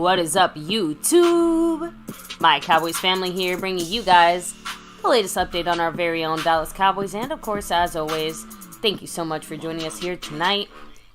What is up, YouTube? My Cowboys family here, bringing you guys the latest update on our very own Dallas Cowboys. And of course, as always, thank you so much for joining us here tonight.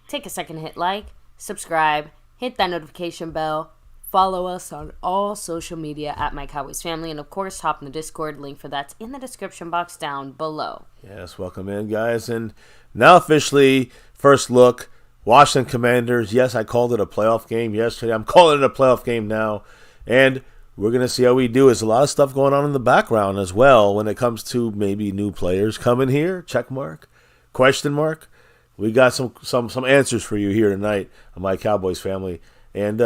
Take a second to hit like, subscribe, hit that notification bell, follow us on all social media at MyCowboysFamily, and of course, hop in the Discord. Link for that's in the description box down below. Yes, welcome in, guys. And now officially, first look, Washington Commanders. Yes, I called it a playoff game yesterday. I'm calling it a playoff game now. And we're going to see how we do. There's a lot of stuff going on in the background as well when it comes to maybe new players coming here. Check mark, question mark. We got some answers for you here tonight on My Cowboys Family. And,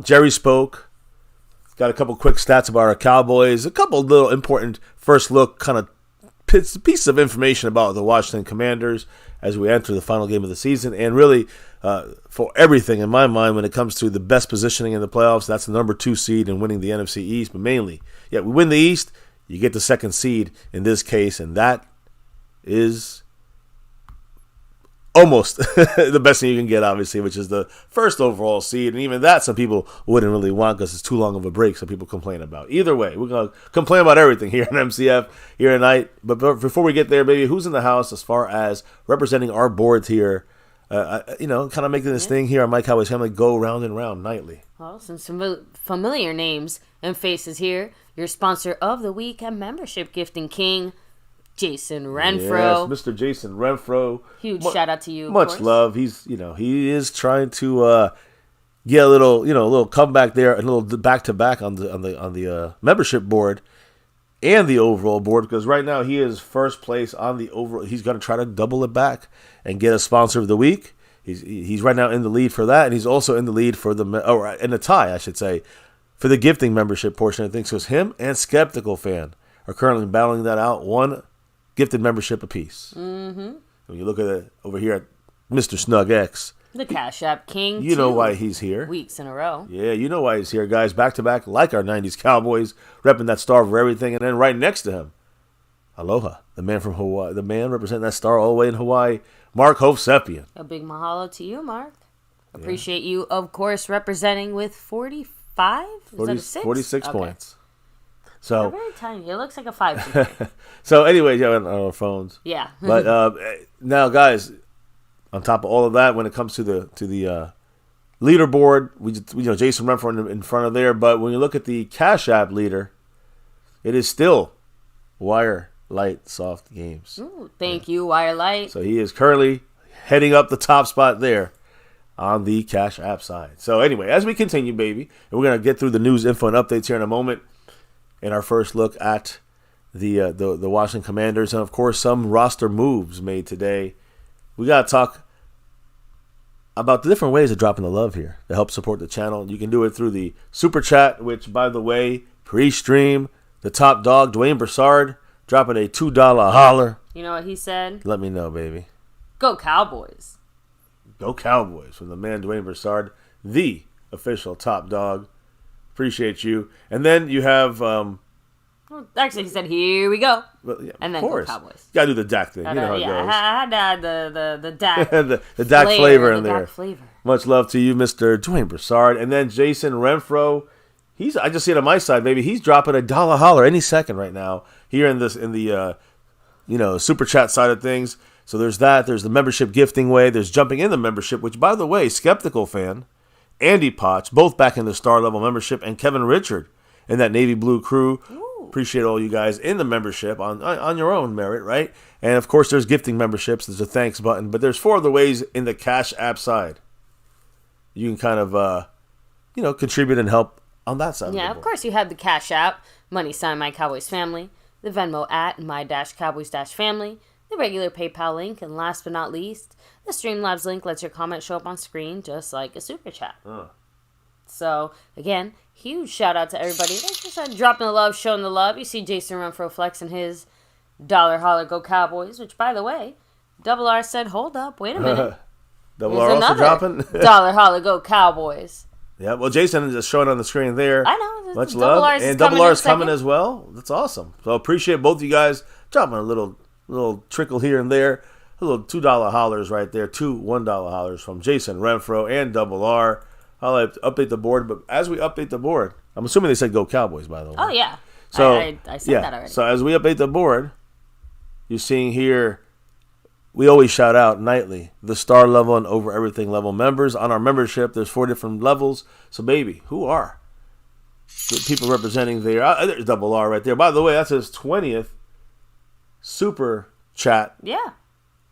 Jerry spoke. Got a couple quick stats about our Cowboys. A couple little important first look kind of pieces of information about the Washington Commanders as we enter the final game of the season. And really, for everything in my mind when it comes to the best positioning in the playoffs, that's the number 2 seed and winning the NFC East. But mainly, we win the East, you get the second seed in this case, and that is almost the best thing you can get, obviously, which is the first overall seed. And even that some people wouldn't really want because it's too long of a break, some people complain about. Either way, we're going to complain about everything here in MCF here tonight. But before we get there, baby, who's in the house as far as representing our boards here? Kind of making this thing here on My Cowboys Family go round and round nightly. Well, some familiar names and faces here. Your sponsor of the week and membership gifting king, Jason Renfro. Yes, Mr. Jason Renfro. Huge shout out to you. Much love. He's, he is trying to get a little comeback there, a little back to back on the membership board and the overall board, because right now he is first place on the overall. He's going to try to double it back and get a sponsor of the week. He's right now in the lead for that, and he's also in the lead for in the tie, I should say, for the gifting membership portion. I think so. Him and Skeptical Fan are currently battling that out. One gifted membership apiece. Mm-hmm. When you look at it over here at Mr. Snug X, the Cash App King, you know why he's here. Weeks in a row. Yeah, you know why he's here, guys. Back to back, like our 90s Cowboys, repping that star for everything. And then right next to him, Aloha, the man from Hawaii, the man representing that star all the way in Hawaii, Mark Hovsepian. A big mahalo to you, Mark. Appreciate you, of course, representing with 45? 46 okay. Points. So very tiny. It looks like a 5. So anyway, on our phones. Yeah. But now, guys, on top of all of that, when it comes to the leaderboard, we Jason Renfro in front of there. But when you look at the Cash App leader, it is still Wire Light Soft Games. Ooh, thank you, Wire Light. So he is currently heading up the top spot there on the Cash App side. So anyway, as we continue, baby, and we're gonna get through the news, info, and updates here in a moment. In our first look at the Washington Commanders, and of course some roster moves made today. We got to talk about the different ways of dropping the love here to help support the channel. You can do it through the Super Chat, which, by the way, pre-stream, the top dog, Dwayne Broussard, dropping a $2 holler. You know what he said? Let me know, baby. Go Cowboys. Go Cowboys from the man Dwayne Broussard, the official top dog. Appreciate you. And then you have... actually, he said, here we go. Well, yeah, and then of course. Go Cowboys. You got to do the Dak thing. You know how it goes. I had the Dak the Dak flavor in there. Dak flavor. Much love to you, Mr. Dwayne Broussard. And then Jason Renfro. I just see it on my side, baby. He's dropping a $1 holler any second right now here in the Super Chat side of things. So there's that. There's the membership gifting way. There's jumping in the membership, which, by the way, Skeptical Fan, Andy Potts, both back in the star level membership, and Kevin Richard in that navy blue crew. Ooh. Appreciate all you guys in the membership on your own merit, right? And of course, there's gifting memberships. There's a thanks button, but there's 4 other ways in the Cash App side. You can kind of, contribute and help on that side. Yeah, of course, you have the Cash App, money sign My Cowboys Family, the Venmo at My-Cowboys-Family, the regular PayPal link, and last but not least, the Streamlabs link lets your comment show up on screen just like a Super Chat. So, again, huge shout out to everybody. Thanks for dropping the love, showing the love. You see Jason Renfro flexing his $1 holler Go Cowboys, which, by the way, Double R said, hold up, wait a minute. Double R also dropping? $1 holler Go Cowboys. Yeah, well, Jason is just showing on the screen there. I know. Much love. And Double R is coming as well. That's awesome. So appreciate both of you guys dropping a little trickle here and there. A little $2 hollers right there. 2 $1 hollers from Jason Renfro and Double R. I'll update the board. But as we update the board, I'm assuming they said Go Cowboys, by the way. Oh, yeah. So, I said that already. So as we update the board, you're seeing here, we always shout out nightly the star level and over everything level members. On our membership, there's 4 different levels. So, baby, who are the people representing there? There's Double R right there. By the way, that's his 20th super chat. Yeah.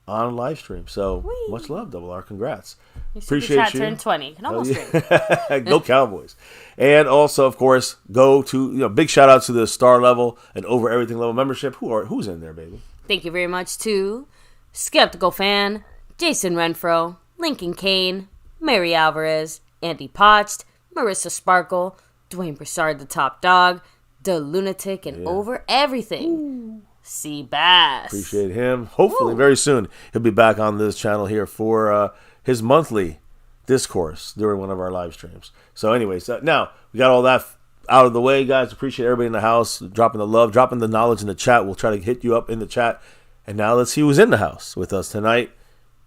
On live stream. So, Whee. Much love, Double R. Congrats. Appreciate chat you. Turned 20. Can almost drink. Go Cowboys. And also, of course, go to, big shout out to the star level and over everything level membership. Who's in there, baby? Thank you very much to Skeptical Fan, Jason Renfro, Lincoln Kane, Mary Alvarez, Andy Potched, Marissa Sparkle, Dwayne Broussard, the top dog, The Lunatic, and over everything. Ooh. C. Bass. Appreciate him. Hopefully, very soon, he'll be back on this channel here for his monthly discourse during one of our live streams. So anyways, now we got all that out of the way, guys. Appreciate everybody in the house dropping the love, dropping the knowledge in the chat. We'll try to hit you up in the chat. And now let's see who's in the house with us tonight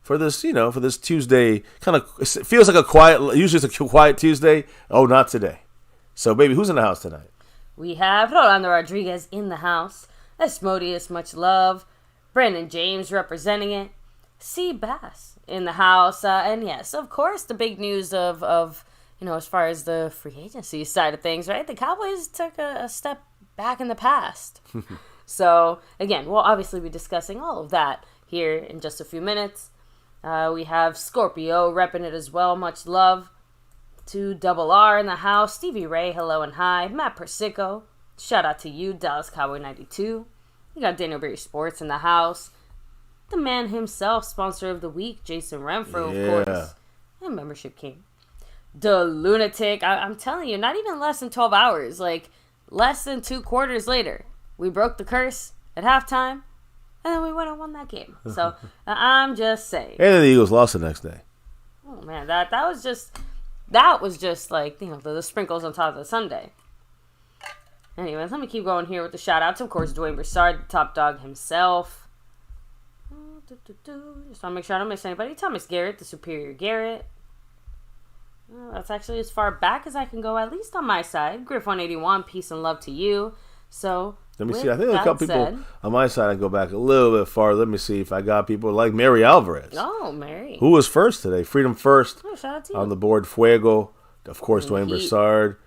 for this, for this Tuesday. Kind of, it feels like a quiet, usually it's a quiet Tuesday. Oh, not today. So, baby, who's in the house tonight? We have Rolando Rodriguez in the house. Asmodeus, much love. Brandon James representing it. C. Bass in the house. And yes, of course, the big news of as far as the free agency side of things, right? The Cowboys took a step back in the past. So, again, we'll obviously be discussing all of that here in just a few minutes. We have Scorpio repping it as well. Much love to Double R in the house. Stevie Ray, hello and hi. Matt Persico, shout out to you. Dallas Cowboy 92. We got Daniel Berry Sports in the house. The man himself, sponsor of the week, Jason Renfro, of course. And Membership King. The Lunatic. I'm telling you, not even less than 12 hours. Like, less than 2 quarters later. We broke the curse at halftime, and then we went and won that game. So, I'm just saying. And then the Eagles lost the next day. Oh, man, that was just like, the sprinkles on top of the sundae. Anyways, let me keep going here with the shout-outs. Of course, Dwayne Broussard, the top dog himself. Just want to make sure I don't miss anybody. Thomas Garrett, the Superior Garrett. That's actually as far back as I can go, at least on my side. Griff181, peace and love to you. So, let me see. I think a couple people on my side. I go back a little bit farther. Let me see if I got people like Mary Alvarez. Oh, Mary. Who was first today? Freedom First. Oh, shout out to you. On the board, Fuego. Of course, Dwayne Broussard.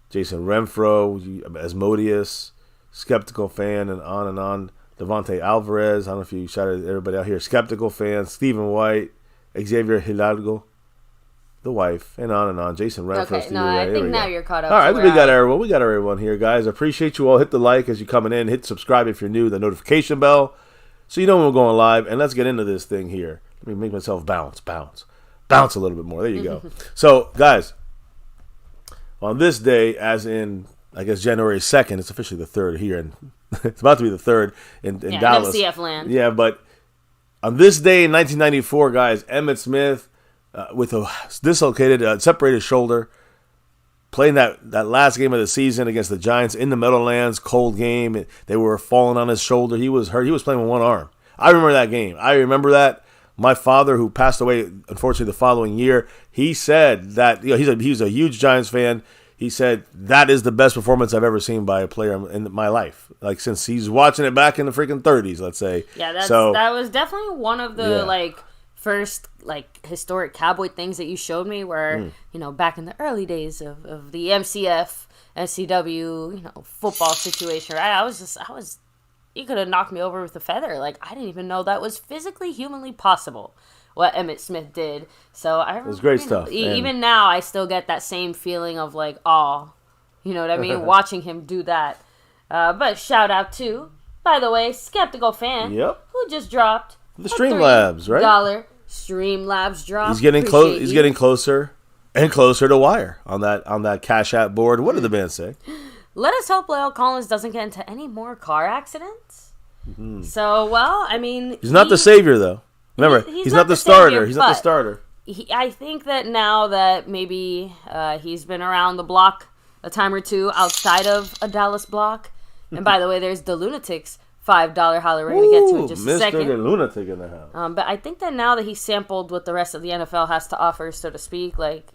Jason Renfro. Asmodeus. Skeptical Fan. And on. Devontae Alvarez. I don't know if you shouted everybody out here. Skeptical Fan. Stephen White. Xavier Hidalgo. The wife, and on. Jason Renfro. Okay, no, I think now you're caught up. All right, we got everyone. We got everyone here, guys. I appreciate you all. Hit the like as you're coming in. Hit subscribe if you're new. The notification bell, so you know when we're going live. And let's get into this thing here. Let me make myself bounce a little bit more. There you go. So, guys, on this day, as in, I guess, January 2nd, it's officially the 3rd here, and it's about to be the 3rd in Dallas. MCF land. Yeah, but on this day in 1994, guys, Emmitt Smith, with a dislocated, separated shoulder, playing that last game of the season against the Giants in the Meadowlands, cold game. They were falling on his shoulder. He was hurt. He was playing with one arm. I remember that game. I remember that. My father, who passed away, unfortunately, the following year, he said that he's a huge Giants fan. He said that is the best performance I've ever seen by a player in my life. Like, since he's watching it back in the freaking 30s, let's say. Yeah, that was definitely one of the, first historic Cowboy things that you showed me where back in the early days of the MCF SCW football situation, right? I was you could have knocked me over with a feather. Like, I didn't even know that was physically humanly possible what Emmitt Smith did. So it was great stuff. Even now I still get that same feeling of like awe, you know what I mean, watching him do that. But shout out to, by the way, Skeptical Fan, who just dropped the Streamlabs, right? $3 Streamlabs drop. He's getting close. He's getting closer and closer to wire on that Cash App board. What did the band say? Let us hope Lael Collins doesn't get into any more car accidents. Mm-hmm. So, well, I mean, he's not the savior, though. Remember, he's not the starter. Savior, he's not the starter. I think that now that maybe he's been around the block a time or two outside of a Dallas block, and by the way, there's the Lunatics $5 holler we're going to get to in just a second. Mr. Lunatic in the house. But I think that now that he's sampled what the rest of the NFL has to offer, so to speak, like,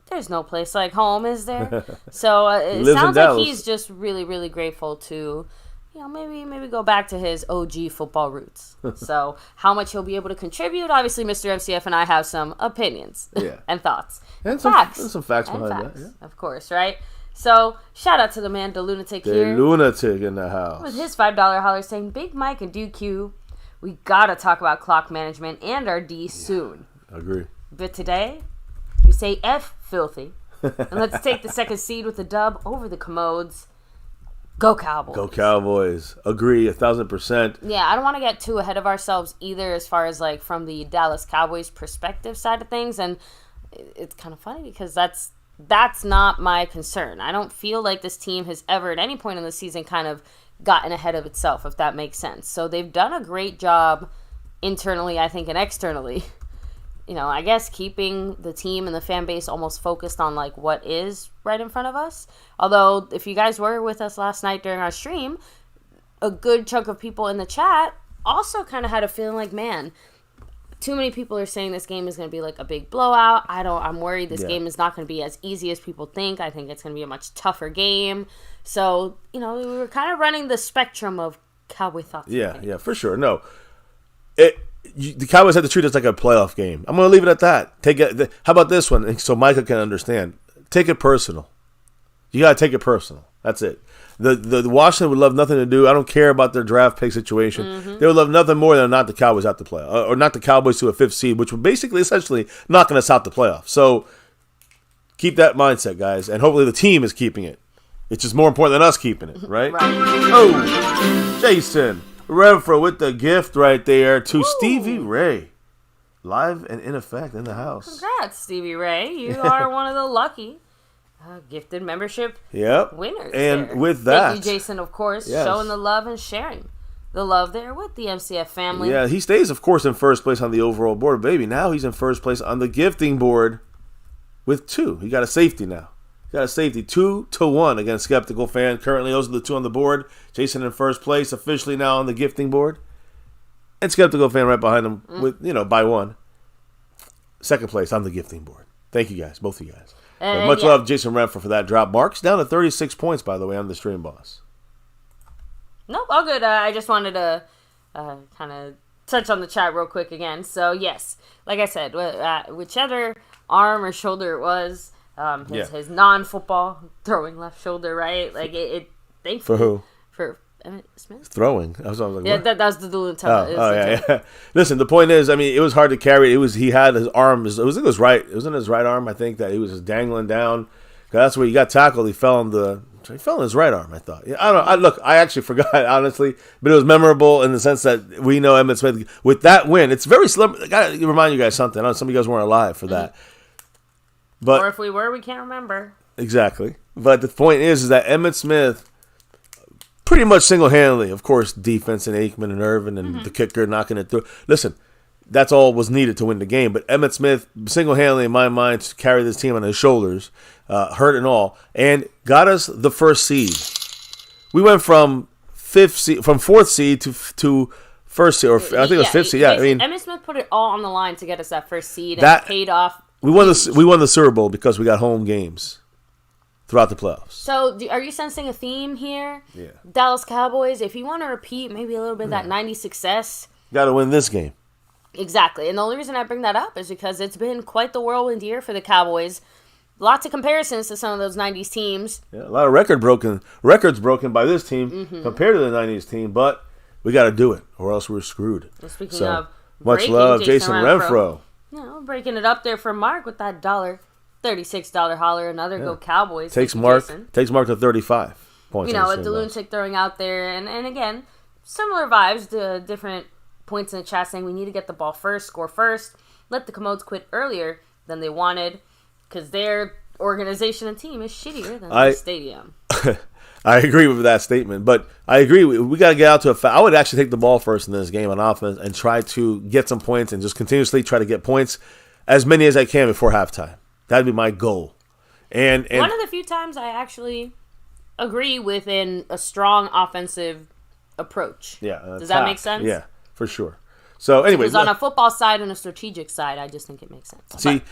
there's no place like home, is there? So it sounds like he's just really, really grateful to, maybe go back to his OG football roots. So how much he'll be able to contribute, obviously Mr. MCF and I have some opinions and thoughts. And some facts behind that. Yeah. Of course, right? So shout out to the man, the Lunatic here. The Lunatic in the house. With his $5 holler saying, Big Mike and Duke Q, we got to talk about clock management and our D soon. Agree. But today, we say F filthy. And let's take the second seed with the dub over the Commodes. Go Cowboys. Go Cowboys. Agree 1,000%. Yeah, I don't want to get too ahead of ourselves either as far as like from the Dallas Cowboys perspective side of things. And it's kind of funny because that's not my concern. I don't feel like this team has ever at any point in the season kind of gotten ahead of itself, if that makes sense. So they've done a great job internally, I think, and externally. I guess keeping the team and the fan base almost focused on like what is right in front of us. Although if you guys were with us last night during our stream, a good chunk of people in the chat also kind of had a feeling like, man, too many people are saying this game is going to be like a big blowout. I'm worried this game is not going to be as easy as people think. I think it's going to be a much tougher game. So, we were kind of running the spectrum of Cowboy thoughts. Yeah, for sure. No. The Cowboys have to treat this like a playoff game. I'm going to leave it at that. How about this one? So Micah can understand. Take it personal. You got to take it personal. That's it. The Washington would love nothing to do. I don't care about their draft pick situation. Mm-hmm. They would love nothing more than not the Cowboys out the playoff, or not the Cowboys to a 5th seed, which would basically, essentially, knocking us out the playoffs. So keep that mindset, guys, and hopefully the team is keeping it. It's just more important than us keeping it, right? Right. Oh, Jason Renfro with the gift right there to Stevie Ray. Live and in effect in the house. Congrats, Stevie Ray. You are one of the lucky gifted membership winners. And there. with that, thank you, Jason, of course, showing the love and sharing the love there with the MCF family. Yeah, he stays, of course, in first place on the overall board. Baby, now he's in first place on the gifting board with 2. He got a safety now. Got a safety 2-1 against Skeptical Fan. Currently, those are the 2 on the board. Jason in first place, officially now on the gifting board. And Skeptical Fan right behind him with, by 1. Second place on the gifting board. Thank you guys, both of you guys. Much love, Jason Renfro, for that drop. Mark's down to 36 points, by the way, on the stream boss. Nope, all good. I just wanted to kind of touch on the chat real quick again. So, yes, like I said, whichever arm or shoulder it was, his non-football throwing left shoulder, right? Like it thankfully, for who? For Emmett Smith. Throwing. I was like, yeah, that's the dual intent. Yeah. Listen, the point is, it was hard to carry. He had his arm. It was in his right arm. I think that he was just dangling down. That's where he got tackled. He fell in his right arm. I thought. Yeah, I don't know. I actually forgot honestly, but it was memorable in the sense that we know Emmett Smith with that win. It's very slim. I gotta remind you guys something. I know some of you guys weren't alive for that. But, or if we were, we can't remember. Exactly. But the point is that Emmitt Smith pretty much single-handedly, of course, defense and Aikman and Irvin and the kicker knocking it through. Listen, that's all was needed to win the game. But Emmitt Smith single-handedly, in my mind, to carry this team on his shoulders, hurt and all, and got us the first seed. We went from 4th seed to first seed, or I think it was 5th seed. Yeah, Emmitt Smith put it all on the line to get us that first seed, and that paid off. We won the Super Bowl because we got home games throughout the playoffs. So, are you sensing a theme here? Yeah. Dallas Cowboys, if you want to repeat maybe a little bit of that 90s success, got to win this game. Exactly. And the only reason I bring that up is because it's been quite the whirlwind year for the Cowboys. Lots of comparisons to some of those 90s teams. Yeah, a lot of records broken by this team compared to the 90s team, but we got to do it or else we're screwed. Well, speaking of much love, Jason Renfro. Breaking it up there for Mark with that $36 holler. Another Go Cowboys. Takes Mark to 35 points. With the Lunatic throwing out there. And again, similar vibes to different points in the chat saying we need to get the ball first, score first. Let the Commodes quit earlier than they wanted because their organization and team is shittier than the stadium. I agree with that statement, but I agree. We got to get out to I would actually take the ball first in this game on offense and try to get some points and just continuously try to get points, as many as I can before halftime. That'd be my goal. And one of the few times I actually agree with a strong offensive approach. Yeah. Does that make sense? Yeah, for sure. So, anyways. Because on a football side and a strategic side, I just think it makes sense. See,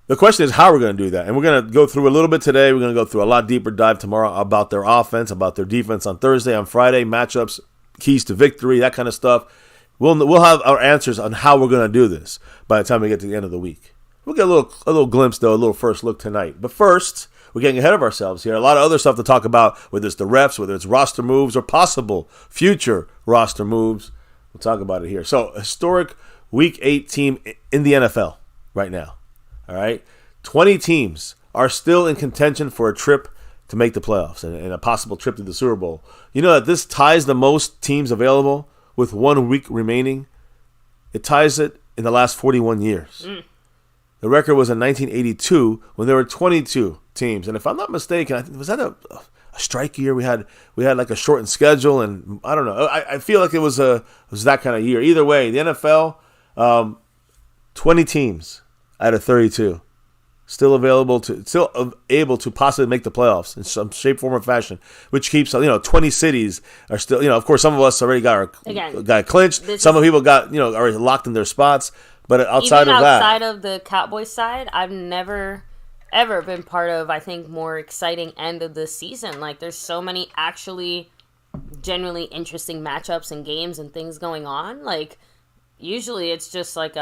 The question is how we're going to do that. And we're going to go through a little bit today. We're going to go through a lot deeper dive tomorrow about their offense, about their defense on Thursday, on Friday, matchups, keys to victory, that kind of stuff. We'll have our answers on how we're going to do this by the time we get to the end of the week. We'll get a little glimpse, though, a little first look tonight. But first, we're getting ahead of ourselves here. A lot of other stuff to talk about, whether it's the refs, whether it's roster moves, or possible future roster moves. We'll talk about it here. So, historic Week 8 team in the NFL right now. All right? 20 teams are still in contention for a trip to make the playoffs and a possible trip to the Super Bowl. You know that this ties the most teams available with 1 week remaining. It ties it in the last 41 years. The record was in 1982 when there were 22 teams. And if I'm not mistaken, was that a strike year? We had like a shortened schedule, and I don't know. I feel like it was that kind of year. Either way, the NFL, 20 teams out of 32. Still able to possibly make the playoffs in some shape, form, or fashion, which keeps 20 cities are still of course some of us already got clinched. Some people got already locked in their spots, but outside of the Cowboys side, I've never ever been part of I think more exciting end of the season. Like there's so many actually genuinely interesting matchups and games and things going on. Like usually it's just like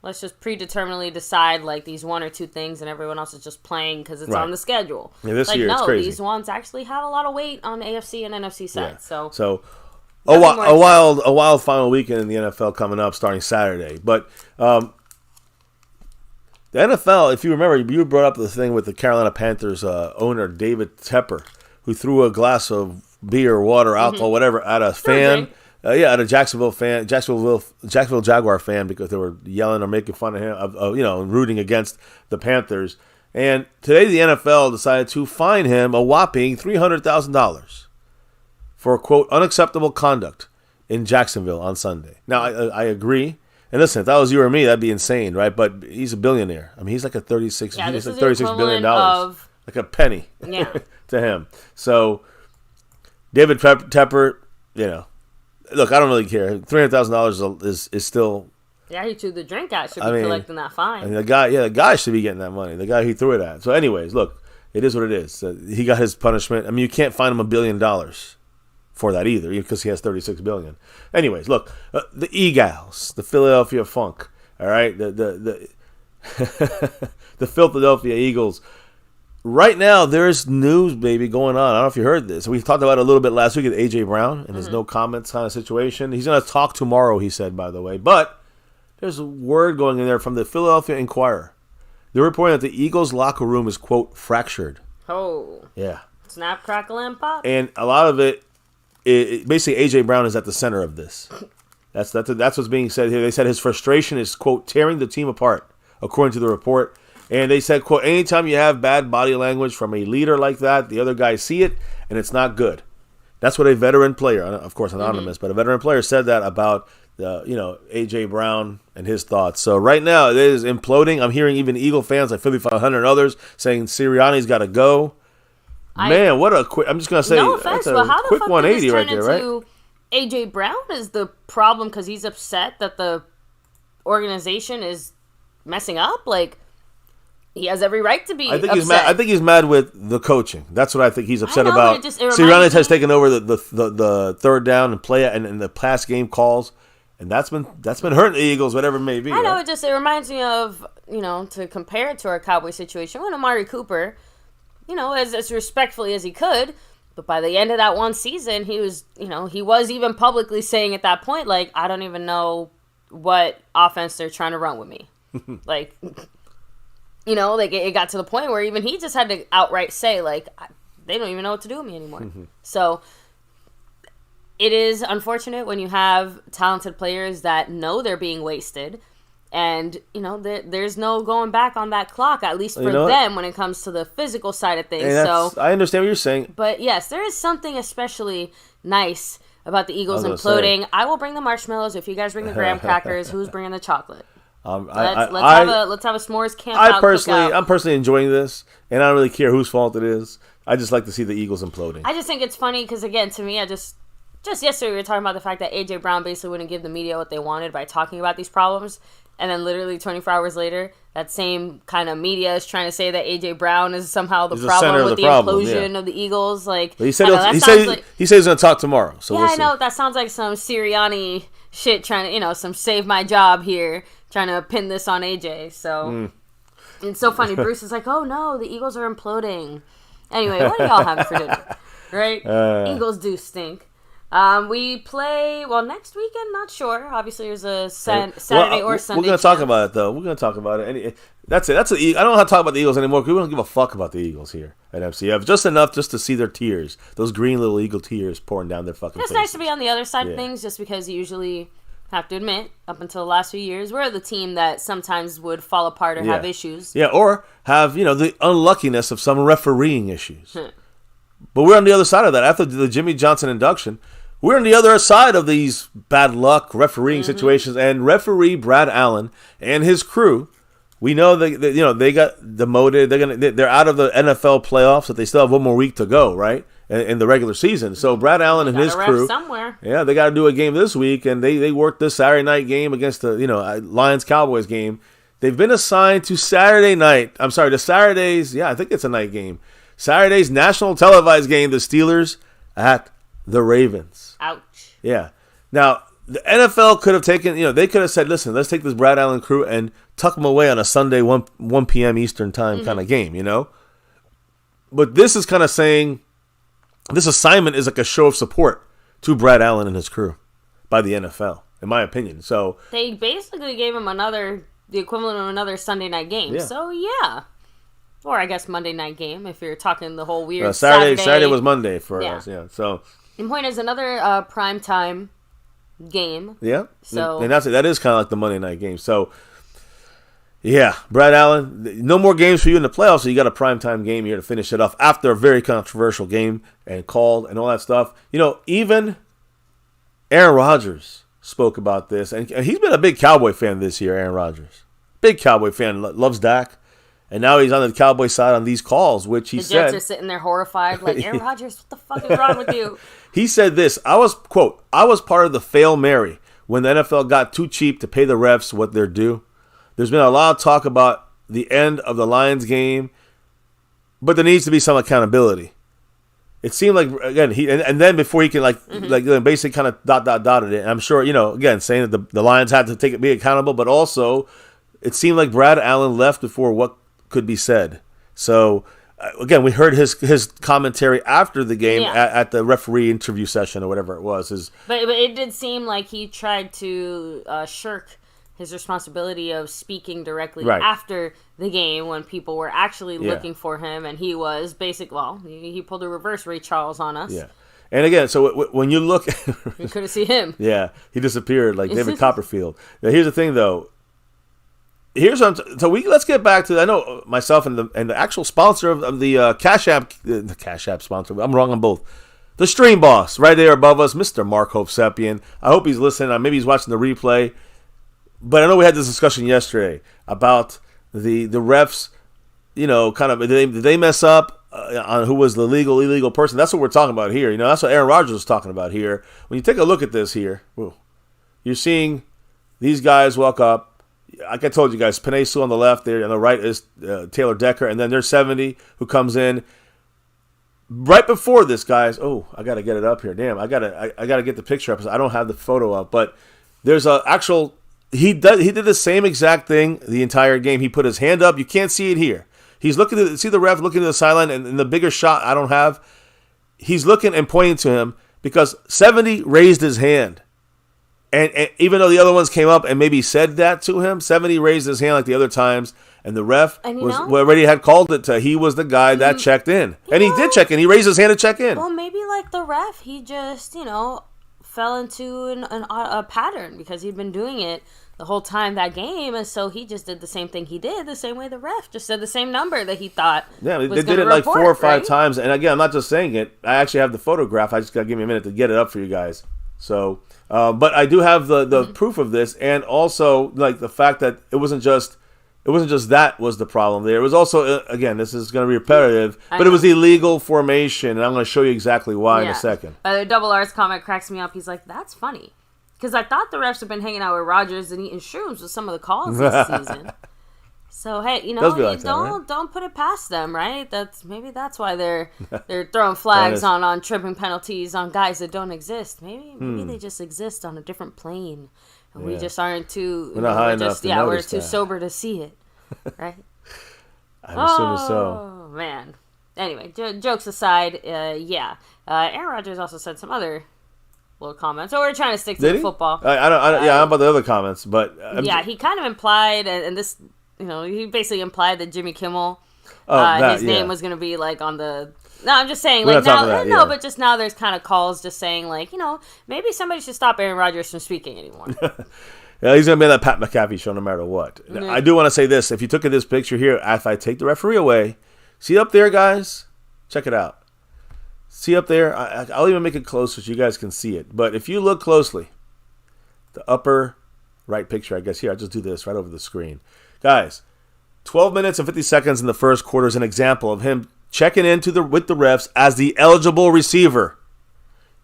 let's just predeterminedly decide like these 1 or 2 things, and everyone else is just playing because it's on the schedule. Yeah, this year it's crazy. These ones actually have a lot of weight on the AFC and NFC side. Yeah. So a wild final weekend in the NFL coming up, starting Saturday. But the NFL, if you remember, you brought up the thing with the Carolina Panthers owner David Tepper, who threw a glass of beer, water, alcohol, whatever, at a fan. At a Jacksonville Jaguar fan, because they were yelling or making fun of him, rooting against the Panthers. And today the NFL decided to fine him a whopping $300,000 for, quote, unacceptable conduct in Jacksonville on Sunday. Now, I agree. And listen, if that was you or me, that'd be insane, right? But he's a billionaire. I mean, he's like a $36 billion. Like a penny to him. So, David Tepper, look, I don't really care. $300,000 is still. Yeah, he threw the drink out. Should be collecting that fine. I mean, the guy should be getting that money. The guy he threw it at. So, anyways, look, it is what it is. He got his punishment. I mean, you can't fine him $1 billion for that either, because he has $36 billion. Anyways, look, the Eagles, the Philadelphia Funk. All right, the Philadelphia Eagles. Right now, there's news, baby, going on. I don't know if you heard this. We talked about it a little bit last week at A.J. Brown and his no comments kind of situation. He's going to talk tomorrow, he said, by the way. But there's a word going in there from the Philadelphia Inquirer. They're reporting that the Eagles' locker room is, quote, fractured. Oh. Yeah. Snap, crackle, and pop. And a lot of it basically, A.J. Brown is at the center of this. That's what's being said here. They said his frustration is, quote, tearing the team apart, according to the report. And they said, quote, anytime you have bad body language from a leader like that, the other guys see it, and it's not good. That's what a veteran player, of course anonymous, but a veteran player said that about A.J. Brown and his thoughts. So right now, it is imploding. I'm hearing even Eagle fans like 5,500 and others saying Sirianni's got to go. Man, what a quick, I'm just going to say, no offense, but how the quick fuck 180 right there, right? A.J. Brown is the problem because he's upset that the organization is messing up? Like, he has every right to be upset. I think he's mad with the coaching. That's what I think he's upset about. Sirianni has taken over the third down and play and the pass game calls, and that's been hurting the Eagles, whatever it may be. I know, right? It reminds me of, to compare it to our Cowboy situation, when Amari Cooper, as respectfully as he could, but by the end of that one season, he was even publicly saying at that point, like, I don't even know what offense they're trying to run with me. Like, it got to the point where even he just had to outright say, like, they don't even know what to do with me anymore. So it is unfortunate when you have talented players that know they're being wasted. And, there's no going back on that clock, at least for them when it comes to the physical side of things. So I understand what you're saying. But, yes, there is something especially nice about the Eagles imploding. I will bring the marshmallows. If you guys bring the graham crackers, who's bringing the chocolate? Let's have a s'mores camp. I'm personally enjoying this, and I don't really care whose fault it is. I just like to see the Eagles imploding. I just think it's funny because, again, to me, just yesterday we were talking about the fact that A.J. Brown basically wouldn't give the media what they wanted by talking about these problems, And then literally 24 hours later, that same kind of media is trying to say that A.J. Brown is somehow the problem with the implosion of the Eagles. Like, he said he's going to talk tomorrow. So I know. That sounds like some Sirianni shit trying to, some save my job here, trying to pin this on A.J. So it's so funny. Bruce is like, oh no, the Eagles are imploding. Anyway, what do y'all have for dinner? Right? Eagles do stink. We play, next weekend, not sure. Obviously, there's a Saturday or Sunday. We're going to talk about it, though. We're going to talk about it. That's it. I don't know how to talk about the Eagles anymore because we don't give a fuck about the Eagles here at MCF. Just enough just to see their tears. Those green little Eagle tears pouring down their fucking faces. It's nice to be on the other side of things just because you usually have to admit, up until the last few years, we're the team that sometimes would fall apart or have issues. Yeah, or have, the unluckiness of some refereeing issues. But we're on the other side of that. After the Jimmy Johnson induction, we're on the other side of these bad luck refereeing situations, and referee Brad Allen and his crew, we know they got demoted. They're out of the NFL playoffs, but they still have one more week to go, right, in the regular season. So Brad Allen and his crew, somewhere. Yeah, they got to do a game this week, and they worked this Saturday night game against the Lions Cowboys game. They've been assigned to Saturday night. I'm sorry, the Saturdays. Yeah, I think it's a night game. Saturday's national televised game. The Steelers at the Ravens. Ouch. Yeah. Now, the NFL could have taken, they could have said, listen, let's take this Brad Allen crew and tuck them away on a Sunday 1 p.m. Eastern time kind of game, But this is kind of saying, this assignment is like a show of support to Brad Allen and his crew by the NFL, in my opinion. So they basically gave him the equivalent of another Sunday night game. Yeah. So, yeah. Or I guess Monday night game if you're talking the whole weird Saturday was Monday for us, yeah. So the point is another primetime game. Yeah. So and that is kind of like the Monday night game. So yeah, Brad Allen, no more games for you in the playoffs, so you got a primetime game here to finish it off after a very controversial game and called and all that stuff. Even Aaron Rodgers spoke about this, and he's been a big Cowboy fan this year, Aaron Rodgers. Big Cowboy fan, loves Dak. And now he's on the Cowboy side on these calls, which he said... The Jets are sitting there horrified, like, Aaron Rodgers, what the fuck is wrong with you? He said this, quote, I was part of the Fail Mary when the NFL got too cheap to pay the refs what they're due. There's been a lot of talk about the end of the Lions game, but there needs to be some accountability. It seemed like, again, and then before he can, basically kind of dotted it. And I'm sure, again, saying that the Lions had to be accountable, but also it seemed like Brad Allen left before what could be said. So again, we heard his commentary after the game at the referee interview session or whatever it was. But it did seem like he tried to shirk his responsibility of speaking directly after the game when people were actually looking for him, and he was he pulled a reverse Ray Charles on us. Yeah. And again, so when you look... you couldn't see him. Yeah, he disappeared like David Copperfield. Now, here's the thing, though. Let's get back to, I know myself and the actual sponsor of the Cash App, the Cash App sponsor, I'm wrong on both, the Stream Boss, right there above us, Mr. Mark Hovsepian. I hope he's listening. Maybe he's watching the replay. But I know we had this discussion yesterday about the refs, kind of, did they mess up on who was the legal, illegal person? That's what we're talking about here. That's what Aaron Rodgers was talking about here. When you take a look at this here, you're seeing these guys walk up. Like I told you guys, Penei Sewell on the left there, on the right is Taylor Decker, and then there's 70 who comes in. Right before this, guys, I got to get it up here. Damn, I got to get the picture up. I don't have the photo up, but there's a actual... He did the same exact thing the entire game. He put his hand up. You can't see it here. He's looking see the ref looking to the sideline, and in the bigger shot I don't have, he's looking and pointing to him because 70 raised his hand. And even though the other ones came up and maybe said that to him, 70 raised his hand like the other times, and the ref already had called it to he was the guy that checked in. And he did check in. He raised his hand to check in. Well, maybe like the ref, he just, fell into a pattern because he'd been doing it the whole time that game, and so he just did the same thing he did, the same way the ref just said the same number that he thought. Yeah, they did it like 4 or 5 times, and again, I'm not just saying it. I actually have the photograph. I just gotta give me a minute to get it up for you guys. So, but I do have the proof of this, and also like the fact that it wasn't just that was the problem there. It was also, again, this is going to be repetitive, but it was illegal formation, and I'm going to show you exactly why in a second. Double R's comment cracks me up. He's like, "That's funny." Because I thought the refs have been hanging out with Rodgers and eating shrooms with some of the calls this season. So hey, you know, like don't put it past them, right? Maybe that's why they're throwing flags on tripping penalties on guys that don't exist. Maybe they just exist on a different plane, and we just aren't too. We're not high enough. We're too sober to see it, right? I'm assuming so. Oh man. Anyway, jokes aside, Aaron Rodgers also said some other little comments. So we're trying to stick to the football. I don't. Yeah, I'm about the other comments, but he kind of implied, and this. You know, he basically implied that Jimmy Kimmel, his name was going to be like on the. No, I'm just saying, like now, but just now there's kind of calls just saying, like, you know, maybe somebody should stop Aaron Rodgers from speaking anymore. Yeah, he's going to be on that Pat McAfee show no matter what. Mm-hmm. I do want to say this: if you took this picture here, if I take the referee away, see up there, guys, check it out. See up there, I'll even make it closer so you guys can see it. But if you look closely, the upper right picture, I guess here, I'll just do this right over the screen. Guys, 12 minutes and 50 seconds in the first quarter is an example of him checking in with the refs as the eligible receiver.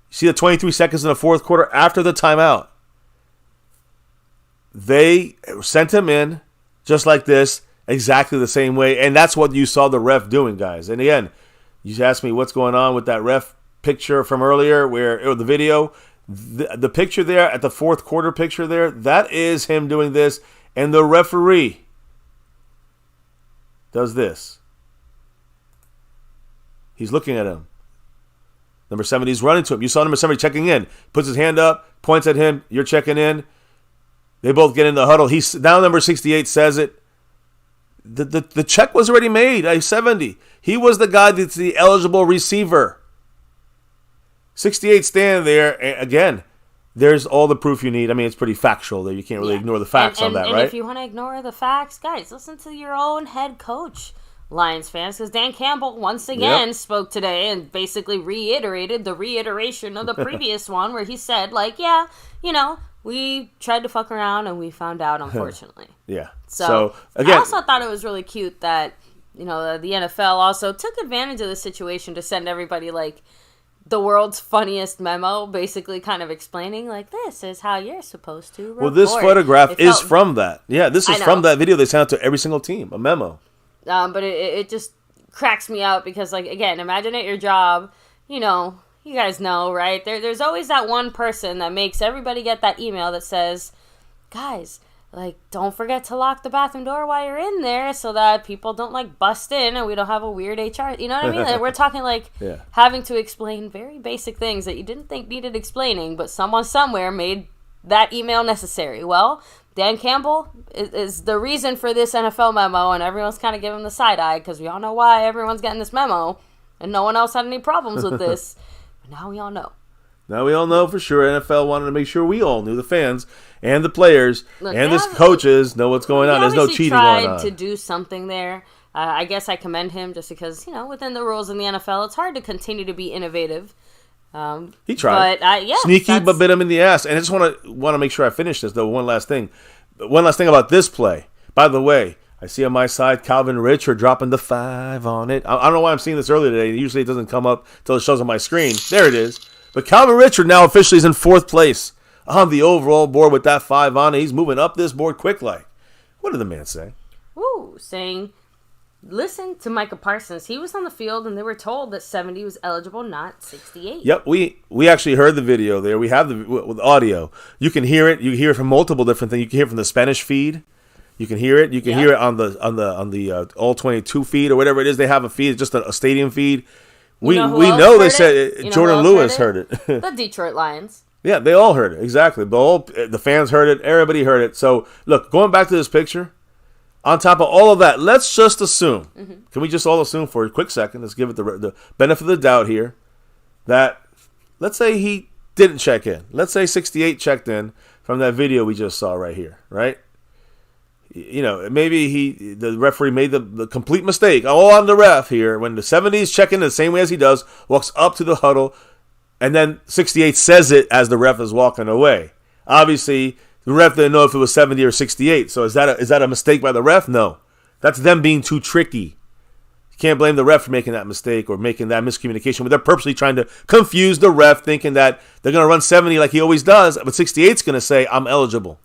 You see the 23 seconds in the fourth quarter after the timeout. They sent him in just like this, exactly the same way, and that's what you saw the ref doing, guys. And again, you asked me what's going on with that ref picture from earlier, where the video, the picture there at the fourth quarter picture there, that is him doing this, and the referee does this. He's looking at him. Number 70 is running to him. You saw number 70 checking in. Puts his hand up, points at him. You're checking in. They both get in the huddle. Now number 68 says it. The check was already made. 70. He was the guy that's the eligible receiver. 68 standing there. Again, there's all the proof you need. I mean, it's pretty factual there. You can't really ignore the facts on that, right? And if you want to ignore the facts, guys, listen to your own head coach, Lions fans, because Dan Campbell once again spoke today and basically reiterated the reiteration of the previous one where he said, like, yeah, you know, we tried to fuck around and we found out, unfortunately. Yeah. So again, I also thought it was really cute that, you know, the NFL also took advantage of the situation to send everybody, like, the world's funniest memo, basically kind of explaining, like, this is how you're supposed to report. Well, this photograph is from that. Yeah, this is from that video they sent out to every single team, a memo. But it just cracks me out because, like, again, imagine at your job, you know, you guys know, right? There's always that one person that makes everybody get that email that says, guys, like, don't forget to lock the bathroom door while you're in there so that people don't, like, bust in and we don't have a weird HR. You know what I mean? Like, we're talking, like, having to explain very basic things that you didn't think needed explaining, but someone somewhere made that email necessary. Well, Dan Campbell is the reason for this NFL memo, and everyone's kind of giving him the side eye because we all know why everyone's getting this memo, and no one else had any problems with this. But now we all know. Now we all know for sure. NFL wanted to make sure we all knew, the fans and the players and the coaches know what's going on. There's no cheating going on. Tried to do something there. I guess I commend him just because, you know, within the rules in the NFL, it's hard to continue to be innovative. He tried. But, sneaky, but bit him in the ass. And I just want to make sure I finish this, though. One last thing about this play. By the way, I see on my side, Calvin Richard dropping the 5 on it. I don't know why I'm seeing this earlier today. Usually it doesn't come up until it shows on my screen. There it is. But Calvin Richard now officially is in 4th place on the overall board with that 5 on it. He's moving up this board quick like. What did the man say? Saying, listen to Micah Parsons. He was on the field and they were told that 70 was eligible, not 68. Yep, we actually heard the video there. We have the audio. You can hear it. You can hear it from multiple different things. You can hear it from the Spanish feed. You can hear it. You can hear it on the all 22 feed or whatever it is. They have a feed. It's just a stadium feed. We know they said Jordan Lewis heard it. The Detroit Lions. Yeah, they all heard it. Exactly. The fans heard it. Everybody heard it. So, look, going back to this picture, on top of all of that, let's just assume. Mm-hmm. Can we just all assume for a quick second, let's give it the benefit of the doubt here, that let's say he didn't check in. Let's say 68 checked in from that video we just saw right here, right? You know, maybe the referee made the complete mistake. All on the ref here. When the 70s check in the same way as he does, walks up to the huddle, and then 68 says it as the ref is walking away. Obviously, the ref didn't know if it was 70 or 68. So is that a mistake by the ref? No. That's them being too tricky. can't blame the ref for making that mistake or making that miscommunication. But they're purposely trying to confuse the ref, thinking that they're going to run 70 like he always does, but 68's going to say, I'm eligible.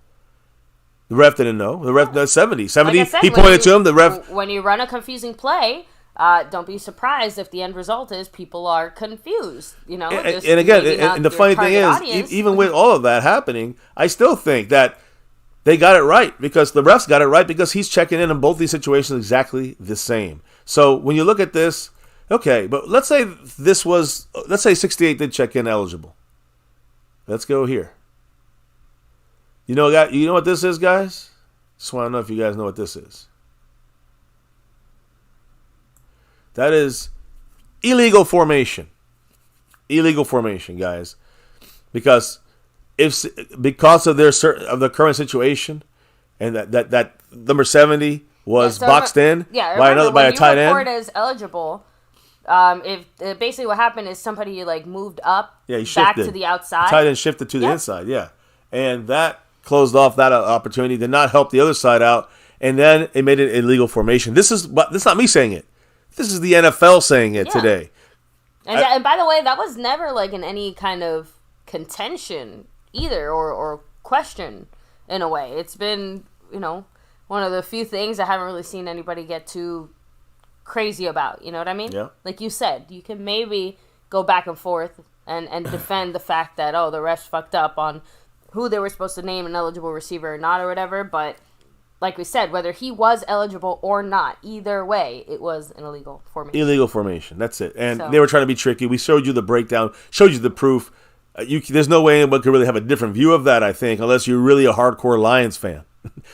The ref didn't know. The ref does 70. 70, like said, he pointed to him. The ref. When you run a confusing play, don't be surprised if the end result is people are confused. You know, and again, and the funny thing is, even with all of that happening, I still think that they got it right because the refs got it right because he's checking in both these situations exactly the same. So when you look at this, okay, but let's say 68 did check in eligible. Let's go here. You know what this is, guys? Just want to know if you guys know what this is. That is illegal formation. Illegal formation, guys. Because of the current situation, and that number 70 was boxed in by a tight end. Report as eligible. If basically what happened is somebody moved up, back to the outside. The tight end shifted to the inside, and that closed off that opportunity. Did not help the other side out, and then it made it illegal formation. This is not me saying it. This is the NFL saying it today. And by the way, that was never in any kind of contention either or question in a way. It's been, one of the few things I haven't really seen anybody get too crazy about. You know what I mean? Yeah. Like you said, you can maybe go back and forth and defend the fact that, the refs fucked up on who they were supposed to name an eligible receiver or not or whatever, but like we said, whether he was eligible or not, either way, it was an illegal formation. Illegal formation, that's it. And they were trying to be tricky. We showed you the breakdown, showed you the proof. There's no way anyone could really have a different view of that, I think, unless you're really a hardcore Lions fan.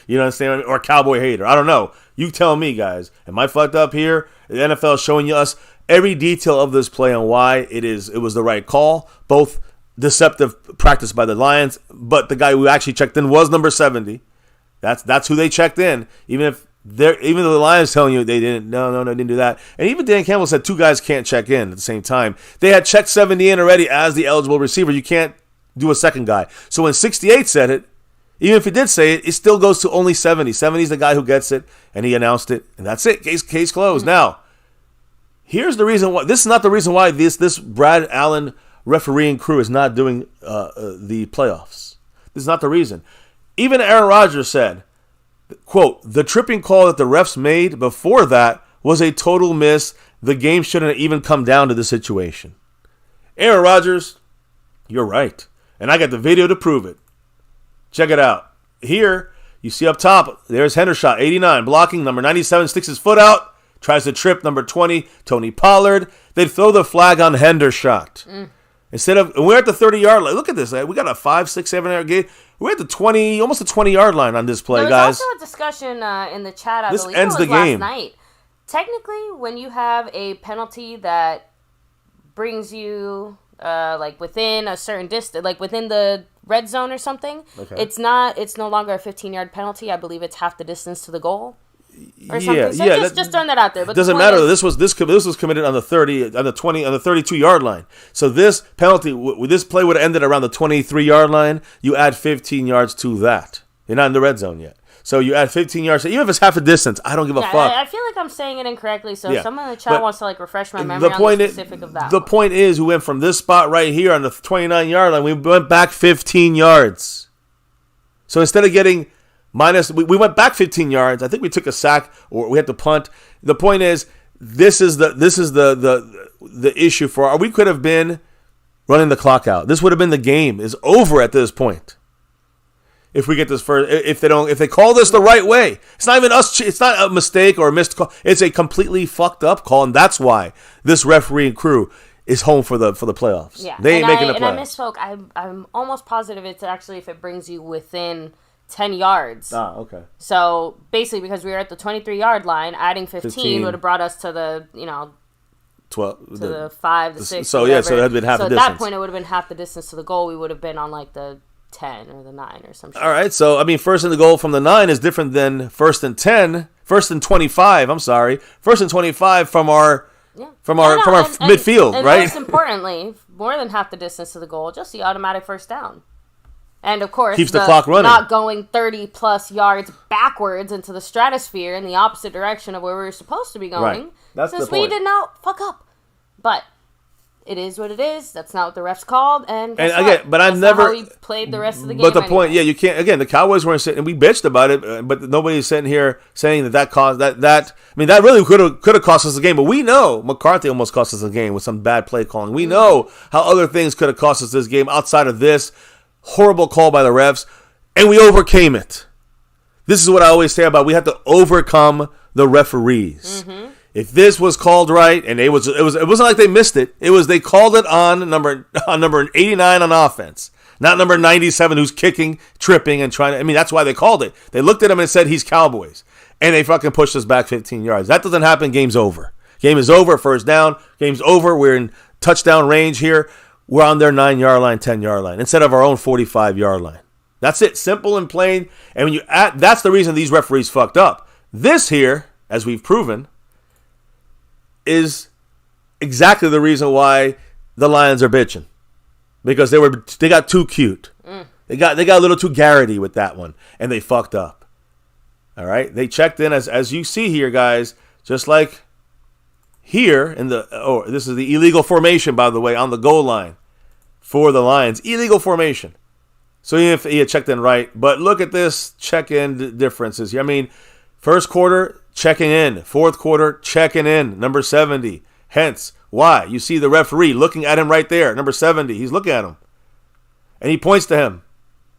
You know what I'm saying? Or a Cowboy hater. I don't know. You tell me, guys. Am I fucked up here? The NFL is showing us every detail of this play and why it was the right call. Both deceptive practice by the Lions, but the guy who actually checked in was number 70. That's who they checked in. Even though the Lions telling you they didn't, no, they didn't do that. And even Dan Campbell said two guys can't check in at the same time. They had checked 70 in already as the eligible receiver. You can't do a second guy. So when 68 said it, even if he did say it, it still goes to only 70. 70 is the guy who gets it, and he announced it, and that's it. Case closed. Now, here's the reason why. This is not the reason why this Brad Allen refereeing crew is not doing the playoffs. This is not the reason. Even Aaron Rodgers said, quote, the tripping call that the refs made before that was a total miss. The game shouldn't have even come down to the situation. Aaron Rodgers, you're right. And I got the video to prove it. Check it out. Here, you see up top, there's Hendershot, 89, blocking. Number 97 sticks his foot out, tries to trip number 20, Tony Pollard. They'd throw the flag on Hendershot. Instead of, and we're at the 30-yard line. Look at this. We got a 5, 6, 7-yard game. We're at the 20, almost the 20-yard line on this play, guys. There was also a discussion in the chat, I this believe ends it was the game. last night. Technically, when you have a penalty that brings you within a certain distance, within the red zone or something, it's no longer a 15-yard penalty. I believe it's half the distance to the goal. Or something. So just throwing that out there. But doesn't matter. This was committed on the 30, on the 20, on the 32-yard line. So this penalty, this play would have ended around the 23-yard line. You add 15 yards to that. You're not in the red zone yet. So you add 15 yards. Even if it's half a distance, I don't give a fuck. I feel like I'm saying it incorrectly. So if someone in the chat wants to refresh my memory on the specific of that. The point is, we went from this spot right here on the 29-yard line. We went back 15 yards. So instead of getting we went back 15 yards. I think we took a sack or we had to punt. The point is, this is the issue for we could have been running the clock out. This would have been the game is over at this point. If we get this first, if they call this the right way, it's not even us. It's not a mistake or a missed call. It's a completely fucked up call, and that's why this refereeing crew is home for the playoffs. Yeah, they ain't making the playoffs. And I misspoke. I'm almost positive it's actually if it brings you within 10 yards. Ah, okay. So basically, because we were at the 23-yard line, adding 15 would have brought us to the 12 to the 5, the 6. So whatever. So it had been half the distance. So at that point, it would have been half the distance to the goal. We would have been on the 10 or the 9 or something. All right. So first and the goal from the 9 is different than first and 10. First and 25. I'm sorry. First and 25 from our midfield, and right? Most importantly, more than half the distance to the goal, just the automatic first down. And, of course, keeps the clock running. Not going 30-plus yards backwards into the stratosphere in the opposite direction of where we were supposed to be going. Right. That's since the point. we did not fuck up. But it is what it is. That's not what the refs called. And again, but I've never... Not how we played the rest of the game. But the point, you can't... Again, the Cowboys weren't sitting... And we bitched about it, but nobody's sitting here saying that caused... That I mean, that really could have cost us the game. But we know McCarthy almost cost us the game with some bad play calling. We know how other things could have cost us this game outside of this horrible call by the refs, and we overcame it. This is what I always say about we have to overcome the referees. Mm-hmm. If this was called right, and it wasn't like they missed it. It was they called it on number 89 on offense, not number 97 who's kicking, tripping, and trying to. I mean, that's why they called it. They looked at him and said he's Cowboys, and they fucking pushed us back 15 yards. That doesn't happen. Game's over. Game is over. First down. Game's over. We're in touchdown range here. We're on their 9-yard line, 10-yard line, instead of our own 45-yard line. That's it. Simple and plain. And when that's the reason these referees fucked up. This here, as we've proven, is exactly the reason why the Lions are bitching. Because they got too cute. They got a little too Garrity with that one. And they fucked up. All right? They checked in, as you see here, guys, just like here this is the illegal formation, by the way, on the goal line for the Lions. Illegal formation. So even if he had checked in right, but look at this check-in differences here. I mean, first quarter, checking in. Fourth quarter, checking in. Number 70. Hence, why? You see the referee looking at him right there. Number 70. He's looking at him. And he points to him.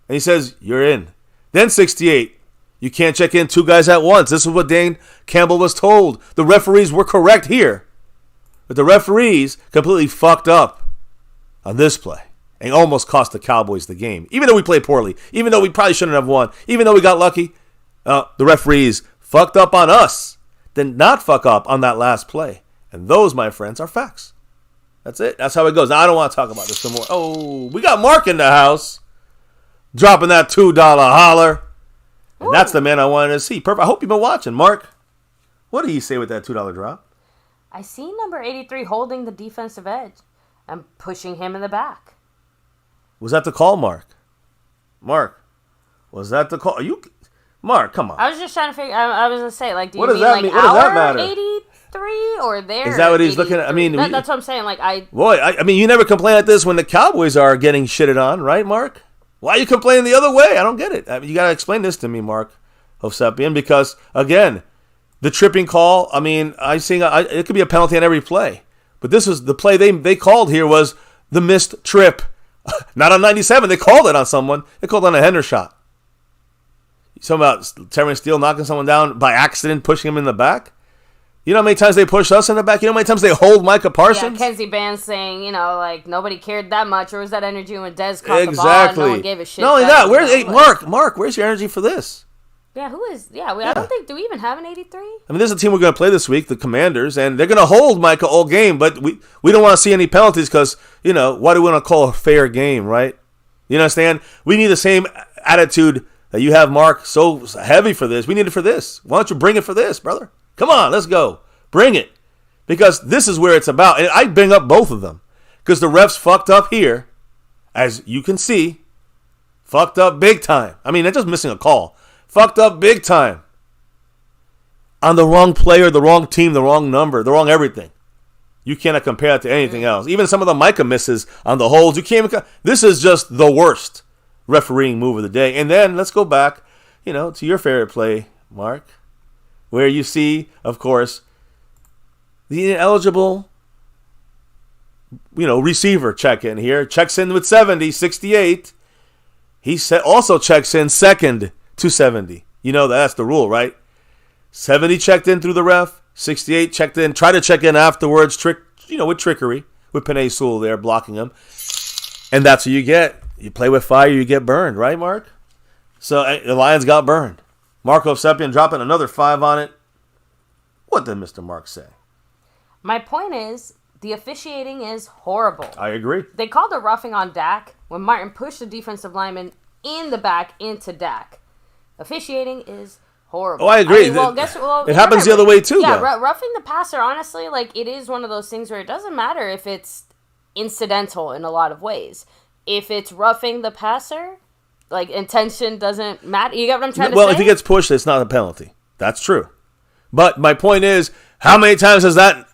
And he says, you're in. Then 68. You can't check in two guys at once. This is what Dane Campbell was told. The referees were correct here. But the referees completely fucked up on this play and almost cost the Cowboys the game. Even though we played poorly. Even though we probably shouldn't have won. Even though we got lucky. The referees fucked up on us. Did not fuck up on that last play. And those, my friends, are facts. That's it. That's how it goes. Now, I don't want to talk about this no more. Oh, we got Mark in the house. Dropping that $2 holler. And that's the man I wanted to see. Perfect. I hope you've been watching. Mark, what did he say with that $2 drop? I see number 83 holding the defensive edge and pushing him in the back. Was that the call, Mark? Mark, was that the call? Mark, come on. I was just trying to figure. I was gonna say, like, do you mean like what does that matter? 83 or their? Is that what he's 83? looking at? I mean, that's what I'm saying. Like, I mean, you never complain at this when the Cowboys are getting shitted on, right, Mark? Why are you complaining the other way? I don't get it. I mean, you got to explain this to me, Mark Hovsepian, because, again, the tripping call, I mean, it could be a penalty on every play. But this was the play they called here was the missed trip. Not on 97. They called it on someone. They called it on a Hendershot. You talking about Terrence Steele knocking someone down by accident, pushing him in the back? You know how many times they push us in the back? You know how many times they hold Micah Parsons? Yeah, Kenzie Bands saying, like, nobody cared that much. Or was that energy when Dez caught the ball and no one gave a shit? Not only that, Mark, where's your energy for this? Yeah, who is? Yeah, I don't think, do we even have an 83? I mean, this is a team we're going to play this week, the Commanders, and they're going to hold Micah all game, but we don't want to see any penalties because, why do we want to call a fair game, right? You understand? We need the same attitude that you have, Mark, so heavy for this. We need it for this. Why don't you bring it for this, brother? Come on, let's go. Bring it. Because this is where it's about. And I bring up both of them. Because the refs fucked up here, as you can see. Fucked up big time. I mean, they're just missing a call. Fucked up big time. On the wrong player, the wrong team, the wrong number, the wrong everything. You cannot compare it to anything else. Even some of the Micah misses on the holds. You can't even. This is just the worst refereeing move of the day. And then let's go back, to your favorite play, Mark, where you see, of course, the ineligible, receiver check in here. Checks in with 70, 68. He also checks in second to 70. That's the rule, right? 70 checked in through the ref. 68 checked in. Try to check in afterwards. With trickery. With Penei Sewell there blocking him. And that's what you get. You play with fire, you get burned, right, Mark? So the Lions got burned. Mark Hovsepian dropping another 5 on it. What did Mr. Mark say? My point is, the officiating is horrible. I agree. They called a roughing on Dak when Martin pushed the defensive lineman in the back into Dak. Officiating is horrible. Oh, I agree. It happens the other way, too, yeah, though. Roughing the passer, honestly, it is one of those things where it doesn't matter if it's incidental in a lot of ways. If it's roughing the passer, like intention doesn't matter. You get what I'm trying to say? Well, if he gets pushed, it's not a penalty. That's true. But my point is, how many times has that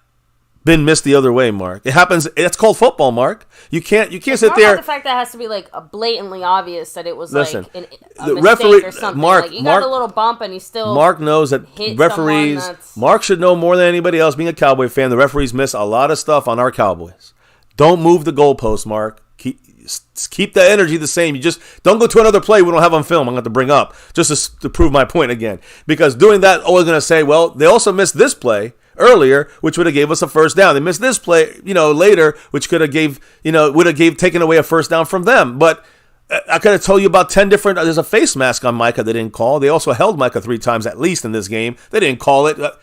been missed the other way, Mark? It happens. It's called football, Mark. You can't sit there. The fact that it has to be like blatantly obvious that it was like a mistake referee or something. Mark, like you got a little bump and he still. Mark knows that referees. Mark should know more than anybody else. Being a Cowboy fan, the referees miss a lot of stuff on our Cowboys. Don't move the goalpost, Mark. Keep the energy the same. You just don't go to another play we don't have on film. I'm going to bring up just to prove my point again. Because doing that, always going to say, well, they also missed this play earlier, which would have gave us a first down. They missed this play, later, which would have taken away a first down from them. But I could have told you about 10 different. There's a face mask on Micah they didn't call. They also held Micah 3 times at least in this game. They didn't call it. But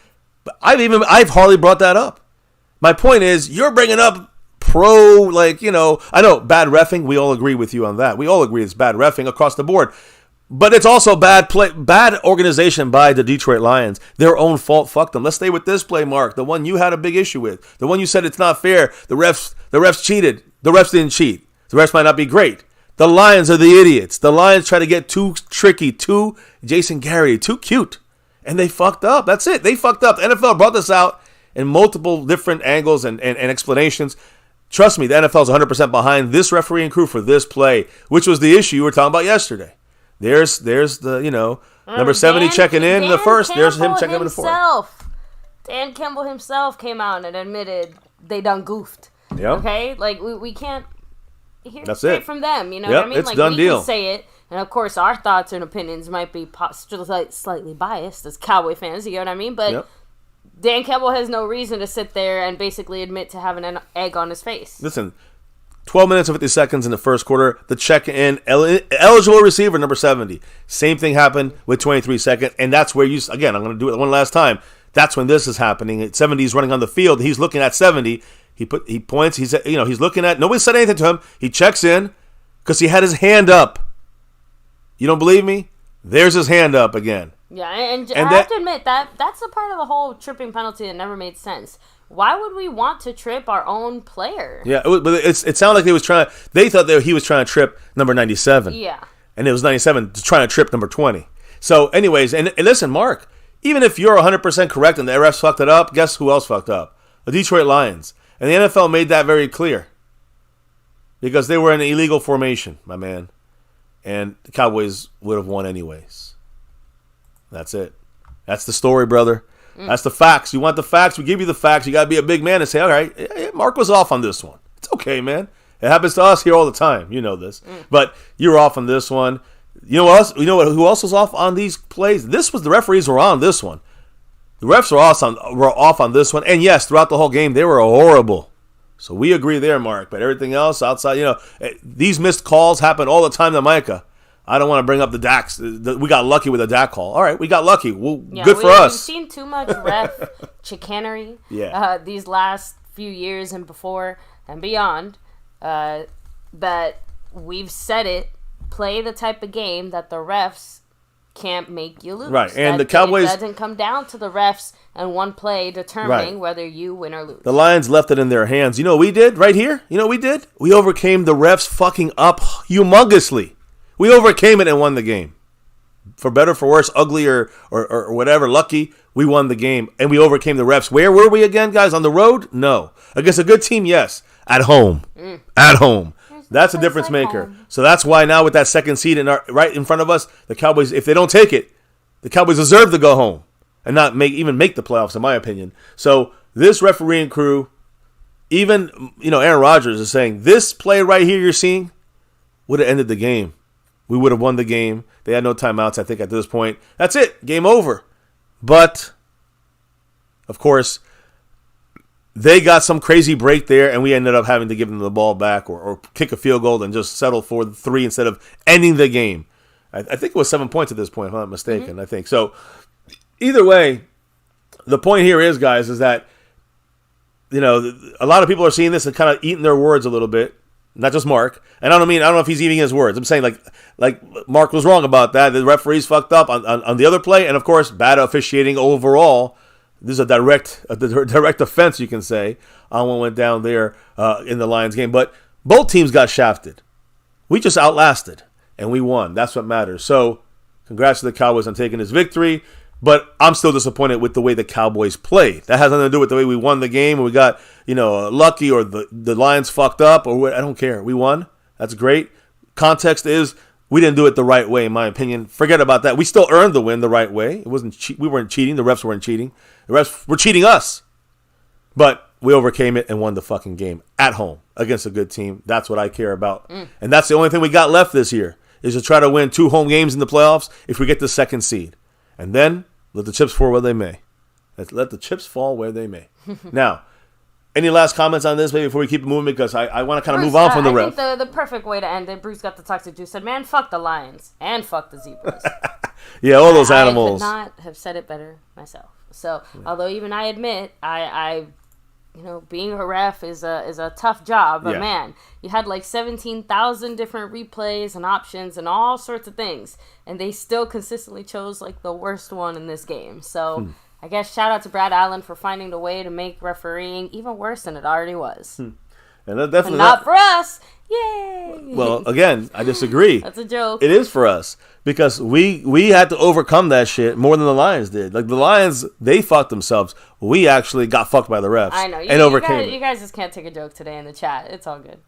I've hardly brought that up. My point is, you're bringing up I know bad reffing. We all agree with you on that. We all agree it's bad reffing across the board. But it's also bad organization by the Detroit Lions. Their own fault. Fuck them. Let's stay with this play, Mark. The one you had a big issue with. The one you said it's not fair. The refs cheated. The refs didn't cheat. The refs might not be great. The Lions are the idiots. The Lions try to get too tricky, too Jason Garrity, too cute. And they fucked up. That's it. They fucked up. The NFL brought this out in multiple different angles and explanations. Trust me, the NFL is 100% behind this refereeing crew for this play, which was the issue you were talking about yesterday. There's the, number 70 checking in the first. Campbell there's him checking in the fourth. Dan Campbell himself came out and admitted they done goofed. Yep. Okay? Like, we can't hear That's straight it. from them. You know Yep, what I mean? it's like, done we deal. can say it. And, of course, our thoughts and opinions might be slightly biased as Cowboy fans. You know what I mean? But Yep. Dan Campbell has no reason to sit there and basically admit to having an egg on his face. Listen, 12 minutes and 50 seconds in the first quarter. The check-in, eligible receiver, number 70. Same thing happened with 23 seconds. And that's where again, I'm going to do it one last time. That's when this is happening. At 70, he's running on the field. He's looking at 70. He points. He's looking at. Nobody said anything to him. He checks in because he had his hand up. You don't believe me? There's his hand up again. Yeah, and I have to admit that's a part of the whole tripping penalty that never made sense. Why would we want to trip our own player? Yeah, but it sounded like they thought that he was trying to trip number 97. Yeah. And it was 97 trying to trip number 20. So anyways, and listen, Mark, even if you're 100% correct and the refs fucked it up, guess who else fucked up? The Detroit Lions. And the NFL made that very clear. Because they were in an illegal formation, my man. And the Cowboys would have won anyways. That's it. That's the story, brother. That's the facts. You want the facts? We give you the facts. You got to be a big man and say, all right, Mark was off on this one. It's okay, man. It happens to us here all the time. You know this. But you're off on this one. You know what else? Who else was off on these plays? The referees were on this one. The refs were off on this one. And yes, throughout the whole game, they were horrible. So we agree there, Mark. But everything else outside, these missed calls happen all the time to Micah. I don't want to bring up the Dax. We got lucky with a Dak call. All right, we got lucky. Well, good for us. We've seen too much ref chicanery these last few years and before and beyond. That we've said it. Play the type of game that the refs can't make you lose. Right, and the Cowboys... It doesn't come down to the refs and one play determining whether you win or lose. The Lions left it in their hands. You know what we did right here? You know what we did? We overcame the refs fucking up humongously. We overcame it and won the game. For better, for worse, ugly, or whatever, lucky, we won the game. And we overcame the refs. Where were we again, guys? On the road? No. Against a good team? Yes. At home. At home. That's a difference maker. Home. So that's why now with that second seed right in front of us, the Cowboys, if they don't take it, the Cowboys deserve to go home and not even make the playoffs, in my opinion. So this refereeing crew, even, Aaron Rodgers is saying, this play right here you're seeing would have ended the game. We would have won the game. They had no timeouts, I think, at this point. That's it. Game over. But, of course, they got some crazy break there, and we ended up having to give them the ball back or kick a field goal and just settle for the 3 instead of ending the game. I think it was 7 points at this point, if I'm not mistaken, I think. So, either way, the point here is, guys, is that, a lot of people are seeing this and kind of eating their words a little bit. Not just Mark. And I don't know if he's eating his words. I'm saying like Mark was wrong about that. The referees fucked up on the other play. And, of course, bad officiating overall. This is a direct offense, you can say, on what went down there in the Lions game. But both teams got shafted. We just outlasted. and we won. That's what matters. So, congrats to the Cowboys on taking this victory. But I'm still disappointed with the way the Cowboys played. That has nothing to do with the way we won the game, or we got, lucky, or the Lions fucked up, or what. I don't care. We won. That's great. Context is we didn't do it the right way, in my opinion. Forget about that. We still earned the win the right way. It wasn't. We weren't cheating. The refs weren't cheating. The refs were cheating us. But we overcame it and won the fucking game at home against a good team. That's what I care about. And that's the only thing we got left this year, is to try to win 2 home games in the playoffs if we get the 2nd seed. And then let the chips fall where they may. Let the chips fall where they may. Now, any last comments on this, maybe, before we keep it moving? Because I want to kind of move on from the ref. I think the perfect way to end it, Bruce got the toxic juice, said, man, fuck the Lions and fuck the Zebras. Yeah, all those animals. I could not have said it better myself. So, although even I admit, I being a ref is a tough job, but man, you had like 17,000 different replays and options and all sorts of things, and they still consistently chose like the worst one in this game. So I guess shout out to Brad Allen for finding a way to make refereeing even worse than it already was. And that definitely not for us. Yay! Well, again, I disagree. That's a joke. It is for us, because we had to overcome that shit more than the Lions did. Like, the Lions, they fucked themselves. We actually got fucked by the refs. I know. And overcame it. You guys just can't take a joke today in the chat. It's all good.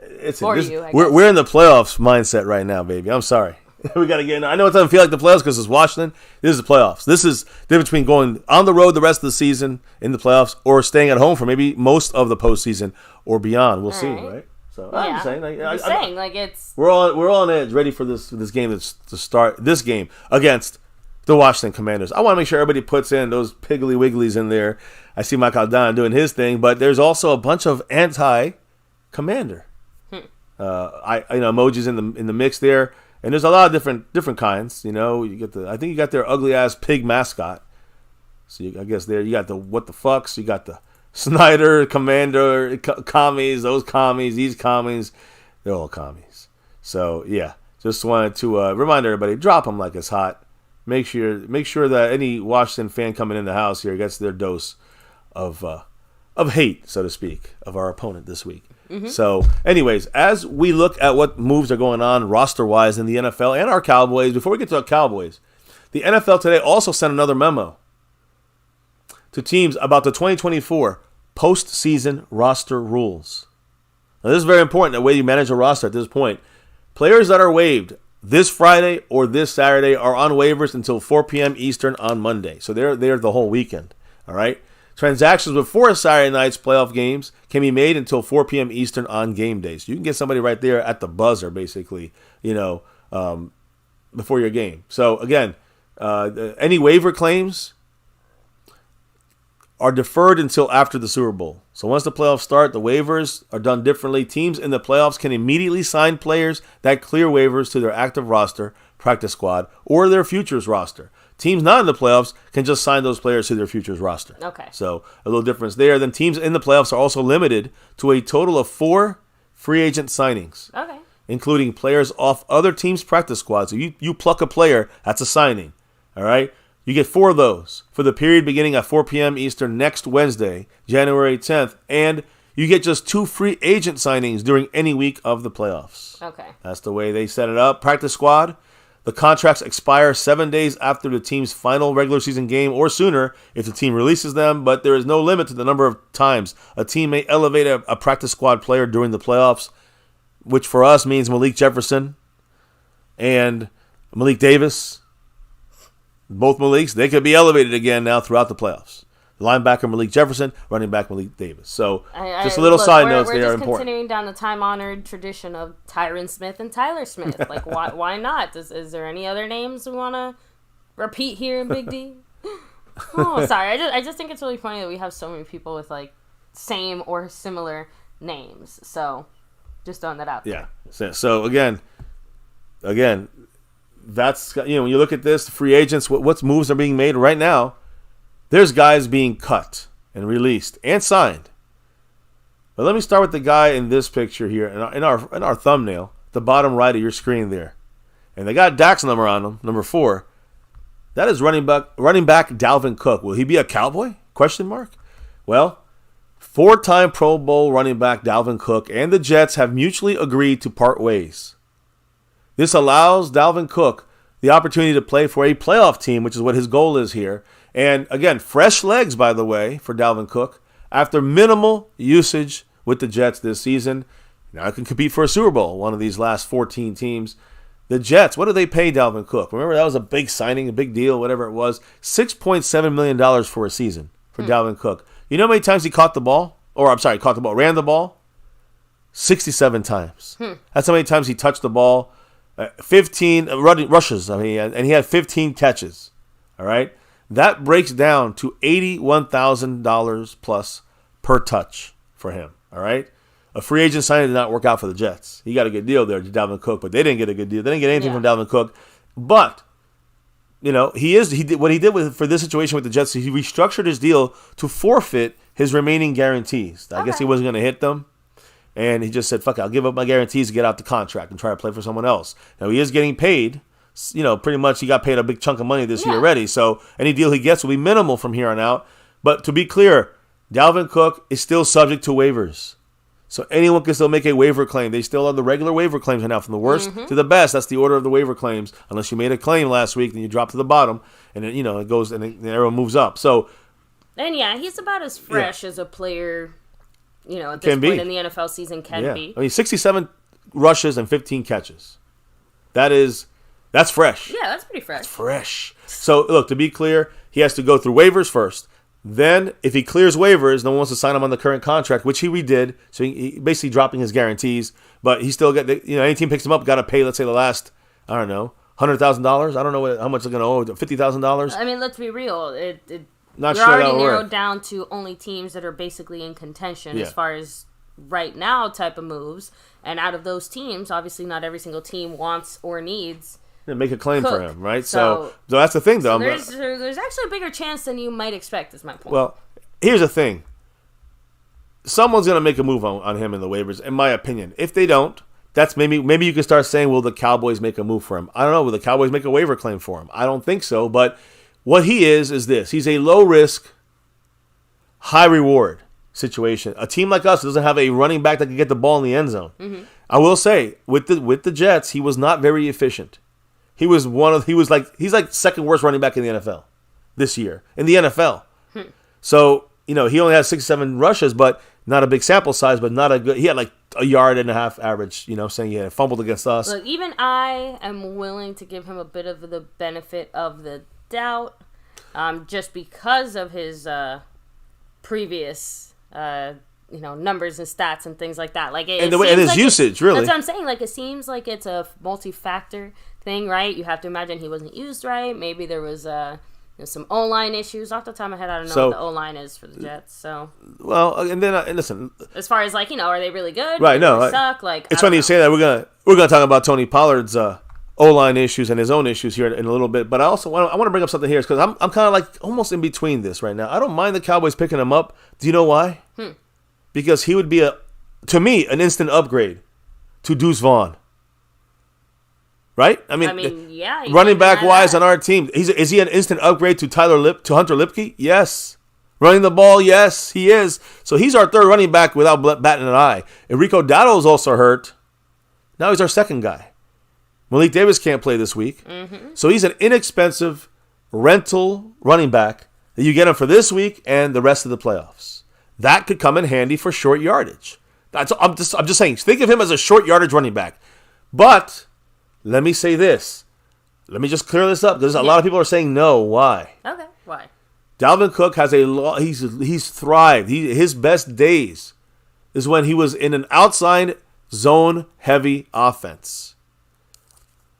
We're in the playoffs mindset right now, baby. I'm sorry. We got to get in. I know it doesn't feel like the playoffs because it's Washington. This is the playoffs. This is the difference between going on the road the rest of the season in the playoffs or staying at home for maybe most of the postseason or beyond. We'll see, right? So I'm just saying, it's we're on edge, ready for this game to start. This game against the Washington Commanders. I want to make sure everybody puts in those piggly wigglies in there. I see Michael Don doing his thing, but there's also a bunch of anti-Commander. Emojis in the mix there. And there's a lot of different kinds. You get I think you got their ugly ass pig mascot. So I guess there you got the what the fucks. You got the Snyder, Commander, commies, those commies, these commies. They're all commies. So yeah, just wanted to remind everybody, drop them like it's hot. Make sure that any Washington fan coming in the house here gets their dose of hate, so to speak, of our opponent this week. So, anyways, as we look at what moves are going on roster-wise in the NFL and our Cowboys, before we get to our Cowboys, the NFL today also sent another memo to teams about the 2024 postseason roster rules. Now, this is very important, the way you manage a roster at this point. Players that are waived this Friday or this Saturday are on waivers until 4 p.m. Eastern on Monday. So they're there the whole weekend, all right? Transactions before Saturday night's playoff games can be made until 4 p.m. Eastern on game days. You can get somebody right there at the buzzer, basically, before your game. So, again, any waiver claims are deferred until after the Super Bowl. So once the playoffs start, the waivers are done differently. Teams in the playoffs can immediately sign players that clear waivers to their active roster, practice squad, or their futures roster. Teams not in the playoffs can just sign those players to their futures roster. Okay. So a little difference there. Then teams in the playoffs are also limited to a total of 4 free agent signings. Okay. Including players off other teams' practice squads. So you pluck a player, that's a signing. All right? You get 4 of those for the period beginning at 4 p.m. Eastern next Wednesday, January 10th. And you get just 2 free agent signings during any week of the playoffs. Okay. That's the way they set it up. Practice squad. The contracts expire 7 days after the team's final regular season game or sooner if the team releases them, but there is no limit to the number of times a team may elevate a practice squad player during the playoffs, which for us means Malik Jefferson and Malik Davis. Both Maliks, they could be elevated again now throughout the playoffs. Linebacker Malik Jefferson, running back Malik Davis. So, just a little side notes there are important. We're just continuing down the time-honored tradition of Tyron Smith and Tyler Smith. Like, why not? Is there any other names we want to repeat here in Big D? Oh, sorry. I just think it's really funny that we have so many people with, like, same or similar names. So, just throwing that out there. Yeah. So again, that's, when you look at this, the free agents, what moves are being made right now, there's guys being cut and released and signed. But let me start with the guy in this picture here, in our thumbnail, the bottom right of your screen there. And they got Dak's number on him, number 4. That is running back Dalvin Cook. Will he be a Cowboy? ? Well, 4-time Pro Bowl running back Dalvin Cook and the Jets have mutually agreed to part ways. This allows Dalvin Cook the opportunity to play for a playoff team, which is what his goal is here. And again, fresh legs, by the way, for Dalvin Cook. After minimal usage with the Jets this season, now it can compete for a Super Bowl, one of these last 14 teams. The Jets, what do they pay Dalvin Cook? Remember, that was a big signing, a big deal, whatever it was. $6.7 million for a season for Dalvin Cook. You know how many times he caught the ball? Ran the ball? 67 times. That's how many times he touched the ball. 15 rushes, and he had 15 catches. All right? That breaks down to $81,000 plus per touch for him. All right? A free agent signing did not work out for the Jets. He got a good deal there to Dalvin Cook, but they didn't get a good deal. They didn't get anything from Dalvin Cook. But, what he did for this situation with the Jets, he restructured his deal to forfeit his remaining guarantees. I guess he wasn't going to hit them. And he just said, fuck it, I'll give up my guarantees to get out the contract and try to play for someone else. Now, he is getting paid. Pretty much he got paid a big chunk of money this year already. So any deal he gets will be minimal from here on out. But to be clear, Dalvin Cook is still subject to waivers. So anyone can still make a waiver claim. They still have the regular waiver claims right now, from the worst to the best. That's the order of the waiver claims. Unless you made a claim last week, then you drop to the bottom, and then, it goes and the arrow moves up. So, and he's about as fresh as a player, at this point in the NFL season can be. 67 rushes and 15 catches. That's fresh. Yeah, that's pretty fresh. That's fresh. So, look, to be clear, he has to go through waivers first. Then, if he clears waivers, no one wants to sign him on the current contract, which he redid. So, he basically dropping his guarantees. But he still got, any team picks him up, got to pay, let's say, the last, I don't know, $100,000. I don't know how much they're going to owe, $50,000. I mean, let's be real. Not you're sure already narrowed down to only teams that are basically in contention as far as right now type of moves. And out of those teams, obviously not every single team wants or needs make a claim for him, right? So that's the thing, though. So there's actually a bigger chance than you might expect, is my point. Well, here's the thing. Someone's going to make a move on him in the waivers, in my opinion. If they don't, that's maybe you can start saying, will the Cowboys make a move for him? I don't know. Will the Cowboys make a waiver claim for him? I don't think so. But what he is this. He's a low-risk, high-reward situation. A team like us doesn't have a running back that can get the ball in the end zone. I will say, with the Jets, he was not very efficient. He's like second worst running back in the NFL this year. In the NFL. So, he only has 6-7 rushes, but not a big sample size, but not a good. He had like a yard and a half average, saying he had fumbled against us. Look, even I am willing to give him a bit of the benefit of the doubt, just because of his previous numbers and stats and things like that. Like and his usage, really. That's what I'm saying. Like, it seems like it's a multi-factor thing, right? You have to imagine he wasn't used right. Maybe there was some O-line issues. Off the top of my head, I don't know what the O-line is for the Jets. So, well, and then and listen, as far as are they really good? Right? No, they suck. Like, it's funny you say that. We're gonna talk about Tony Pollard's O-line issues and his own issues here in a little bit. But I also want to bring up something here because I'm kind of like almost in between this right now. I don't mind the Cowboys picking him up. Do you know why? Because he would be to me an instant upgrade to Deuce Vaughn. Right? I mean, yeah. Running back wise on our team, is he an instant upgrade to Hunter Lipke? Yes. Running the ball, yes, he is. So he's our third running back without batting an eye. Enrico Dotto is also hurt. Now he's our second guy. Malik Davis can't play this week. So he's an inexpensive rental running back that you get him for this week and the rest of the playoffs. That could come in handy for short yardage. I'm just saying, think of him as a short yardage running back. But let me say this. Let me just clear this up because a lot of people are saying no. Why? Okay, why? Dalvin Cook has he's thrived. His best days is when he was in an outside zone heavy offense.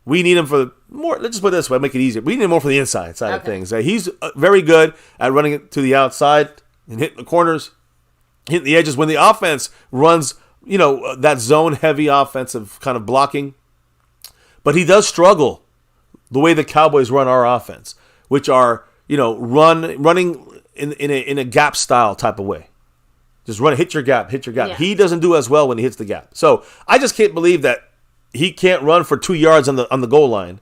We need him for more. Let's just put it this way, make it easier. We need him more for the inside side of things. He's very good at running it to the outside and hitting the corners, hitting the edges. When the offense runs, that zone heavy offensive kind of blocking. But he does struggle the way the Cowboys run our offense, which are, running in a gap style type of way. Just hit your gap. Yeah. He doesn't do as well when he hits the gap. So I just can't believe that he can't run for 2 yards on the goal line,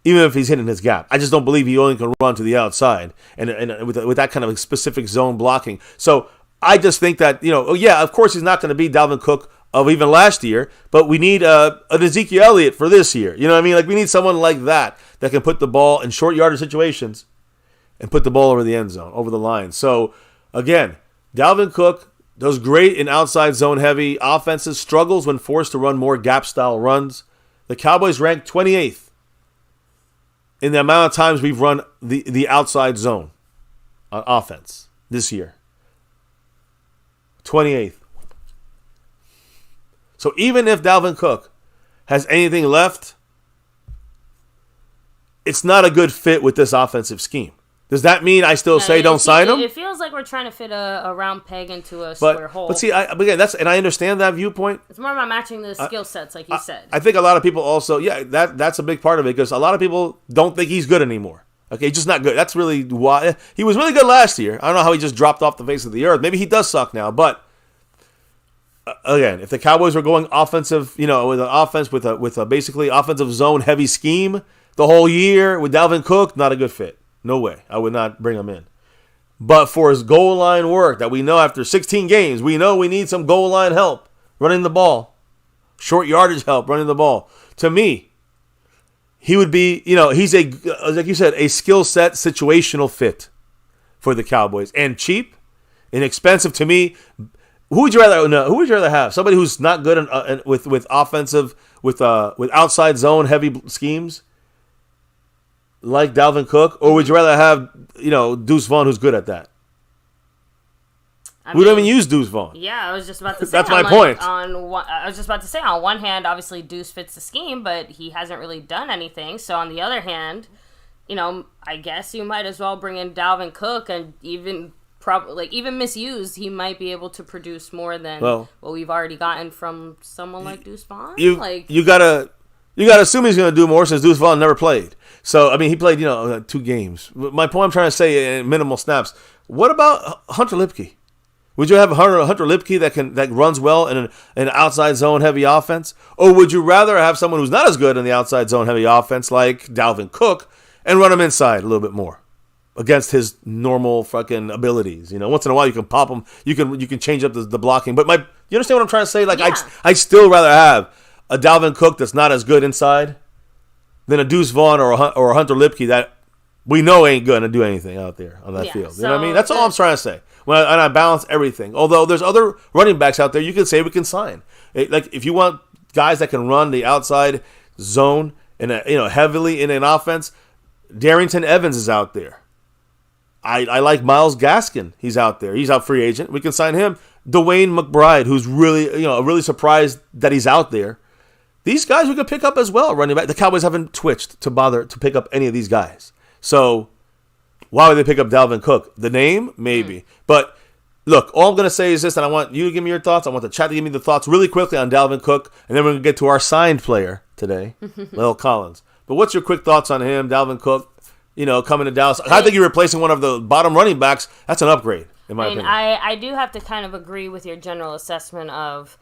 even if he's hitting his gap. I just don't believe he only can run to the outside and with that kind of specific zone blocking. So I just think that, of course he's not going to be Dalvin Cook of even last year, but we need an Ezekiel Elliott for this year. You know what I mean? Like, we need someone like that can put the ball in short yardage situations and put the ball over the end zone, over the line. So, again, Dalvin Cook does great in outside zone heavy offenses, struggles when forced to run more gap style runs. The Cowboys rank 28th in the amount of times we've run the outside zone on offense this year. 28th. So even if Dalvin Cook has anything left, it's not a good fit with this offensive scheme. Does that mean I still say don't sign him? It feels like we're trying to fit a round peg into a square hole. But see, again, I understand that viewpoint. It's more about matching the skill sets, like you said. I think a lot of people also, that's a big part of it, because a lot of people don't think he's good anymore. Okay, he's just not good. That's really why. He was really good last year. I don't know how he just dropped off the face of the earth. Maybe he does suck now, but again, if the Cowboys were going offensive, with an offense with a basically offensive zone heavy scheme the whole year with Dalvin Cook, not a good fit. No way. I would not bring him in. But for his goal line work, that we know after 16 games, we know we need some goal line help running the ball, short yardage help running the ball. To me, he would be, he's like you said, a skill set situational fit for the Cowboys, and cheap, inexpensive. To me, who would you rather have? Somebody who's not good with offensive, with outside zone heavy schemes, like Dalvin Cook, or would you rather have Deuce Vaughn, who's good at that? We don't even use Deuce Vaughn. Yeah, I was just about to say. That's my point. I was just about to say, on one hand, obviously Deuce fits the scheme, but he hasn't really done anything. So on the other hand, I guess you might as well bring in Dalvin Cook, and even misused, he might be able to produce more than what we've already gotten from someone like Deuce Vaughn. You gotta assume he's gonna do more, since Deuce Vaughn never played. So he played 2 games. My point I'm trying to say, minimal snaps. What about Hunter Lipke? Would you have Hunter Lipke that runs well in an outside zone heavy offense, or would you rather have someone who's not as good in the outside zone heavy offense like Dalvin Cook and run him inside a little bit more against his normal fucking abilities? Once in a while you can pop him, you can change up the blocking. But you understand what I'm trying to say? Like, yeah. I still rather have a Dalvin Cook that's not as good inside than a Deuce Vaughn or a Hunter Lipke that we know ain't going to do anything out there on that field. You know what I mean? That's all I'm trying to say. And I balance everything. Although there's other running backs out there you can say we can sign. Like, if you want guys that can run the outside zone and heavily in an offense, Darrington Evans is out there. I like Myles Gaskin. He's out there. He's out free agent. We can sign him. Dwayne McBride, who's really really surprised that he's out there. These guys we could pick up as well, running back. The Cowboys haven't twitched to bother to pick up any of these guys. So why would they pick up Dalvin Cook? The name? Maybe. But look, all I'm going to say is this, and I want you to give me your thoughts. I want the chat to give me the thoughts really quickly on Dalvin Cook, and then we're going to get to our signed player today, Lael Collins. But what's your quick thoughts on him, Dalvin Cook, coming to Dallas? I think you're replacing one of the bottom running backs. That's an upgrade, in my opinion. I do have to kind of agree with your general assessment of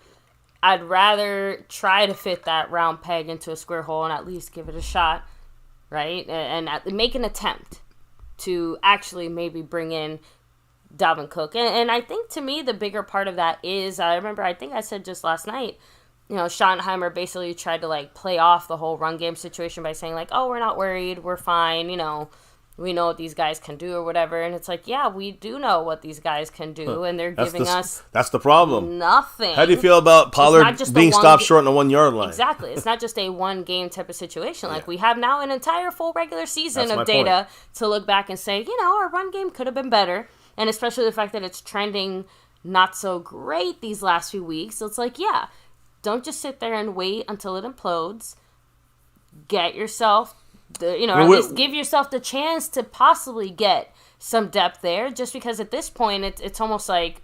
I'd rather try to fit that round peg into a square hole and at least give it a shot, right? And make an attempt to actually maybe bring in Dalvin Cook. And I think, to me, the bigger part of that is, I think I said just last night, Schottenheimer basically tried to, play off the whole run game situation by saying, oh, we're not worried, we're fine, we know what these guys can do or whatever. And it's yeah, we do know what these guys can do, and they're giving us that's the problem. Nothing. How do you feel about Pollard being stopped short on the 1 yard line? Exactly. It's not just a one-game type of situation. We have now an entire full regular season of data to look back and say, our run game could have been better. And especially the fact that it's trending not so great these last few weeks. So it's don't just sit there and wait until it implodes. Get yourself at least give yourself the chance to possibly get some depth there, just because at this point it's almost like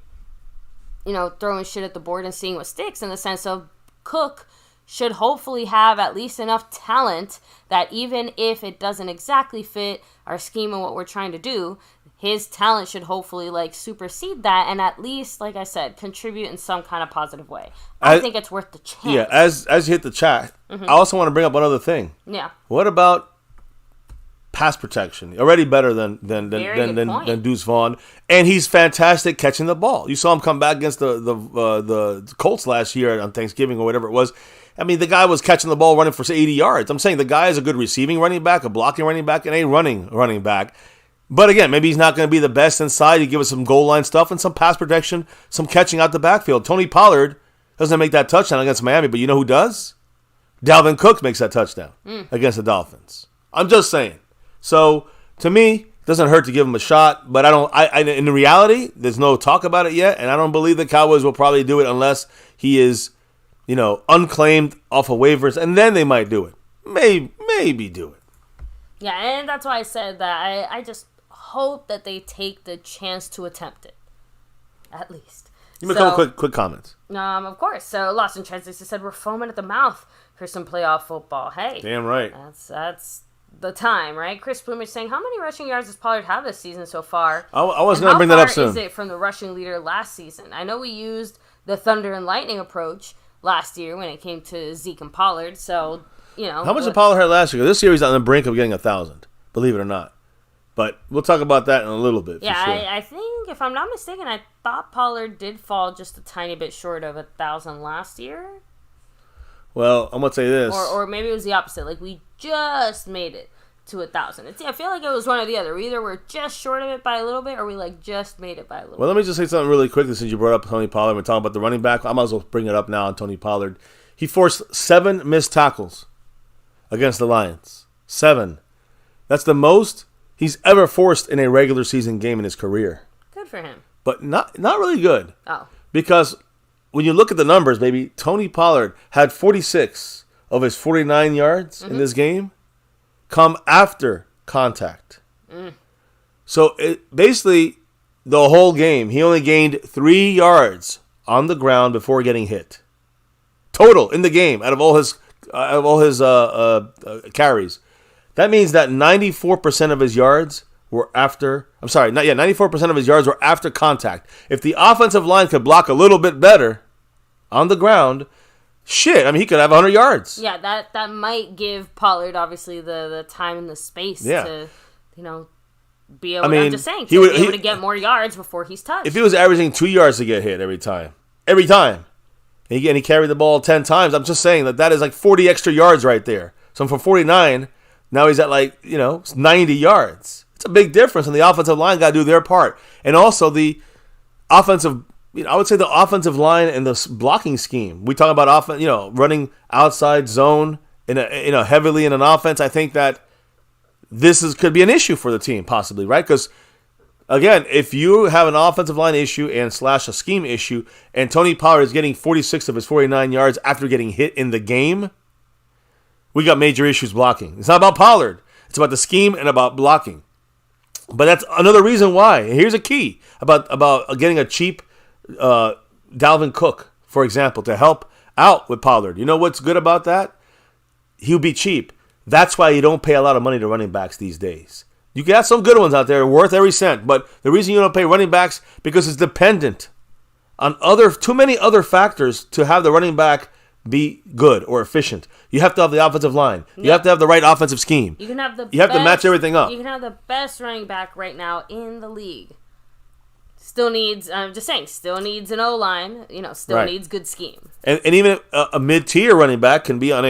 throwing shit at the board and seeing what sticks, in the sense of Cook should hopefully have at least enough talent that even if it doesn't exactly fit our scheme and what we're trying to do, his talent should hopefully supersede that, and at least, like I said, contribute in some kind of positive way. I think it's worth the chance. Yeah, as you hit the chat, I also want to bring up one other thing. Yeah. What about pass protection. Already better than Deuce Vaughn. And he's fantastic catching the ball. You saw him come back against the Colts last year on Thanksgiving or whatever it was. I mean, the guy was catching the ball running for 80 yards. I'm saying the guy is a good receiving running back, a blocking running back, and a running back. But again, maybe he's not going to be the best inside. He give us some goal line stuff and some pass protection, some catching out the backfield. Tony Pollard doesn't make that touchdown against Miami, but you know who does? Dalvin Cook makes that touchdown against the Dolphins. I'm just saying. So, to me, it doesn't hurt to give him a shot, but in reality, there's no talk about it yet, and I don't believe the Cowboys will probably do it unless he is, unclaimed off of waivers, and then they might do it. Maybe do it. Yeah, and that's why I said that I just hope that they take the chance to attempt it, at least. You make a couple quick comments. Of course. So, Lost in Translation said, we're foaming at the mouth for some playoff football. Hey. Damn right. That's the time, right? Chris Plumage saying, how many rushing yards does Pollard have this season so far? I was going to bring that up soon. How far is it from the rushing leader last season? I know we used the Thunder and Lightning approach last year when it came to Zeke and Pollard, so, How much did Pollard have last year? This year he's on the brink of getting 1,000, believe it or not. But we'll talk about that in a little bit. Yeah, for sure. I think, if I'm not mistaken, I thought Pollard did fall just a tiny bit short of 1,000 last year. Well, I'm going to say this. Or maybe it was the opposite. Like, we just made it to 1,000. I feel like it was one or the other. Either we're just short of it by a little bit, or we, just made it by a little bit. Well, let me just say something really quickly since you brought up Tony Pollard. We're talking about the running back. I might as well bring it up now on Tony Pollard. He forced 7 missed tackles against the Lions. 7. That's the most he's ever forced in a regular season game in his career. Good for him. But not really good. Oh. Because when you look at the numbers, baby, Tony Pollard had 46 of his 49 yards in this game come after contact. So basically, the whole game, he only gained 3 yards on the ground before getting hit. Total in the game out of all his carries. That means that 94% of his yards were after. 94% of his yards were after contact. If the offensive line could block a little bit better on the ground, he could have 100 yards. Yeah, that might give Pollard obviously the time and the space to, be able. I'm just saying, be able to get more yards before he's touched. If he was averaging 2 yards to get hit every time, and he carried the ball 10 times, I'm just saying that is like 40 extra yards right there. So from 49, now he's at 90 yards. It's a big difference, and the offensive line got to do their part. And also the offensive, I would say the offensive line and the blocking scheme. We talk about running outside zone heavily in an offense. I think that could be an issue for the team possibly, right? Because again, if you have an offensive line issue and / a scheme issue, and Tony Pollard is getting 46 of his 49 yards after getting hit in the game, we got major issues blocking. It's not about Pollard. It's about the scheme and about blocking. But that's another reason why. Here's a key about getting a cheap Dalvin Cook, for example, to help out with Pollard. You know what's good about that? He'll be cheap. That's why you don't pay a lot of money to running backs these days. You got some good ones out there worth every cent, but the reason you don't pay running backs because it's dependent on too many other factors to have the running back be good or efficient. You have to have the offensive line. You have to have the right offensive scheme. You have to match everything up. You can have the best running back right now in the league. Still needs an O-line. Needs good scheme. And even a mid-tier running back can be have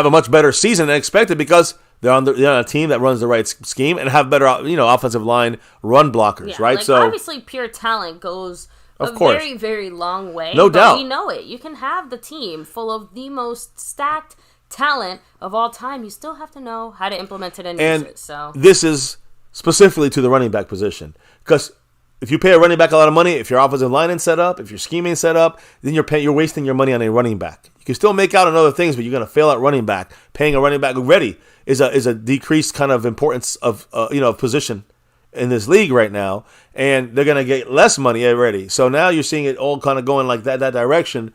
a much better season than expected because they're on a team that runs the right scheme and have better, offensive line run blockers, right? So obviously, pure talent goes very, very long way. No doubt. We know it. You can have the team full of the most stacked talent of all time. You still have to know how to implement it and use it. So this is specifically to the running back position because if you pay a running back a lot of money, if your offensive line is set up, if your scheme is set up, then you're wasting your money on a running back. You can still make out on other things, but you're going to fail at running back. Paying a running back already is a decreased kind of importance of position in this league right now, and they're going to get less money already. So now you're seeing it all kind of going like that direction.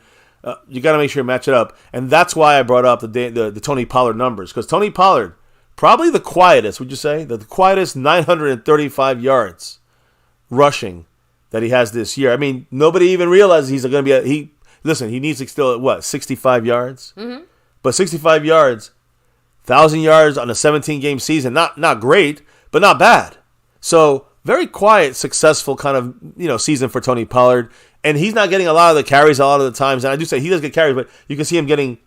You got to make sure you match it up, and that's why I brought up the Tony Pollard numbers because Tony Pollard probably the quietest. Would you say the quietest 935 yards rushing that he has this year? I mean, nobody even realizes he's going to be he needs to still at 65 yards? Mm-hmm. But 65 yards 1,000 yards on a 17-game season. Not great, but not bad. So very quiet, successful kind of season for Tony Pollard. And he's not getting a lot of the carries a lot of the times. And I do say he does get carries, but you can see him getting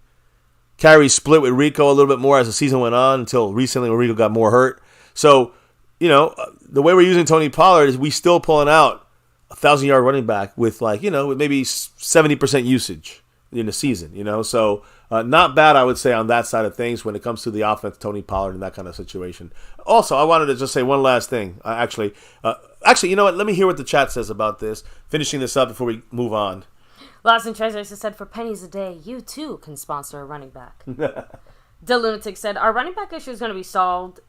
carries split with Rico a little bit more as the season went on until recently when Rico got more hurt. So, the way we're using Tony Pollard is we still pulling out a 1,000-yard running back with with maybe 70% usage in the season, So not bad, I would say, on that side of things when it comes to the offense, Tony Pollard, and that kind of situation. Also, I wanted to just say one last thing. Actually, you know what? Let me hear what the chat says about this. Finishing this up before we move on. Lost in Treasures has said, for pennies a day, you too can sponsor a running back. The Lunatic said, our running back issue is going to be solved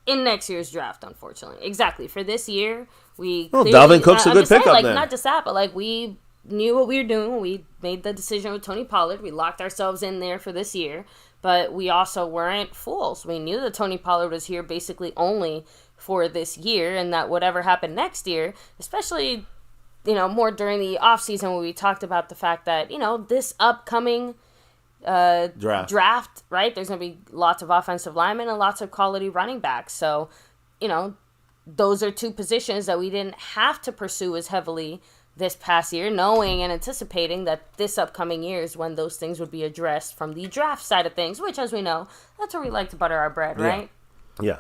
in next year's draft, unfortunately. Exactly. For this year, Dalvin Cook's a good pickup then. Not just that, but we knew what we were doing when we made the decision with Tony Pollard. We locked ourselves in there for this year, but we also weren't fools. We knew that Tony Pollard was here basically only for this year, and that whatever happened next year, especially more during the offseason when we talked about the fact that, this upcoming draft, right? There's going to be lots of offensive linemen and lots of quality running backs. So, those are two positions that we didn't have to pursue as heavily this past year, knowing and anticipating that this upcoming year is when those things would be addressed from the draft side of things, which, as we know, that's where we like to butter our bread, right? Yeah.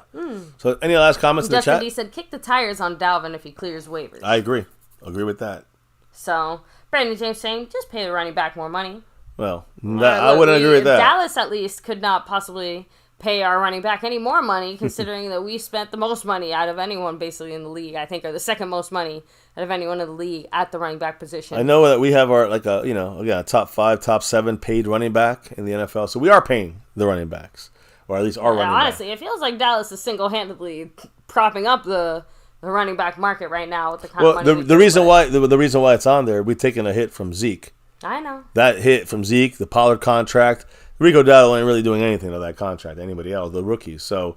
So, any last comments in the chat? Justin D said, kick the tires on Dalvin if he clears waivers. I agree with that. So, Brandon James saying, just pay the running back more money. Well, I wouldn't agree with that. Dallas, at least, could not possibly pay our running back any more money, considering that we spent the most money out of anyone basically in the league, I think, or the second most money out of anyone in the league at the running back position. I know that we have our, top 5, top 7 paid running back in the NFL, so we are paying the running backs, or at least our running back. Honestly, it feels like Dallas is single-handedly propping up the running back market right now with the kind of money. The reason why it's on there, we've taken a hit from Zeke. I know. That hit from Zeke, the Pollard contract. Rico Dowdle ain't really doing anything to that contract, anybody else, the rookies. So,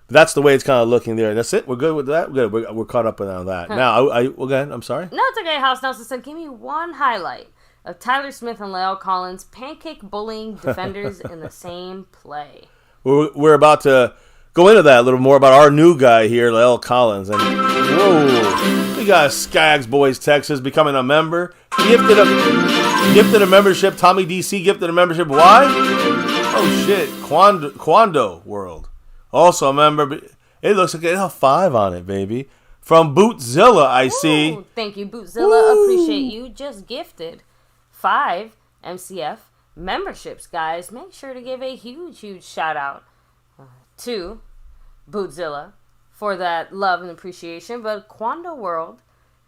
that's the way it's kind of looking there. And that's it. We're good with that. We're caught up on that. Now, go ahead. I'm sorry. No, it's okay. House Nelson said, give me one highlight of Tyler Smith and Lael Collins pancake bullying defenders in the same play. We're about to go into that a little more about our new guy here, Lael Collins. And whoa, we got Skaggs Boys, Texas, becoming a member. Gifted a membership. Tommy DC gifted a membership. Why? Oh shit, Quando World. Also a member. It looks like it has a 5 on it, baby. From Bootzilla, I see. Thank you, Bootzilla. Appreciate you. Just gifted 5 MCF memberships, guys. Make sure to give a huge shout out to Bootzilla for that love and appreciation. But Quando World,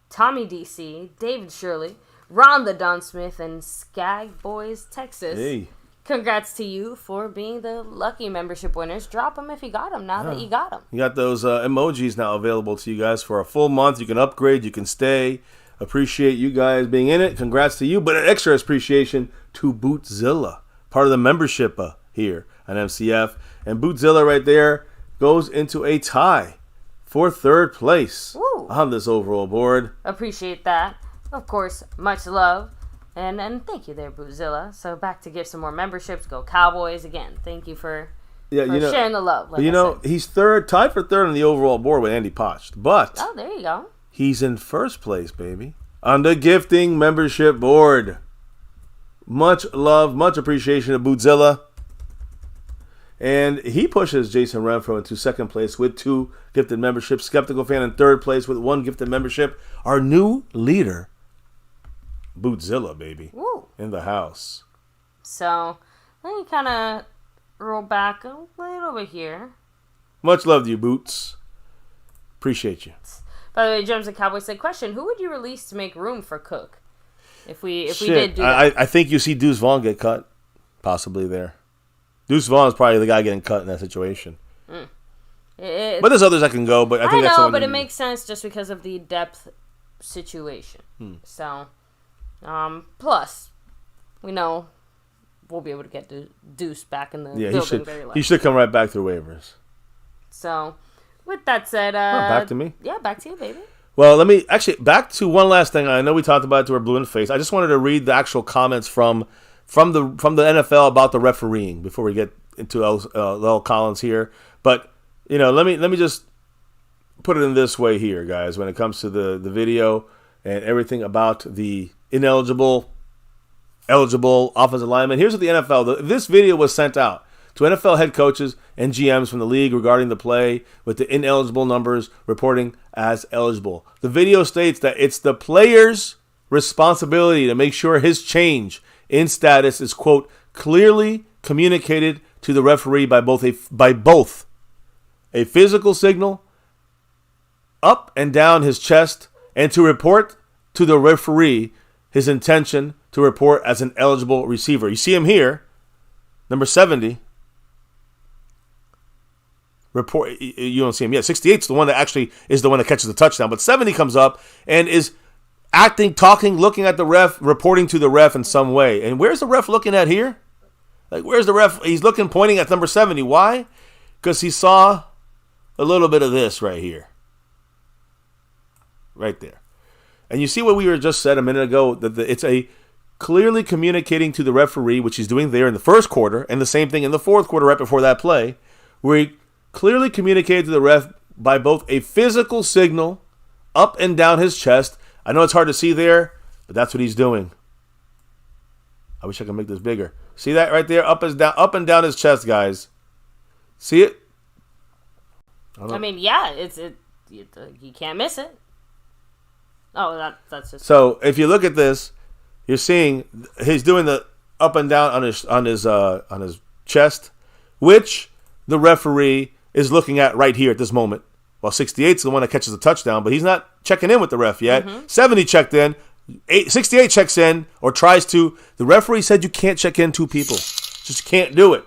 Tommy DC, David Shirley, Ron the Don Smith, and Skag Boys, Texas. Hey. Congrats to you for being the lucky membership winners. Drop them if you got them now that you got them. You got those emojis now available to you guys for a full month. You can upgrade. You can stay. Appreciate you guys being in it. Congrats to you. But an extra appreciation to Bootzilla, part of the membership here on MCF. And Bootzilla right there goes into a tie for 3rd place on this overall board. Appreciate that. Of course, much love. And thank you there, Bootzilla. So back to give some more memberships. Go Cowboys. Again, thank you for sharing the love. He's tied for 3rd on the overall board with Andy Potch. But there you go. He's in 1st place, baby, on the gifting membership board. Much love, much appreciation to Bootzilla. And he pushes Jason Renfro into 2nd place with 2 gifted memberships. Skeptical Fan in 3rd place with 1 gifted membership. Our new leader, Bootzilla, baby. Woo. In the house. So, let me kind of roll back a little bit here. Much love to you, Boots. Appreciate you. By the way, Gems and Cowboys said, question, who would you release to make room for Cook? If we did do that. I think you see Deuce Vaughn get cut, possibly there. Deuce Vaughn is probably the guy getting cut in that situation. But there's others that can go, but I think that's know, but it makes sense just because of the depth situation. So, plus, we know we'll be able to get Deuce back in the building very likely. He should come right back through waivers. So, with that said... back to me? Yeah, back to you, baby. Well, let me... Actually, back to one last thing. I know we talked about it to our blue in the face. I just wanted to read the actual comments from the NFL about the refereeing before we get into Lael Collins here. But, let me just put it in this way here, guys, when it comes to the video and everything about the ineligible, eligible offensive lineman. Here's what the NFL, this video was sent out to NFL head coaches and GMs from the league regarding the play, with the ineligible numbers reporting as eligible. The video states that it's the player's responsibility to make sure his change in status is, quote, clearly communicated to the referee by both a physical signal up and down his chest, and to report to the referee his intention to report as an eligible receiver. You see him here, number 70. Report. You don't see him yet. 68 is the one that actually is the one that catches the touchdown, but 70 comes up and is acting, talking, looking at the ref, reporting to the ref in some way. And where's the ref looking at here? Like, where's the ref? He's looking, pointing at number 70. Why? Because he saw a little bit of this right here. Right there. And you see what we were just said a minute ago, that it's a clearly communicating to the referee, which he's doing there in the first quarter, and the same thing in the fourth quarter right before that play, where he clearly communicated to the ref by both a physical signal up and down his chest. I know it's hard to see there, but that's what he's doing. I wish I could make this bigger. See that right there? Up and down his chest, guys. See it? I mean, yeah, you can't miss it. Oh, that's just... So if you look at this, you're seeing he's doing the up and down on his chest, which the referee is looking at right here at this moment. Well, 68 is the one that catches the touchdown, but he's not checking in with the ref yet. 70 checked in. 68 checks in or tries to. The referee said you can't check in two people. Just can't do it.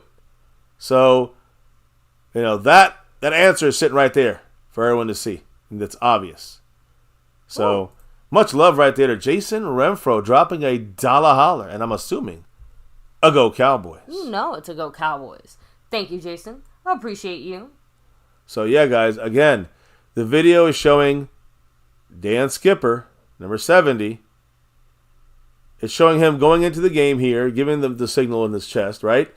So, that answer is sitting right there for everyone to see. And that's obvious. So, much love right there to Jason Renfro dropping a dollar holler. And I'm assuming a Go Cowboys. It's a Go Cowboys. Thank you, Jason. I appreciate you. So, yeah, guys, again, the video is showing Dan Skipper, number 70. It's showing him going into the game here, giving them the signal in his chest, right?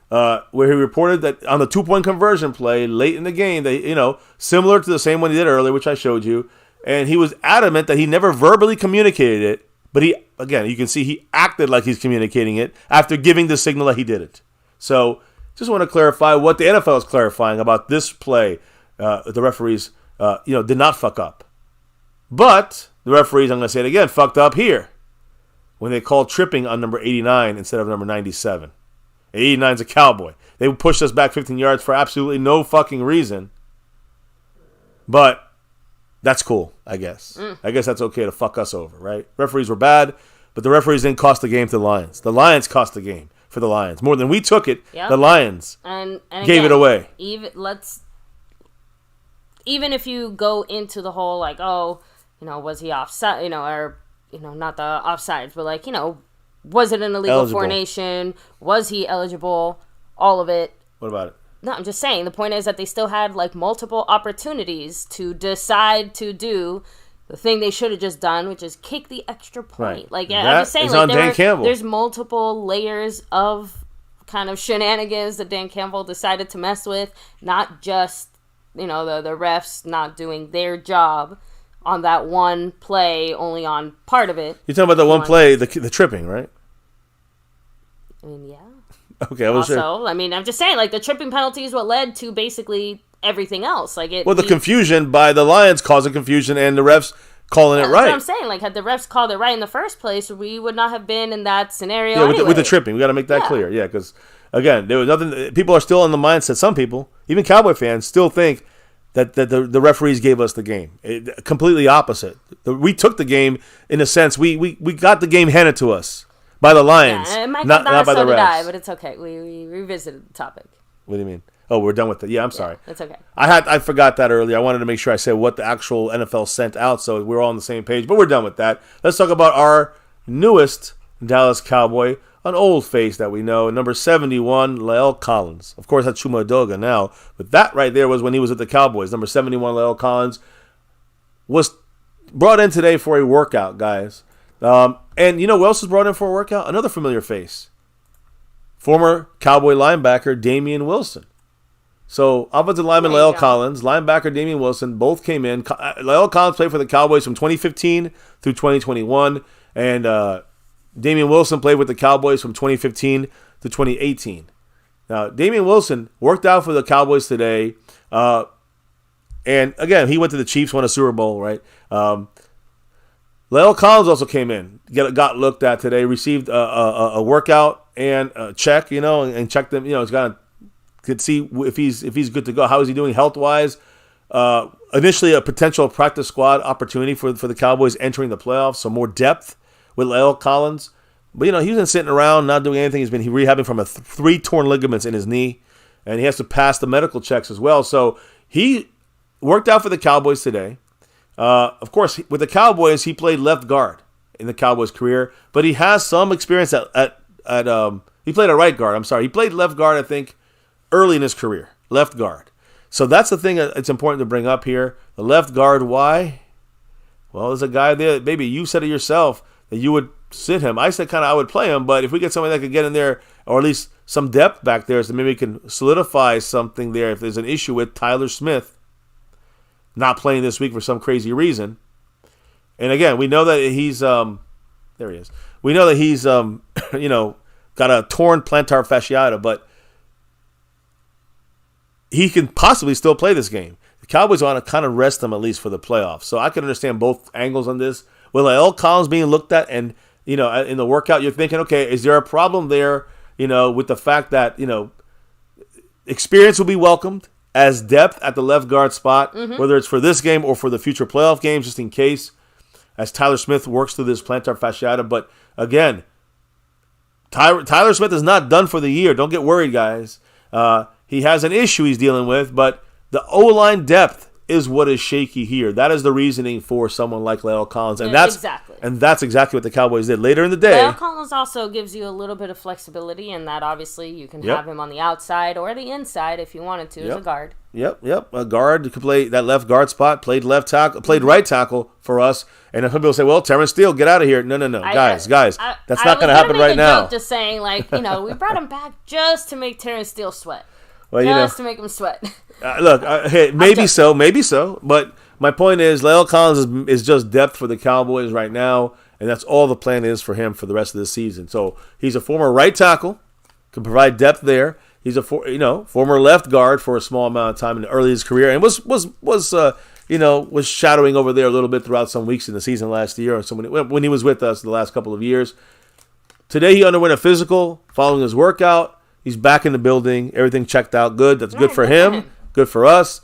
Where he reported that on the 2-point conversion play late in the game, they, similar to the same one he did earlier, which I showed you, and he was adamant that he never verbally communicated it, but you can see he acted like he's communicating it after giving the signal that he did it. So, just want to clarify what the NFL is clarifying about this play. The referees, did not fuck up. But the referees, I'm going to say it again, fucked up here when they called tripping on number 89 instead of number 97. 89's a Cowboy. They pushed us back 15 yards for absolutely no fucking reason. But that's cool, I guess. I guess that's okay to fuck us over, right? Referees were bad, but the referees didn't cost the game to the Lions. The Lions cost the game for the Lions. More than we took it, the Lions and gave it away. Even if you go into the whole, like, was he offside, or, not the offsides, but, was it an illegal formation? Was he eligible? All of it. What about it? No, I'm just saying. The point is that they still had, multiple opportunities to decide to do the thing they should have just done, which is kick the extra point. Right. I'm just saying, Campbell. There's multiple layers of kind of shenanigans that Dan Campbell decided to mess with, not just, the refs not doing their job on that one play, only on part of it. You're talking about the one play, the tripping, right? I mean, yeah. Okay, I was also, sure. I'm just saying, the tripping penalty is what led to basically everything else. The confusion by the Lions causing confusion and the refs calling it right. That's what I'm saying. Had the refs called it right in the first place, we would not have been in that scenario. Yeah, with the tripping, we got to make that clear. Yeah, because again, there was nothing. People are still in the mindset. Some people, even Cowboy fans, still think that the referees gave us the game. Completely opposite. We took the game in a sense. We got the game handed to us by the Lions, not by the refs. But it's okay. We revisited the topic. What do you mean? Oh, we're done with it. Yeah, I'm sorry. It's okay. I forgot that earlier. I wanted to make sure I said what the actual NFL sent out, so we're all on the same page. But we're done with that. Let's talk about our newest Dallas Cowboy, an old face that we know, number 71, Lael Collins. Of course, that's Chuma Edoga now, but that right there was when he was at the Cowboys. Number 71, Lael Collins, was brought in today for a workout, guys. And you know who else was brought in for a workout? Another familiar face. former Cowboy linebacker Damian Wilson. So offensive lineman Lael Collins, linebacker Damian Wilson, both came in. Lael Collins played for the Cowboys from 2015 through 2021, and Damian Wilson played with the Cowboys from 2015 to 2018. Now, Damian Wilson worked out for the Cowboys today, and again, he went to the Chiefs, won a Super Bowl, right? Lael Collins also came in, got looked at today, received a workout and a check, and checked him. He's got to see if he's good to go. How is he doing health wise? Initially, a potential practice squad opportunity for the Cowboys entering the playoffs, so more depth with Lael Collins. But he's been sitting around, not doing anything. He's been rehabbing from 3 torn ligaments in his knee, and he has to pass the medical checks as well. So he worked out for the Cowboys today. Of course, with the Cowboys, he played left guard in the Cowboys' career, but he has some experience he played at right guard. I'm sorry, he played left guard, I think, early in his career, left guard. So that's the thing it's important to bring up here. The left guard, why? Well, there's a guy there. Maybe you said it yourself that you would sit him. I said I would play him, but if we get somebody that could get in there, or at least some depth back there, so maybe we can solidify something there if there's an issue with Tyler Smith not playing this week for some crazy reason. And again, we know that he's there he is. We know that he's got a torn plantar fasciitis, but he can possibly still play this game. The Cowboys want to kind of rest him at least for the playoffs. So I can understand both angles on this. With Lael Collins being looked at, and in the workout, you're thinking, okay, is there a problem there? With the fact that experience will be welcomed as depth at the left guard spot, whether it's for this game or for the future playoff games, just in case, as Tyler Smith works through this plantar fasciitis. But again, Tyler Smith is not done for the year. Don't get worried, guys. He has an issue he's dealing with, but the O-line depth is what is shaky here. That is the reasoning for someone like Lael Collins, and that's exactly what the Cowboys did later in the day. Lael Collins also gives you a little bit of flexibility in that obviously you can have him on the outside or the inside if you wanted to as a guard. Yep. A guard could play that left guard spot, played right tackle for us. And if people say, well, Terrence Steele, get out of here. No. Guys, that's not going to happen right now. Just saying, we brought him back just to make Terrence Steele sweat. Well, to make him sweat. Hey, maybe so. But my point is, Lael Collins is just depth for the Cowboys right now, and that's all the plan is for him for the rest of the season. So he's a former right tackle, can provide depth there. He's a former left guard for a small amount of time in the early his career, and was shadowing over there a little bit throughout some weeks in the season last year, or so when he was with us the last couple of years. Today he underwent a physical following his workout. He's back in the building. Everything checked out good. That's good for him. Good for us.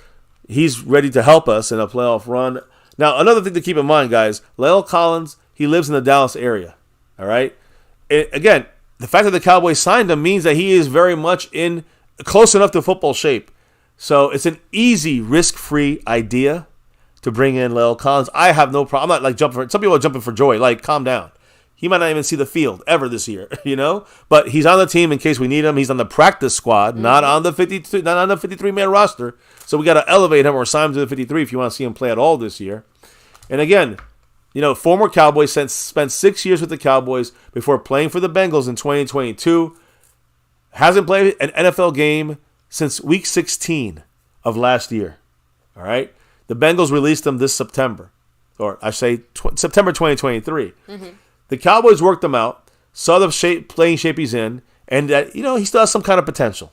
He's ready to help us in a playoff run. Now, another thing to keep in mind, guys, Lael Collins, he lives in the Dallas area. All right? Again, the fact that the Cowboys signed him means that he is very much in close enough to football shape. So it's an easy, risk-free idea to bring in Lael Collins. I have no problem. I'm not jumping for. Some people are jumping for joy. Calm down. He might not even see the field ever this year, But he's on the team in case we need him. He's on the practice squad, not on the 53-man roster. So we got to elevate him or sign him to the 53 if you want to see him play at all this year. And again, former Cowboys spent 6 years with the Cowboys before playing for the Bengals in 2022. Hasn't played an NFL game since Week 16 of last year. All right? The Bengals released him this September, or I say September 2023. The Cowboys worked him out, saw the playing shape he's in, and that he still has some kind of potential,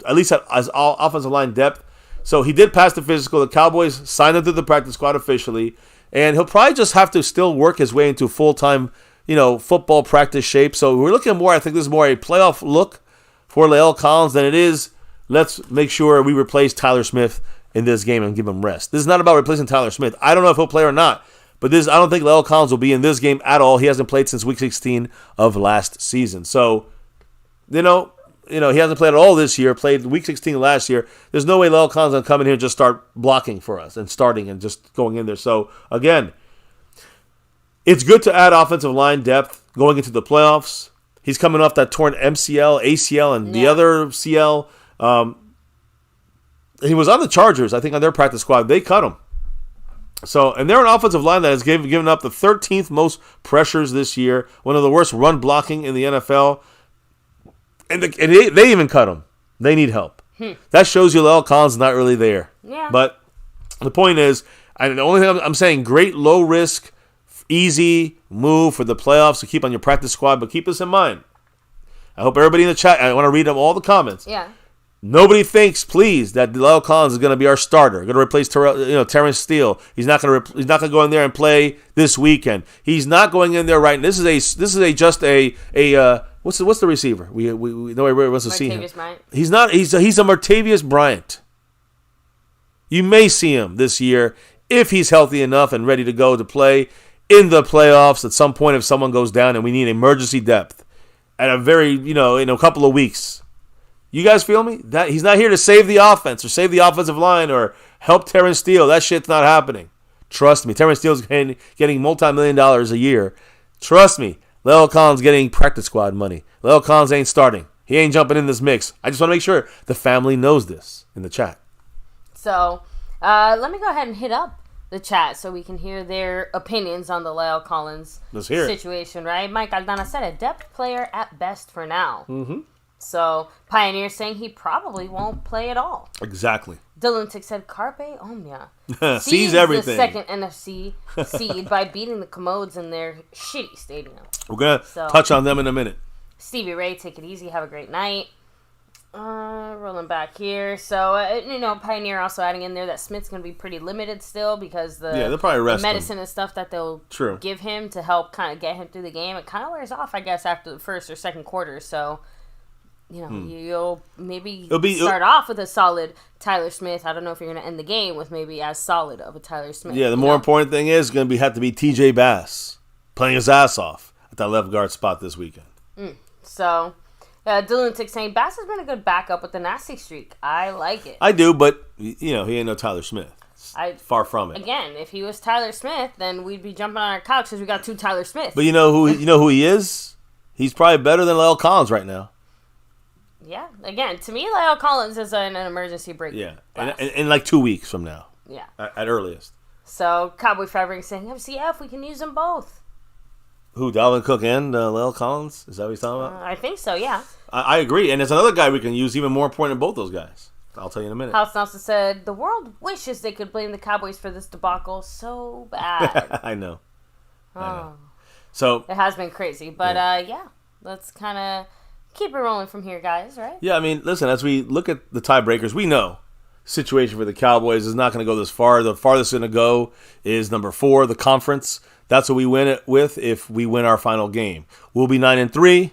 at least as all offensive line depth. So he did pass the physical. The Cowboys signed him to the practice squad officially, and he'll probably just have to still work his way into full-time, football practice shape. So we're looking more. I think this is more a playoff look for Lael Collins than it is. Let's make sure we replace Tyler Smith in this game and give him rest. This is not about replacing Tyler Smith. I don't know if he'll play or not. But I don't think Lael Collins will be in this game at all. He hasn't played since Week 16 of last season. So, he hasn't played at all this year. Played Week 16 last year. There's no way Lael Collins will come in here and just start blocking for us and starting and just going in there. So, again, it's good to add offensive line depth going into the playoffs. He's coming off that torn MCL, ACL, and the other CL. He was on the Chargers, I think, on their practice squad. They cut him. So, and they're an offensive line that has given up the 13th most pressures this year, one of the worst run blocking in the NFL. And they even cut him. They need help. That shows you Lael Collins is not really there. Yeah. But the point is, the only thing I'm saying, great low risk, easy move for the playoffs to keep on your practice squad. But keep this in mind. I hope everybody in the chat, I want to read them all the comments. Yeah. Nobody thinks, please, that Lael Collins is going to be our starter. Going to replace Terrence Steele. He's not going to go in there and play this weekend. He's not going in there right now. This is just a what's the receiver? We nobody wants to see him. Bryant. He's not. He's a Martavius Bryant. You may see him this year if he's healthy enough and ready to go to play in the playoffs at some point if someone goes down and we need emergency depth at a very in a couple of weeks. You guys feel me? That he's not here to save the offense or save the offensive line or help Terrence Steele. That shit's not happening. Trust me. Terrence Steele's getting multi-million-dollars a year. Trust me. Lael Collins getting practice squad money. Lael Collins ain't starting. He ain't jumping in this mix. I just want to make sure the family knows this in the chat. So, let me go ahead and hit up the chat so we can hear their opinions on the Lael Collins situation, right? Mike Aldana said a depth player at best for now. Mm-hmm. So, Pioneer saying he probably won't play at all. Exactly. Dylan Tick said, Carpe Omnia. Sees everything. The second NFC seed by beating the Commodes in their shitty stadium. We're going to touch on them in a minute. Stevie Ray, take it easy. Have a great night. Rolling back here. So, Pioneer also adding in there that Smith's going to be pretty limited still because they'll probably rest the medicine him. And stuff that they'll give him to help kind of get him through the game. It kind of wears off, I guess, after the first or second quarter. So, you'll maybe start off with a solid Tyler Smith. I don't know if you're going to end the game with maybe as solid of a Tyler Smith. Yeah, the more important thing is going to have to be TJ Bass playing his ass off at that left guard spot this weekend. So, Dylan Tick saying Bass has been a good backup with the nasty streak. I like it. I do, but he ain't no Tyler Smith. Far from it. Again, if he was Tyler Smith, then we'd be jumping on our couch because we got two Tyler Smiths. But you know who he is? He's probably better than Lael Collins right now. Yeah. Again, to me, Lael Collins is an emergency break. Yeah. In like 2 weeks from now. Yeah. At earliest. So, Cowboy Fabric saying, FCF, we can use them both. Who, Dalvin Cook and Lael Collins? Is that what he's talking about? I think so, yeah. I agree. And there's another guy we can use even more important than both those guys. I'll tell you in a minute. House Nelson said, the world wishes they could blame the Cowboys for this debacle so bad. I know. So it has been crazy. But, let's kind of keep it rolling from here, guys, right? Yeah, I mean, listen, as we look at the tiebreakers, we know the situation for the Cowboys is not going to go this far. The farthest going to go is number 4, the conference. That's what we win it with if we win our final game. We'll be 9-3,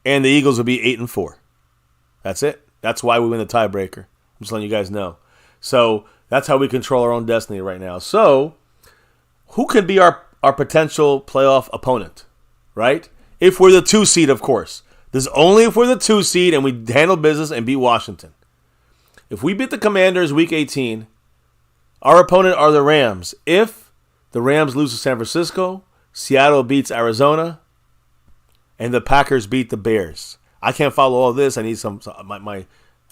and the Eagles will be 8-4. That's it. That's why we win the tiebreaker. I'm just letting you guys know. So that's how we control our own destiny right now. So who can be our potential playoff opponent, right? If we're the 2 seed, of course. This is only if we're the 2 seed and we handle business and beat Washington. If we beat the Commanders week 18, our opponent are the Rams. If the Rams lose to San Francisco, Seattle beats Arizona, and the Packers beat the Bears. I can't follow all this. I need my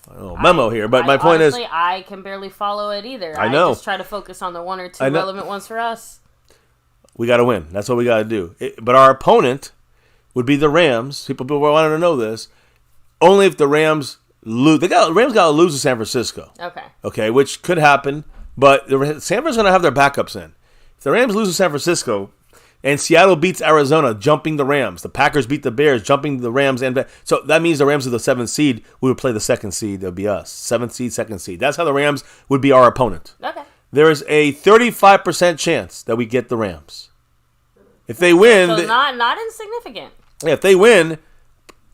memo here. But my point honestly, I can barely follow it either. I know. I just try to focus on the 1 or 2 relevant ones for us. We got to win. That's what we got to do. But our opponent would be the Rams. People wanted to know this. Only if the Rams lose. Rams got to lose to San Francisco. Okay, which could happen. But San Francisco's going to have their backups in. If the Rams lose to San Francisco and Seattle beats Arizona, jumping the Rams. The Packers beat the Bears, jumping the Rams. So that means the Rams are the 7th seed. We would play the 2nd seed. That would be us. 7th seed, 2nd seed. That's how the Rams would be our opponent. Okay. There is a 35% chance that we get the Rams. If they win... So not insignificant. Yeah, if they win,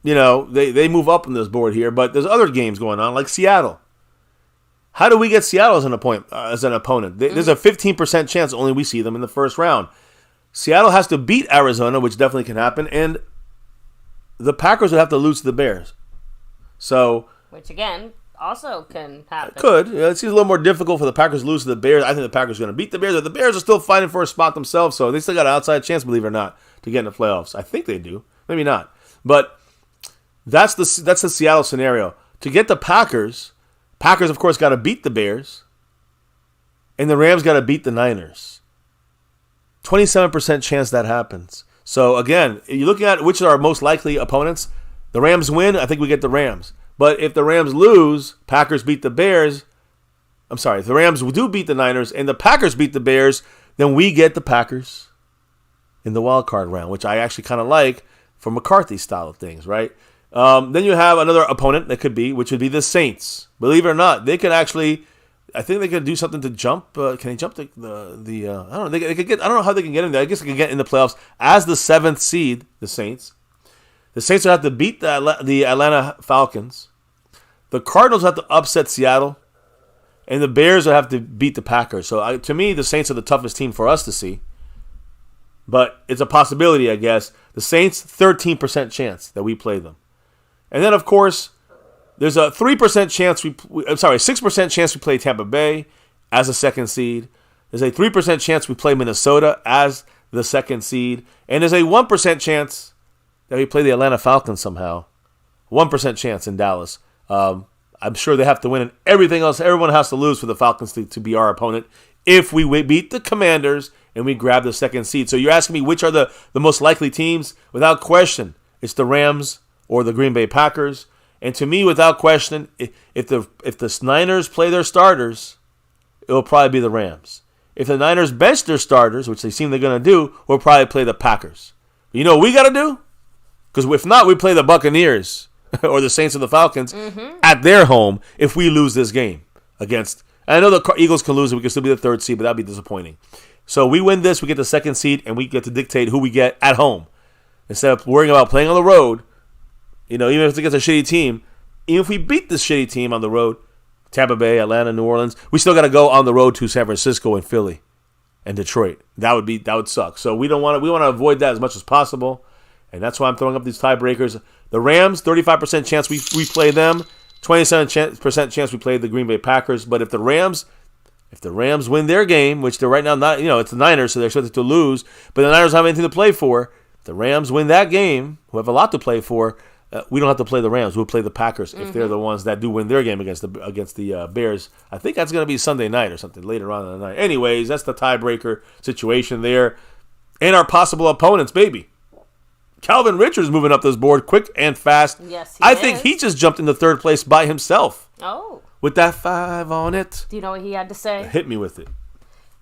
they move up on this board here. But there's other games going on, like Seattle. How do we get Seattle as an opponent? There's a 15% chance only we see them in the first round. Seattle has to beat Arizona, which definitely can happen, and the Packers would have to lose to the Bears. Which, again, also can happen. Could. It seems a little more difficult for the Packers to lose to the Bears. I think the Packers are going to beat the Bears. But the Bears are still fighting for a spot themselves, so they still got an outside chance, believe it or not, to get in the playoffs. I think they do. Maybe not. But that's the Seattle scenario. To get the Packers, of course, got to beat the Bears, and the Rams got to beat the Niners. 27% chance that happens. So, again, you're looking at which are our most likely opponents. The Rams win, I think we get the Rams. But if the Rams lose, Packers beat the Bears. I'm sorry, if the Rams do beat the Niners and the Packers beat the Bears, then we get the Packers in the wild card round, which I actually kind of like for McCarthy style of things, right? Then you have another opponent that could be, which would be the Saints. Believe it or not, they could actually, I think they could do something to jump. Can they jump the I don't know. They could get. I don't know how they can get in there. I guess they can get in the playoffs as the 7th seed. The Saints. The Saints will have to beat the Atlanta Falcons. The Cardinals have to upset Seattle, and the Bears will have to beat the Packers. So to me, the Saints are the toughest team for us to see. But it's a possibility, I guess. The Saints, 13% chance that we play them. And then, of course, there's a 3% chance 6% chance we play Tampa Bay as a 2nd seed. There's a 3% chance we play Minnesota as the 2nd seed. And there's a 1% chance that we play the Atlanta Falcons somehow. 1% chance in Dallas. I'm sure they have to win, and everything else, everyone has to lose for the Falcons to be our opponent if we beat the Commanders and we grab the 2nd seed. So you're asking me which are the most likely teams? Without question, it's the Rams or the Green Bay Packers. And to me, without question, if the Niners play their starters, it will probably be the Rams. If the Niners bench their starters, which they seem they're going to do, we'll probably play the Packers. You know what we got to do? Because if not, we play the Buccaneers or the Saints or the Falcons at their home if we lose this game against. I know the Eagles can lose and we can still be the 3rd seed, but that'd be disappointing. So we win this, we get the 2nd seed, and we get to dictate who we get at home. Instead of worrying about playing on the road, even if it's against a shitty team, even if we beat this shitty team on the road, Tampa Bay, Atlanta, New Orleans, we still got to go on the road to San Francisco and Philly and Detroit. That would suck. So we want to avoid that as much as possible, and that's why I'm throwing up these tiebreakers. The Rams, 35% chance we play them, 27% chance we play the Green Bay Packers. But if the Rams win their game, which they're right now not, it's the Niners, so they're expected to lose, but the Niners don't have anything to play for. If the Rams win that game, who have a lot to play for, we don't have to play the Rams. We'll play the Packers if they're the ones that do win their game against the Bears. I think that's going to be Sunday night or something later on in the night. Anyways, that's the tiebreaker situation there. And our possible opponents, baby. Calvin Richards moving up this board quick and fast. Yes, I think he just jumped into 3rd place by himself. Oh. With that 5 on it. Do you know what he had to say? Hit me with it.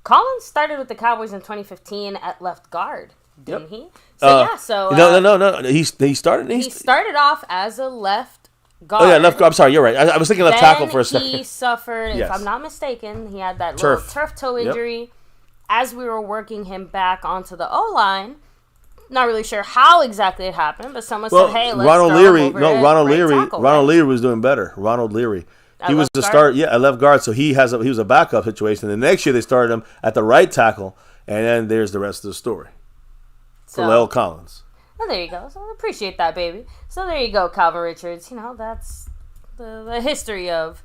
Collins started with the Cowboys in 2015 at left guard, didn't he? So No. He started. He started off as a left guard. Oh yeah, left guard. I'm sorry, you're right. I was thinking left tackle for a second. He suffered, if I'm not mistaken, he had that little turf toe injury. Yep. As we were working him back onto the O-line, not really sure how exactly it happened, but someone said, "Hey, let's Ronald throw Leary." him over Ronald right Leary. tackle, Ronald right? Leary was doing better. Ronald Leary. He was the start. Yeah, at left guard. So he was a backup situation. The next year they started him at the right tackle, and then there's the rest of the story. For Lael Collins. Oh, there you go. So I appreciate that, baby. So there you go, Calvin Richards. That's the history of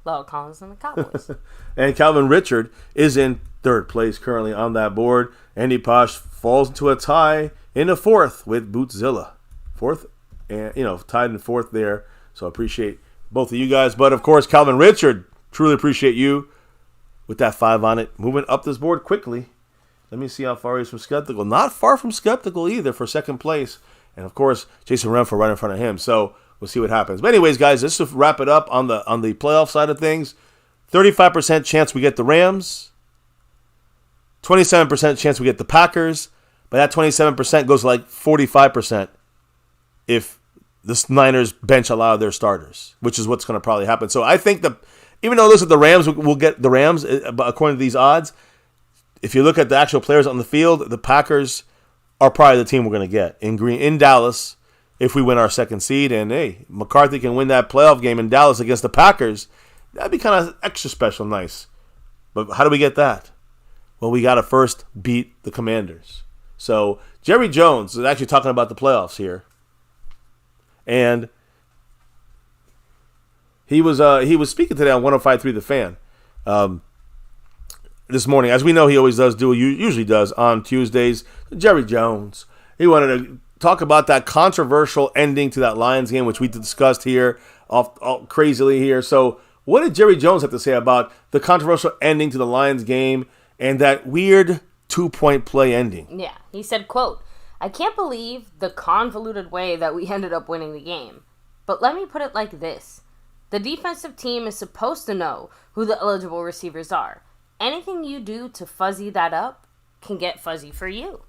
Lael Collins and the Cowboys. And Calvin Richard is in 3rd place currently on that board. Andy Posh falls into a tie in the 4th with Bootzilla. 4th, and tied in 4th there. So I appreciate both of you guys. But of course, Calvin Richard, truly appreciate you with that 5 on it. Moving up this board quickly. Let me see how far he is from Skeptical. Not far from Skeptical either for 2nd place. And of course, Jason Renfro right in front of him. So we'll see what happens. But anyways, guys, just to wrap it up on the playoff side of things, 35% chance we get the Rams, 27% chance we get the Packers, but that 27% goes like 45% if the Niners bench allow their starters, which is what's going to probably happen. So I think even though the Rams will get the Rams, according to these odds, if you look at the actual players on the field, the Packers are probably the team we're going to get in Dallas if we win our 2nd seed. And hey, McCarthy can win that playoff game in Dallas against the Packers. That'd be kind of extra special nice. But how do we get that? Well, we got to first beat the Commanders. So Jerry Jones is actually talking about the playoffs here. And he was speaking today on 105.3 The Fan this morning. As we know, he always usually does on Tuesdays. Jerry Jones. He wanted to talk about that controversial ending to that Lions game, which we discussed here all crazily here. So what did Jerry Jones have to say about the controversial ending to the Lions game and that weird 2-point play ending? Yeah, he said, quote, I can't believe the convoluted way that we ended up winning the game. But let me put it like this. The defensive team is supposed to know who the eligible receivers are. Anything you do to fuzzy that up can get fuzzy for you.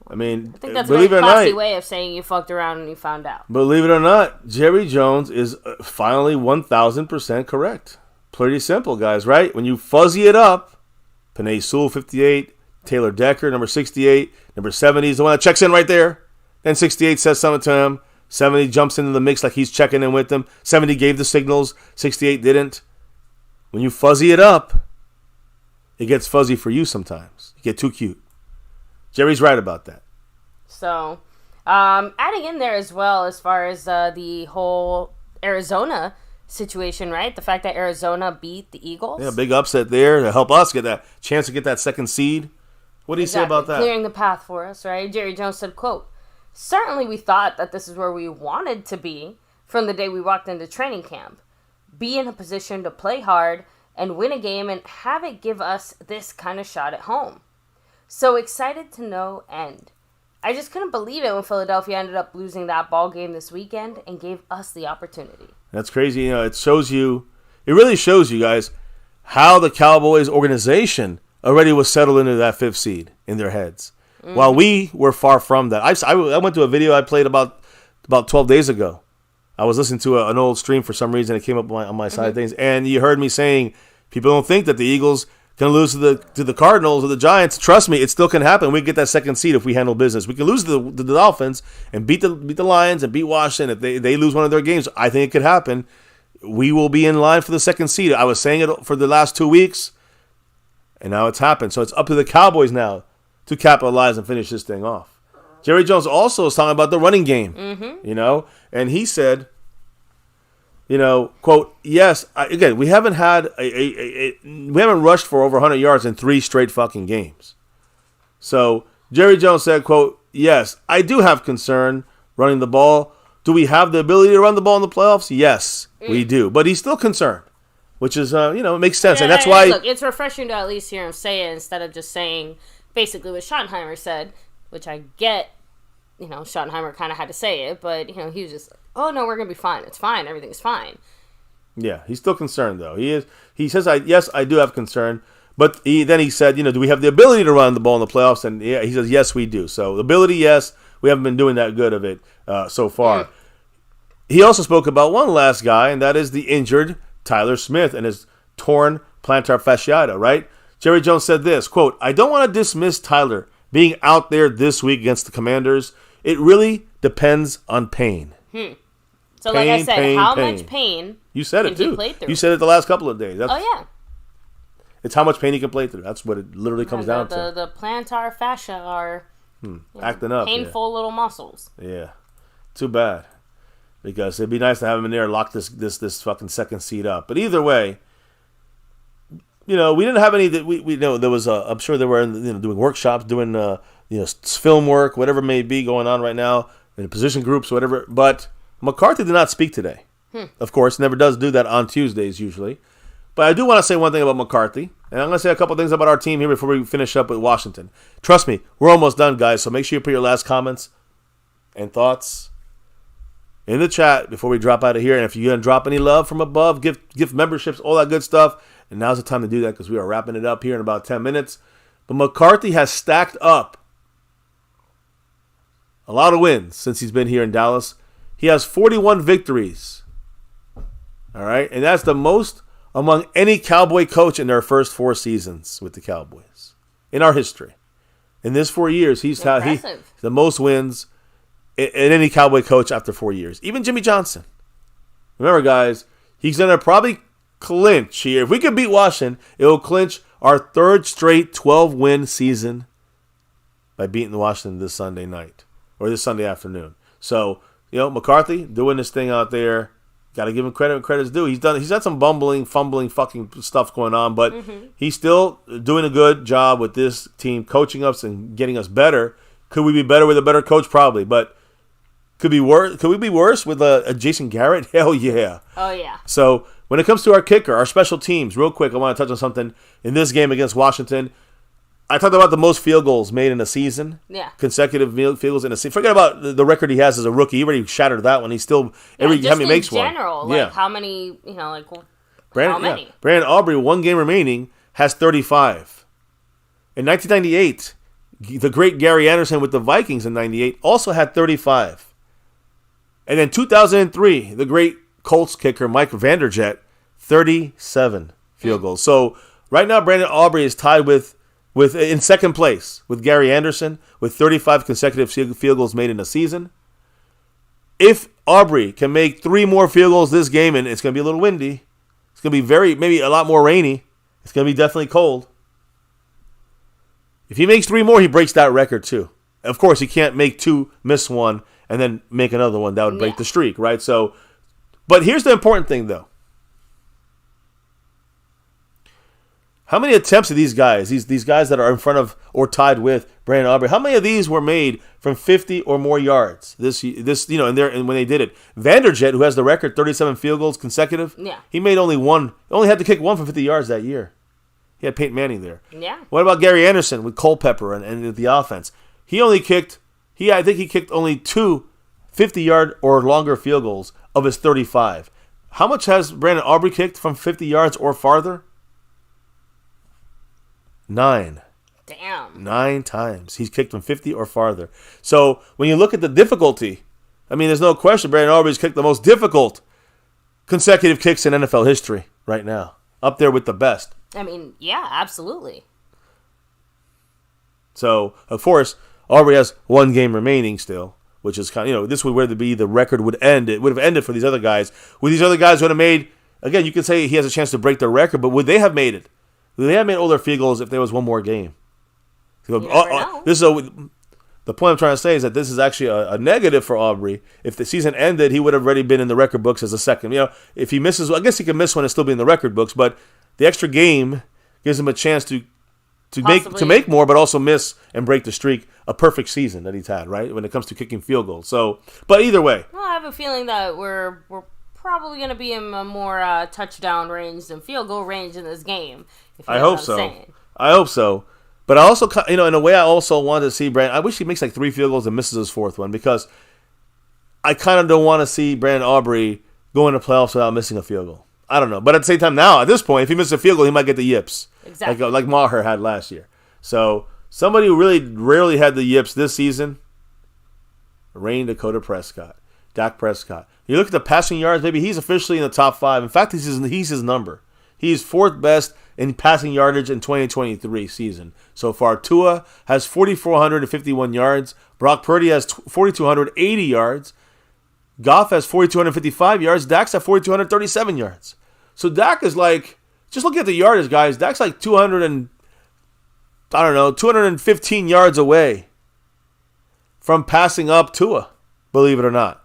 I mean, I think that's a very classy way of saying you fucked around and you found out. Believe it or not, Jerry Jones is finally 1,000% correct. Pretty simple, guys, right? When you fuzzy it up, Penei Sewell, 58, Taylor Decker, number 68, number 70 is the one that checks in right there. Then 68 says something to him. 70 jumps into the mix like he's checking in with them. 70 gave the signals. 68 didn't. When you fuzzy it up, it gets fuzzy for you sometimes. You get too cute. Jerry's right about that. So, adding in there as well as far as the whole Arizona situation, right? The fact that Arizona beat the Eagles. Yeah, big upset there to help us get that chance to get that second seed. What do you say about that? Clearing the path for us, right? Jerry Jones said, quote, "Certainly we thought that this is where we wanted to be from the day we walked into training camp. Be in a position to play hard and win a game and have it give us this kind of shot at home. So excited to no end. I just couldn't believe it when Philadelphia ended up losing that ball game this weekend and gave us the opportunity." That's crazy. You know, it really shows you guys how the Cowboys organization already was settled into that fifth seed in their heads. Mm-hmm. While we were far from that. I went to a video I played about 12 days ago. I was listening to an old stream for some reason. It came up on my side of things. And you heard me saying, people don't think that the Eagles can lose to the Cardinals or the Giants. Trust me, it still can happen. We get that second seed if we handle business. We can lose to the Dolphins and beat the Lions and beat Washington. If they lose one of their games, I think it could happen. We will be in line for the second seed. I was saying it for the last 2 weeks, and now it's happened. So it's up to the Cowboys now to capitalize and finish this thing off. Jerry Jones also was talking about the running game, and he said, quote, "Yes, again, we haven't had we haven't rushed for over 100 yards in 3 straight fucking games." So Jerry Jones said, quote, "Yes, I do have concern running the ball. Do we have the ability to run the ball in the playoffs? Yes, we do." But he's still concerned, which is, it makes sense. And that's why... Look, it's refreshing to at least hear him say it instead of just saying basically what Schottenheimer said, which I get, Schottenheimer kind of had to say it, but, he was just, "Oh, no, we're going to be fine. It's fine. Everything's fine." Yeah, he's still concerned, though. He says, yes, I do have concern. But then he said, do we have the ability to run the ball in the playoffs? And yeah, he says, yes, we do. So ability, yes. We haven't been doing that good of it so far. He also spoke about one last guy, and that is the injured Tyler Smith and his torn plantar fasciitis, right? Jerry Jones said this, quote, "I don't want to dismiss Tyler being out there this week against the Commanders. It really depends on pain." So pain, like I said, how much pain you said it too. He play through? You said it the last couple of days. Yeah. It's how much pain he can play through. That's what it literally comes down to. The plantar fascia are acting up. Painful little muscles. Yeah. Too bad. Because it'd be nice to have him in there and lock this fucking second seed up. But either way, we didn't have any that we know there was I'm sure they were doing workshops, doing film work, whatever it may be going on right now, in position groups, whatever. But McCarthy did not speak today. Of course, never does do that on Tuesdays usually. But I do want to say one thing about McCarthy, and I'm going to say a couple things about our team here before we finish up with Washington. Trust me, we're almost done, guys, so make sure you put your last comments and thoughts in the chat before we drop out of here. And if you're going to drop any love from above, gift memberships, all that good stuff, and now's the time to do that because we are wrapping it up here in about 10 minutes. But McCarthy has stacked up a lot of wins since he's been here in Dallas. He has 41 victories. All right? And that's the most among any Cowboy coach in their first 4 seasons with the Cowboys in our history. In this 4 years, he's had the most wins in any Cowboy coach after 4 years. Even Jimmy Johnson. Remember, guys, he's going to probably clinch here. If we can beat Washington, it will clinch our 3rd straight 12-win season by beating Washington this Sunday night or this Sunday afternoon. So, McCarthy doing this thing out there. Got to give him credit when credit's due. He's had some fumbling, fucking stuff going on, but he's still doing a good job with this team, coaching us and getting us better. Could we be better with a better coach? Probably, but could we be worse with a Jason Garrett? Hell yeah. Oh yeah. So when it comes to our kicker, our special teams, real quick, I want to touch on something in this game against Washington. I talked about the most field goals made in a season. Yeah. Consecutive field goals in a season. Forget about the record he has as a rookie. He already shattered that one. He's still every time he makes one. Just in general, like how many, Brandon, how many? Yeah. Brandon Aubrey, 1 game remaining, has 35. In 1998, the great Gary Anderson with the Vikings in 98 also had 35. And then 2003, the great Colts kicker Mike Vanderjagt, 37 field goals. So right now, Brandon Aubrey is tied with in second place with Gary Anderson with 35 consecutive field goals made in a season. If Aubrey can make 3 more field goals this game, and it's going to be a little windy, it's going to be maybe a lot more rainy, it's going to be definitely cold. If he makes 3 more, he breaks that record too. Of course, he can't make 2, miss 1, and then make another one. That would break the streak, right? So, but here's the important thing, though. How many attempts of these guys that are in front of or tied with Brandon Aubrey, how many of these were made from 50 or more yards? And when they did it, Vanderjagt, who has the record, 37 field goals consecutive, he made only had to kick 1 from 50 yards that year. He had Peyton Manning there. Yeah. What about Gary Anderson with Culpepper and the offense? I think he kicked only 2 50-yard or longer field goals of his 35. How much has Brandon Aubrey kicked from 50 yards or farther? 9. Damn. 9 times. He's kicked from 50 or farther. So when you look at the difficulty, I mean, there's no question Brandon Aubrey's kicked the most difficult consecutive kicks in NFL history right now. Up there with the best. I mean, yeah, absolutely. So, of course, Aubrey has 1 game remaining still, which is kind of, this would where the record would end. It would have ended for these other guys. Would these other guys would have made, again, you could say he has a chance to break their record, but would they have made it? Would they have made all their field goals if there was 1 more game? You never know. The point I'm trying to say is that this is actually a negative for Aubrey. If the season ended, he would have already been in the record books as a second. If he misses, I guess he can miss one and still be in the record books, but the extra game gives him a chance to make more, but also miss and break the streak. A perfect season that he's had, right? When it comes to kicking field goals. So, but either way, well, I have a feeling that we're probably going to be in a more touchdown range than field goal range in this game. I hope so. But I also, in a way, I also want to see Brandon. I wish he makes like 3 field goals and misses his 4th one, because I kind of don't want to see Brandon Aubrey go into playoffs without missing a field goal. I don't know. But at the same time now, at this point, if he misses a field goal, he might get the yips. Exactly. Like Maher had last year. So somebody who really rarely had the yips this season, Dakota Prescott. Dak Prescott. You look at the passing yards, maybe he's officially in the top 5. In fact, he's his number. He's 4th best in passing yardage in 2023 season. So far, Tua has 4,451 yards. Brock Purdy has 4,280 yards. Goff has 4,255 yards. Dak's at 4,237 yards. So Dak is like, just look at the yardage, guys. Dak's like 215 yards away from passing up Tua, believe it or not.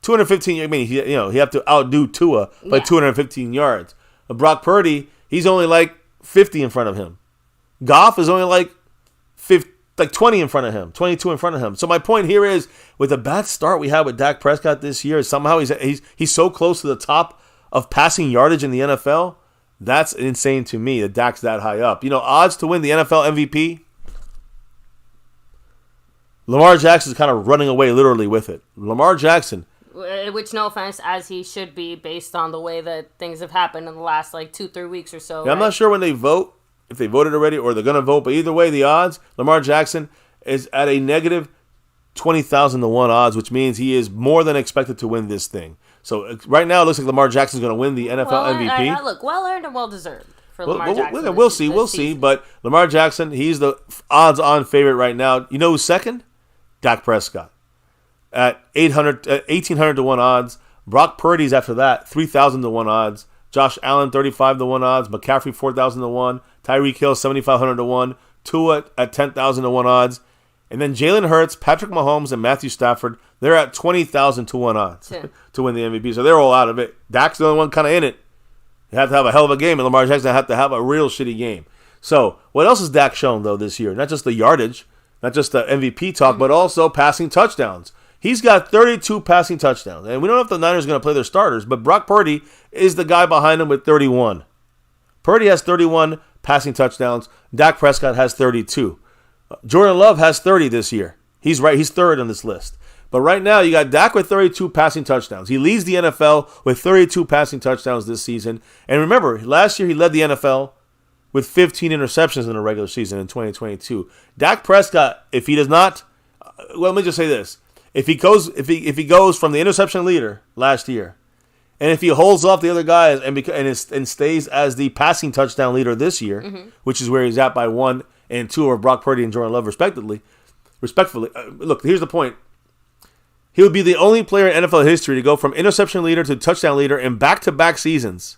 215, I mean, he have to outdo Tua by 215 yards. But Brock Purdy, he's only like 50 in front of him. Goff is only like 20 in front of him, 22 in front of him. So my point here is, with the bad start we had with Dak Prescott this year, somehow he's so close to the top of passing yardage in the NFL. That's insane to me that Dak's that high up. Odds to win the NFL MVP, Lamar Jackson's kind of running away literally with it. Lamar Jackson. Which, no offense, as he should be based on the way that things have happened in the last 2-3 weeks or so. Yeah, I'm not sure when they vote, if they voted already or they're going to vote, but either way, the odds, Lamar Jackson is at a negative 20,000 to 1 odds, which means he is more than expected to win this thing. So right now, it looks like Lamar Jackson's going to win the NFL MVP. Look, well earned and well deserved for Lamar Jackson. We'll see. But Lamar Jackson, he's the odds-on favorite right now. You know who's second? Dak Prescott at 1,800 to 1 odds. Brock Purdy's after that, 3,000 to 1 odds. Josh Allen, 35 to 1 odds. McCaffrey, 4,000 to 1. Tyreek Hill, 7,500 to 1. Tua at 10,000 to 1 odds. And then Jalen Hurts, Patrick Mahomes, and Matthew Stafford, they're at 20,000 to 1 odds to win the MVP. So they're all out of it. Dak's the only one kind of in it. You have to have a hell of a game, and Lamar Jackson have to have a real shitty game. So what else has Dak shown, though, this year? Not just the yardage, not just the MVP talk, but also passing touchdowns. He's got 32 passing touchdowns. And we don't know if the Niners are going to play their starters, but Brock Purdy is the guy behind him with 31. Purdy has 31 passing touchdowns. Dak Prescott has 32. Jordan Love has 30 this year. He's right. He's third on this list. But right now, you got Dak with 32 passing touchdowns. He leads the NFL with 32 passing touchdowns this season. And remember, last year he led the NFL with 15 interceptions in the regular season in 2022. Dak Prescott, if he does not, well, let me just say this: if he goes from the interception leader last year, and if he holds off the other guys and stays as the passing touchdown leader this year, which is where he's at by 1 and 2 of Brock Purdy and Jordan Love, respectively. Look, here's the point. He would be the only player in NFL history to go from interception leader to touchdown leader in back-to-back seasons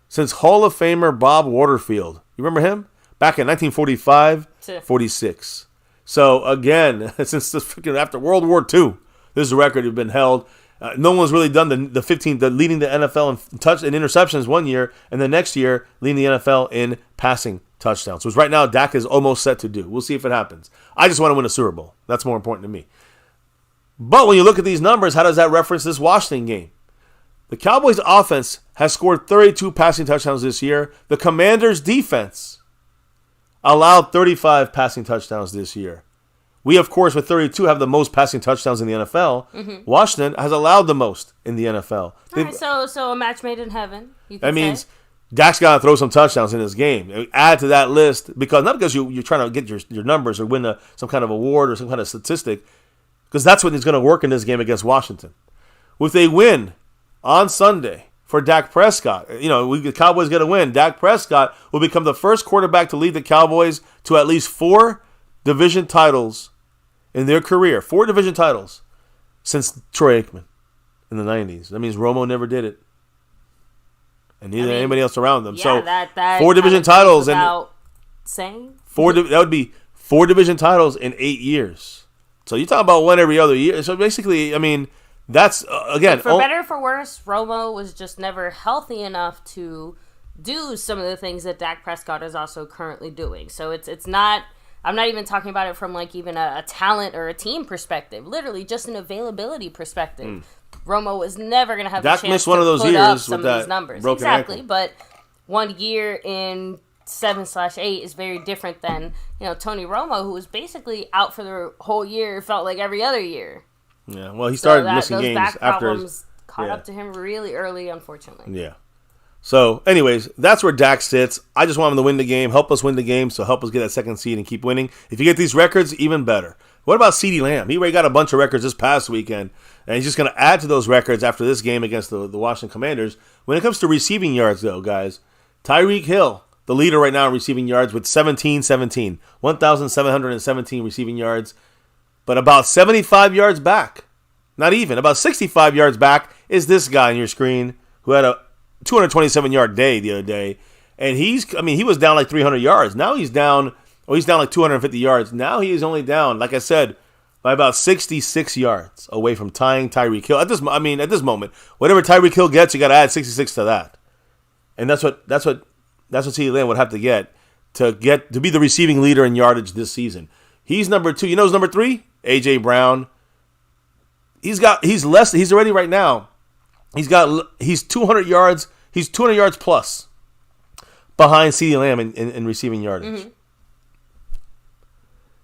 since Hall of Famer Bob Waterfield. You remember him? Back in 1945-46. So, again, since after World War II, this record has been held. No one's really done the leading the NFL in interceptions one year, and the next year leading the NFL in passing touchdowns. So right now, Dak is almost set to do. We'll see if it happens. I just want to win a Super Bowl. That's more important to me. But when you look at these numbers, how does that reference this Washington game? The Cowboys' offense has scored 32 passing touchdowns this year. The Commanders' defense allowed 35 passing touchdowns this year. We, of course, with 32, have the most passing touchdowns in the NFL. Washington has allowed the most in the NFL. All right, so a match made in heaven. That means Dak's got to throw some touchdowns in this game. Add to that list, not because you're trying to get your numbers or win some kind of award or some kind of statistic, because that's what is going to work in this game against Washington. With a win on Sunday for Dak Prescott, the Cowboys get a win. Dak Prescott will become the first quarterback to lead the Cowboys to at least 4 division titles in their career. 4 division titles since Troy Aikman in the 90s. That means Romo never did it. And neither anybody else around them. So that 4 division titles without saying that would be 4 division titles in 8 years. So you talk about one every other year. So basically, that's again for better or for worse, Romo was just never healthy enough to do some of the things that Dak Prescott is also currently doing. So it's not. I'm not even talking about it from even a talent or a team perspective. Literally, just an availability perspective. Romo was never going to have Dak a chance missed one to of those put years up with some that of these numbers. broken Exactly, ankle. but 1 year in 7/8 is very different than Tony Romo, who was basically out for the whole year. It felt like every other year. Yeah, well, he started missing those games back after problems caught up to him really early, unfortunately. Yeah. So, anyways, that's where Dak sits. I just want him to win the game, help us win the game, so help us get that second seed and keep winning. If you get these records, even better. What about CeeDee Lamb? He already got a bunch of records this past weekend, and he's just going to add to those records after this game against the Washington Commanders. When it comes to receiving yards, though, guys, Tyreek Hill, the leader right now in receiving yards with 1,717 receiving yards, but about 75 yards back, not even, about 65 yards back is this guy on your screen who had a 227-yard day the other day, and he was down like 300 yards. Now he's down like 250 yards. Now he is only down, like I said, by about 66 yards away from tying Tyreek Hill. At this moment, whatever Tyreek Hill gets, you got to add 66 to that, and that's what CeeDee Lamb would have to get to be the receiving leader in yardage this season. He's number 2. You know who's number 3? A.J. Brown. He's already right now. He's 200 yards. He's 200 yards plus behind CeeDee Lamb in receiving yardage.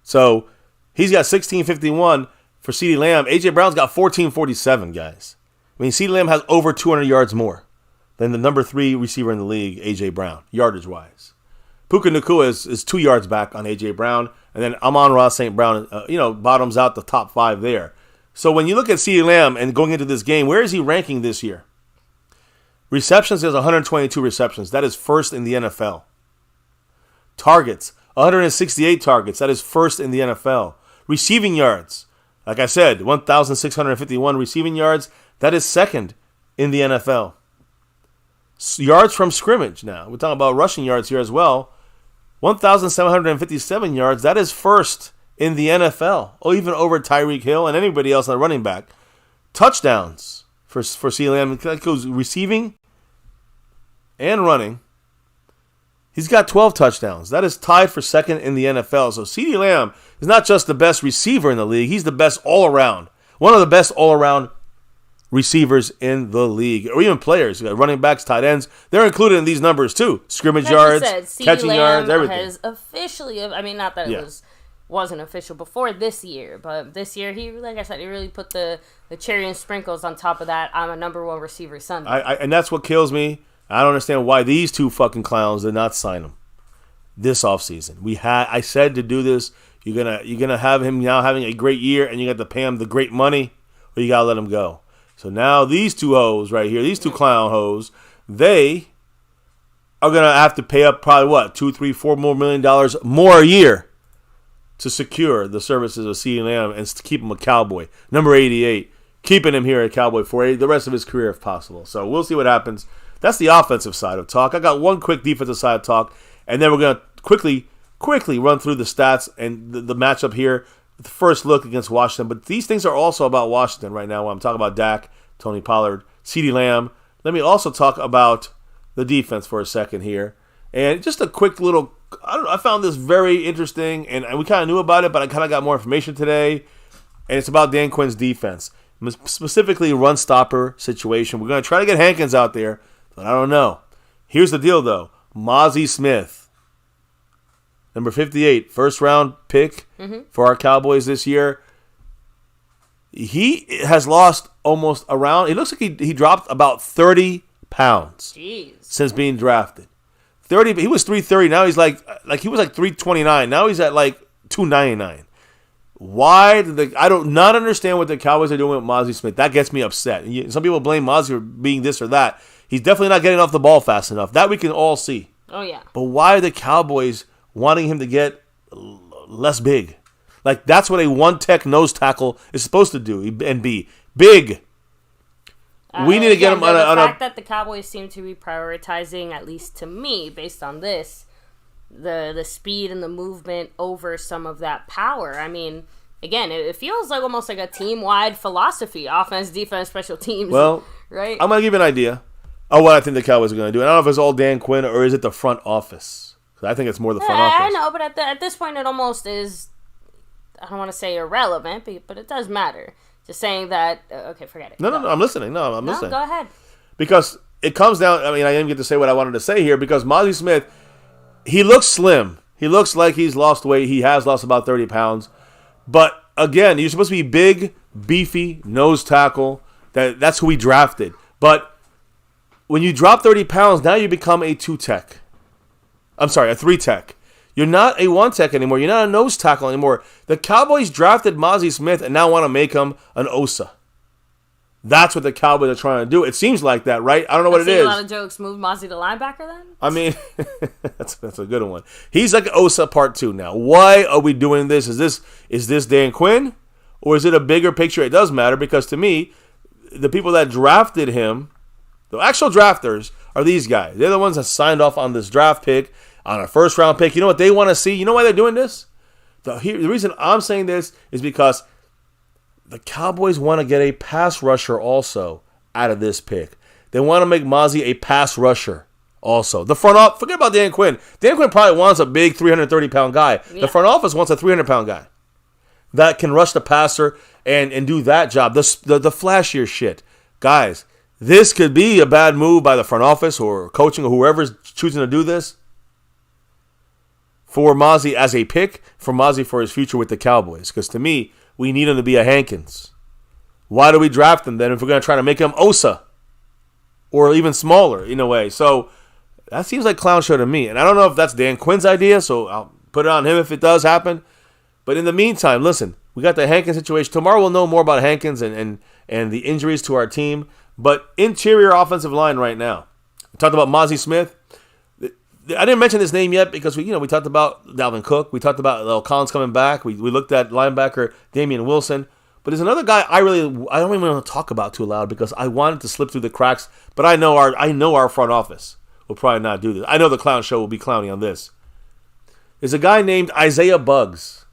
So he's got 1651 for CeeDee Lamb. A.J. Brown's got 1447, guys. CeeDee Lamb has over 200 yards more than the number 3 receiver in the league, A.J. Brown, yardage-wise. Puka Nacua is 2 yards back on A.J. Brown, and then Amon-Ra St. Brown, bottoms out the top 5 there. So when you look at CeeDee Lamb and going into this game, where is he ranking this year? Receptions, has 122 receptions. That is first in the NFL. Targets, 168 targets. That is first in the NFL. Receiving yards, like I said, 1,651 receiving yards. That is second in the NFL. Yards from scrimmage now. We're talking about rushing yards here as well. 1,757 yards. That is first in the NFL. Oh, even over Tyreek Hill and anybody else on the running back. Touchdowns for CeeDee Lamb. That goes receiving and running. He's got 12 touchdowns. That is tied for second in the NFL. So CeeDee Lamb is not just the best receiver in the league. He's the best all-around. One of the best all-around receivers in the league, or even players, running backs, tight ends. They're included in these numbers too. Scrimmage like yards, said, catching Lamb yards, everything. Has officially, I mean, not that it wasn't official before this year, but this year he, like I said, he really put the cherry and sprinkles on top of that. I'm a number one receiver Sunday. And that's what kills me. I don't understand why these two fucking clowns did not sign him this offseason. I said to do this. You're gonna have him now having a great year, and you got to pay him the great money, or you gotta let him go. So now these two hoes right here, these two clown hoes, they are going to have to pay up probably, what, $2, $3, $4 more million more a year to secure the services of CeeDee Lamb and to keep him a Cowboy. Number 88, keeping him here at Cowboy for the rest of his career if possible. So we'll see what happens. That's the offensive side of talk. I got one quick defensive side of talk, and then we're going to quickly run through the stats and the matchup here. The first look against Washington, but these things are also about Washington right now when I'm talking about Dak, Tony Pollard, CeeDee Lamb. Let me also talk about the defense for a second here. And just a quick little, I found this very interesting, and we kind of knew about it, but I kind of got more information today, and it's about Dan Quinn's defense, specifically run stopper situation. We're going to try to get Hankins out there, but I don't know. Here's the deal, though. Mozzie Smith, number 58, first-round pick for our Cowboys this year. He has lost almost around, it looks like he dropped about 30 pounds since being drafted. 30, he was 330, now he's like he was like 329. Now he's at like 299. Why? I don't not understand what the Cowboys are doing with Mozzie Smith. That gets me upset. Some people blame Mozzie for being this or that. He's definitely not getting off the ball fast enough. That we can all see. Oh, yeah. But why are the Cowboys wanting him to get less big? Like, that's what a one-tech nose tackle is supposed to do and be. Big. We need to get him on a... The fact that the Cowboys seem to be prioritizing, at least to me, based on this, the speed and the movement over some of that power. I mean, again, it feels like almost like a team-wide philosophy. Offense, defense, special teams. Well, right? I'm going to give you an idea of what I think the Cowboys are going to do. And I don't know if it's all Dan Quinn or is it the front office. I think it's more the front office. I know, but at this point, it almost is... I don't want to say irrelevant, but it does matter. Just saying that, okay, forget it. No, I'm listening. I'm listening. Go ahead. Because it comes down, I mean, I didn't get to say what I wanted to say here, because Mozzie Smith, he looks slim. He looks like he's lost weight. He has lost about 30 pounds. But, again, you're supposed to be big, beefy, nose tackle. That's who we drafted. But when you drop 30 pounds, now you become a 2-tech. I'm sorry, a 3-tech. You're not a 1-tech anymore. You're not a nose tackle anymore. The Cowboys drafted Mozzie Smith and now want to make him an Osa. That's what the Cowboys are trying to do. It seems like that, right? I don't know what it is. A lot of jokes. Move Mozzie to linebacker then? I mean, that's a good one. He's like Osa part 2 now. Why are we doing this? Is this Dan Quinn? Or is it a bigger picture? It does matter because to me, the people that drafted him, the actual drafters, are these guys. They're the ones that signed off on this draft pick, on a first-round pick. You know what they want to see? You know why they're doing this? The reason I'm saying this is because the Cowboys want to get a pass rusher also out of this pick. They want to make Mozzie a pass rusher also. The front office, forget about Dan Quinn. Dan Quinn probably wants a big 330-pound guy. Yeah. The front office wants a 300-pound guy that can rush the passer and do that job, the flashier shit. Guys, this could be a bad move by the front office or coaching or whoever's choosing to do this. For Mozzie as a pick, for Mozzie for his future with the Cowboys. Because to me, we need him to be a Hankins. Why do we draft him then if we're going to try to make him Osa? Or even smaller, in a way. So, that seems like clown show to me. And I don't know if that's Dan Quinn's idea, so I'll put it on him if it does happen. But in the meantime, listen, we got the Hankins situation. Tomorrow we'll know more about Hankins and the injuries to our team. But interior offensive line right now. We talked about Mozzie Smith. I didn't mention his name yet because we talked about Dalvin Cook. We talked about Lael Collins coming back. We looked at linebacker Damian Wilson. But there's another guy I don't even want to talk about too loud because I wanted to slip through the cracks. But I know our front office will probably not do this. I know the clown show will be clowning on this. There's a guy named Isaiah Buggs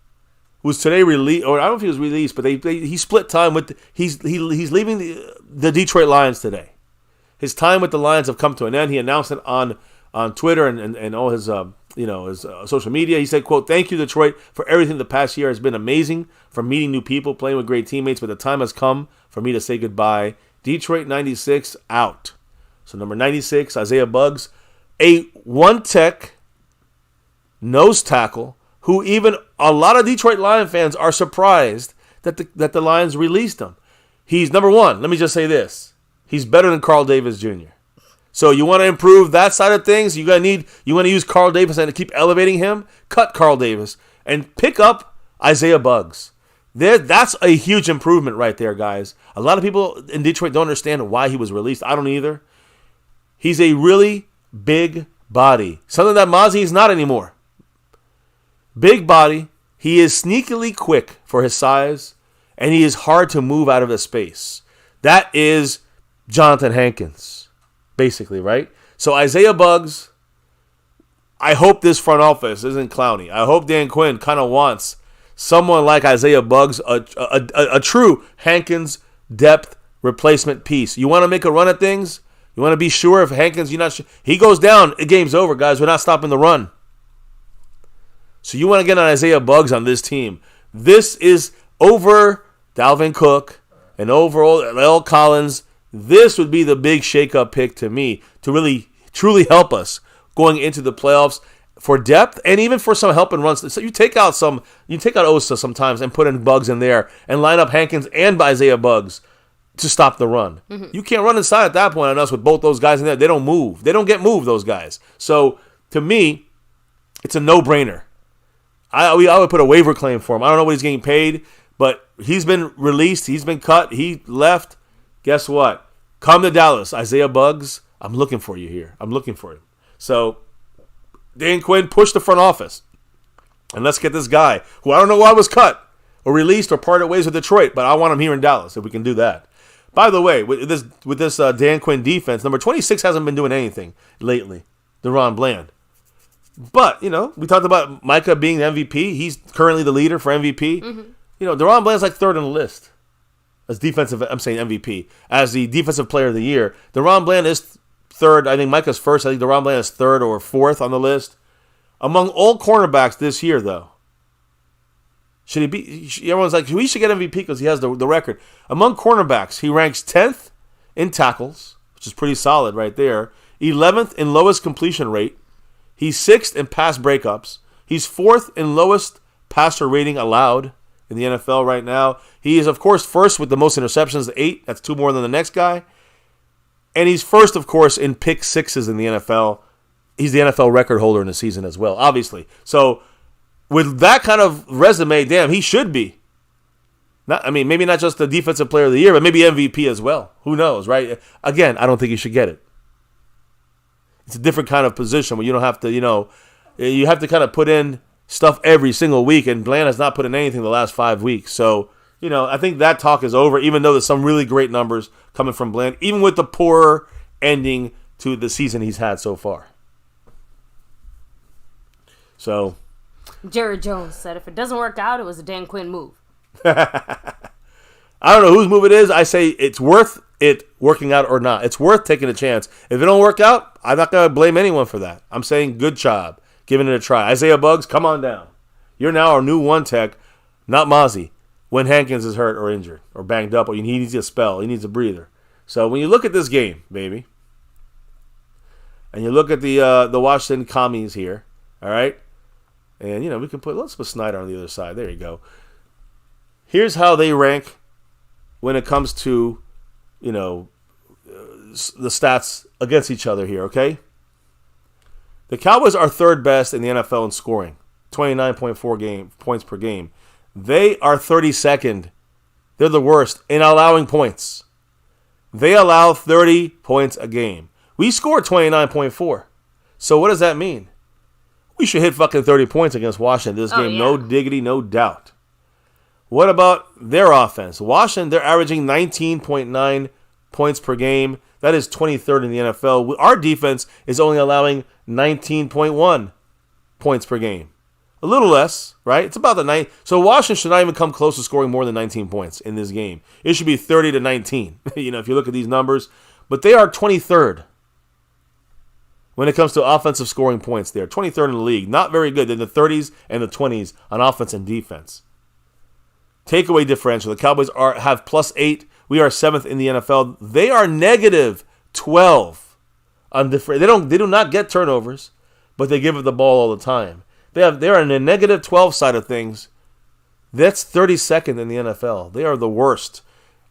who was today released, or I don't know if he was released, but he split time with he's leaving the Detroit Lions today. His time with the Lions have come to an end. He announced it on Twitter and all his his social media. He said, quote, "Thank you, Detroit, for everything the past year has been amazing, for meeting new people, playing with great teammates, but the time has come for me to say goodbye Detroit 96 out. So number 96, Isaiah Buggs, a one-tech nose tackle who even a lot of Detroit Lion fans are surprised that the Lions released him. He's number one. Let me just say this. He's better than Carl Davis Jr. So you want to improve that side of things? You want to use Carl Davis and to keep elevating him? Cut Carl Davis and pick up Isaiah Buggs. That's a huge improvement right there, guys. A lot of people in Detroit don't understand why he was released. I don't either. He's a really big body. Something that Mozzie is not anymore. Big body. He is sneakily quick for his size, and he is hard to move out of the space. That is Jonathan Hankins, basically, right? So Isaiah Buggs, I hope this front office isn't clowny. I hope Dan Quinn kind of wants someone like Isaiah Buggs, a true Hankins depth replacement piece. You want to make a run at things? You want to be sure if Hankins, you're not sure. He goes down, the game's over, guys. We're not stopping the run. So you want to get on Isaiah Buggs on this team. This is over Dalvin Cook and over Lael Collins. This would be the big shake-up pick to me to really, truly help us going into the playoffs for depth and even for some help and runs. So you take out Osa sometimes and put in Buggs in there and line up Hankins and Isaiah Buggs to stop the run. Mm-hmm. You can't run inside at that point on us with both those guys in there. They don't move. They don't get moved, those guys. So to me, it's a no-brainer. I would put a waiver claim for him. I don't know what he's getting paid, but he's been released. He's been cut. He left. Guess what? Come to Dallas. Isaiah Buggs, I'm looking for you here. I'm looking for him. So Dan Quinn, push the front office. And let's get this guy, who I don't know why was cut or released or parted ways with Detroit, but I want him here in Dallas if we can do that. By the way, with this Dan Quinn defense, number 26 hasn't been doing anything lately, DaRon Bland. But, we talked about Micah being the MVP. He's currently the leader for MVP. Mm-hmm. DaRon Bland's like third on the list as MVP, as the defensive player of the year. DaRon Bland is third. I think Micah's first. I think DaRon Bland is third or fourth on the list. Among all cornerbacks this year, though, should he be? Everyone's like, he should get MVP because he has the record. Among cornerbacks, he ranks 10th in tackles, which is pretty solid right there. 11th in lowest completion rate. He's 6th in pass breakups. He's 4th in lowest passer rating allowed in the NFL right now. He is, of course, first with the most interceptions, 8. That's 2 more than the next guy. And he's first, of course, in pick sixes in the NFL. He's the NFL record holder in the season as well, obviously. So with that kind of resume, damn, he should be. Maybe not just the defensive player of the year, but maybe MVP as well. Who knows, right? Again, I don't think he should get it. It's a different kind of position where you don't have to, you have to kind of put in stuff every single week, and Bland has not put in anything the last 5 weeks. So, I think that talk is over, even though there's some really great numbers coming from Bland, even with the poor ending to the season he's had so far. So, Jared Jones said if it doesn't work out, it was a Dan Quinn move. I don't know whose move it is. I say it's worth it working out or not. It's worth taking a chance. If it don't work out, I'm not going to blame anyone for that. I'm saying good job giving it a try. Isaiah Buggs, come on down. You're now our new one tech, not Mozzie, when Hankins is hurt or injured or banged up or he needs a spell. He needs a breather. So when you look at this game, baby, and you look at the Washington Commies here, all right, and, we can let's put Snyder on the other side. There you go. Here's how they rank when it comes to, the stats against each other here, okay? The Cowboys are third best in the NFL in scoring, 29.4 points per game. They are 32nd. They're the worst in allowing points. They allow 30 points a game. We score 29.4. So what does that mean? We should hit fucking 30 points against Washington this game. Yeah. No diggity, no doubt. What about their offense? Washington, they're averaging 19.9 points per game. That is 23rd in the NFL. Our defense is only allowing 19.1 points per game. A little less, right? It's about the 9. So Washington should not even come close to scoring more than 19 points in this game. It should be 30 to 19, if you look at these numbers. But they are 23rd when it comes to offensive scoring points there. 23rd in the league. Not very good. They're in the 30s and the 20s on offense and defense. Takeaway differential. The Cowboys have +8 We are 7th in the NFL. They are negative 12 on different. They do not get turnovers, but they give up the ball all the time. They're in the negative 12 side of things. That's 32nd in the NFL. They are the worst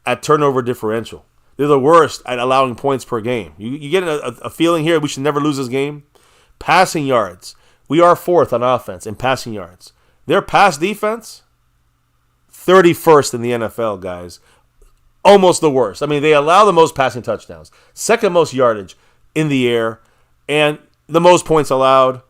at turnover differential. They're the worst at allowing points per game. You get a feeling here we should never lose this game. Passing yards. We are 4th on offense in passing yards. Their pass defense, 31st in the NFL, guys. Almost the worst. I mean, they allow the most passing touchdowns, second most yardage in the air, and the most points allowed.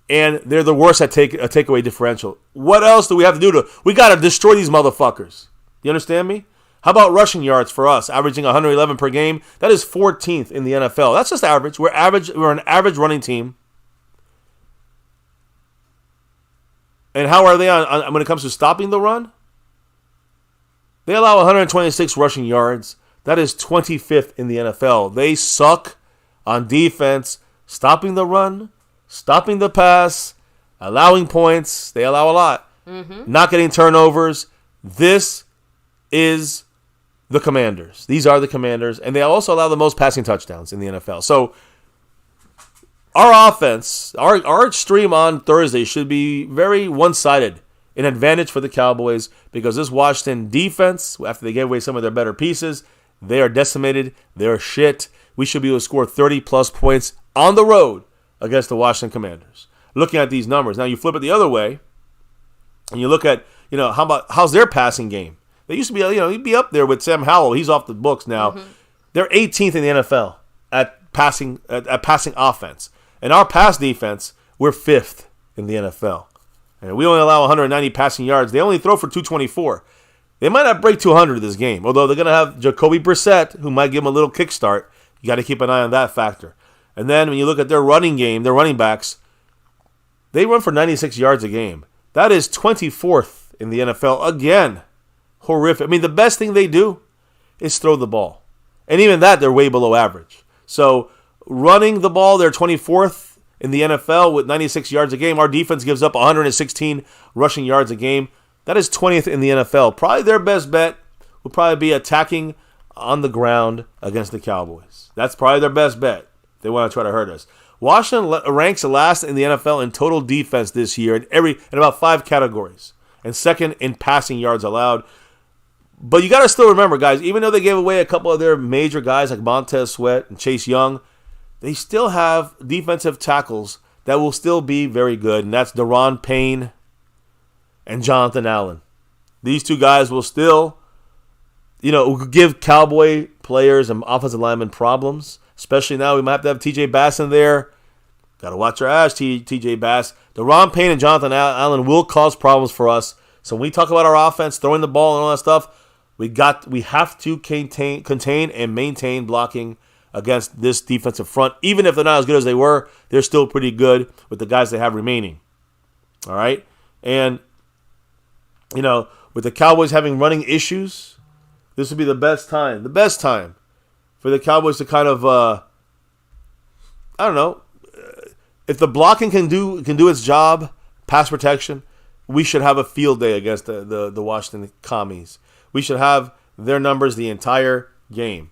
And they're the worst at takeaway differential. What else do we have to do we got to destroy these motherfuckers. You understand me? How about rushing yards for us, averaging 111 per game? That is 14th in the NFL. That's just average. We're an average running team. And how are they on when it comes to stopping the run? They allow 126 rushing yards. That is 25th in the NFL. They suck on defense, stopping the run, stopping the pass, allowing points. They allow a lot. Not getting turnovers. This is the Commanders. These are the Commanders. And they also allow the most passing touchdowns in the NFL. So our offense, our stream on Thursday should be very one-sided. An advantage for the Cowboys because this Washington defense, after they gave away some of their better pieces, they are decimated. They're shit. We should be able to score 30-plus points on the road against the Washington Commanders. Looking at these numbers. Now, you flip it the other way, and you look at, how's their passing game? They used to be, he'd be up there with Sam Howell. He's off the books now. They're 18th in the NFL at passing offense. And our pass defense, we're 5th in the NFL. And we only allow 190 passing yards. They only throw for 224. They might not break 200 this game, although they're going to have Jacoby Brissett, who might give them a little kickstart. You got to keep an eye on that factor. And then when you look at their running game, their running backs, they run for 96 yards a game. That is 24th in the NFL. Again, horrific. I mean, the best thing they do is throw the ball. And even that, they're way below average. So running the ball, they're 24th in the NFL with 96 yards a game. Our defense gives up 116 rushing yards a game. That is 20th in the NFL. Probably their best bet would probably be attacking on the ground against the Cowboys. That's probably their best bet if they want to try to hurt us. Washington ranks last in the NFL in total defense this year in about 5 categories, and second in passing yards allowed. But you got to still remember, guys, even though they gave away a couple of their major guys like Montez Sweat and Chase Young, they still have defensive tackles that will still be very good, and that's Daron Payne and Jonathan Allen. These two guys will still, give Cowboy players and offensive linemen problems, especially now we might have to have TJ Bass in there. Got to watch our ass, TJ Bass. Daron Payne and Jonathan Allen will cause problems for us. So when we talk about our offense, throwing the ball and all that stuff, we have to contain and maintain blocking against this defensive front. Even if they're not as good as they were, they're still pretty good with the guys they have remaining. All right? And, with the Cowboys having running issues, this would be the best time for the Cowboys to kind of, if the blocking can do its job, pass protection, we should have a field day against the Washington Commies. We should have their numbers the entire game.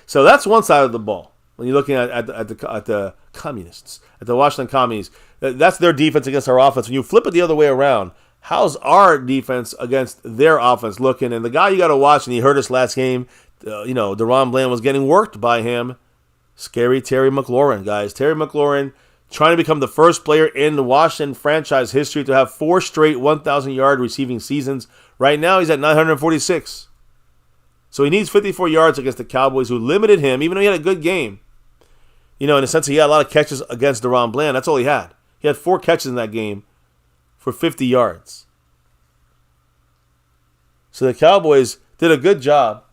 So that's one side of the ball. When you're looking at the communists, at the Washington Commies, that's their defense against our offense. When you flip it the other way around, how's our defense against their offense looking? And the guy you got to watch, and he hurt us last game, DeRon Bland was getting worked by him. Scary Terry McLaurin, guys. Terry McLaurin trying to become the first player in the Washington franchise history to have 4 straight 1,000-yard receiving seasons. Right now, he's at 946. So he needs 54 yards against the Cowboys, who limited him, even though he had a good game. In a sense, he had a lot of catches against DeRon Bland. That's all he had. He had 4 catches in that game for 50 yards. So the Cowboys did a good job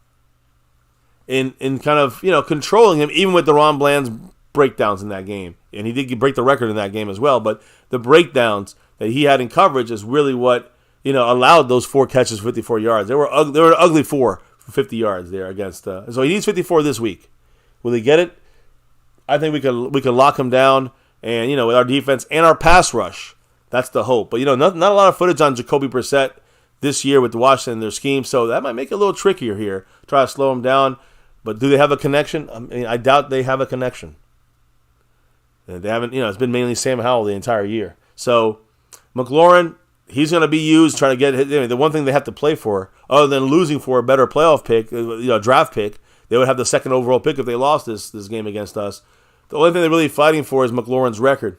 in kind of, controlling him, even with DeRon Bland's breakdowns in that game. And he did break the record in that game as well. But the breakdowns that he had in coverage is really what, allowed those 4 catches, 54 yards. They were an ugly 4 for 50 yards there against. So he needs 54 this week. Will he get it? I think we could lock him down. And, with our defense and our pass rush, that's the hope. But, not a lot of footage on Jacoby Brissett. this year with Washington and their scheme. So that might make it a little trickier here. Try to slow them down. But do they have a connection? I mean, I doubt they have a connection. They haven't, it's been mainly Sam Howell the entire year. So McLaurin, he's going to be used trying to get the one thing they have to play for, other than losing for a better playoff pick, draft pick. They would have the second overall pick if they lost this game against us. The only thing they're really fighting for is McLaurin's record.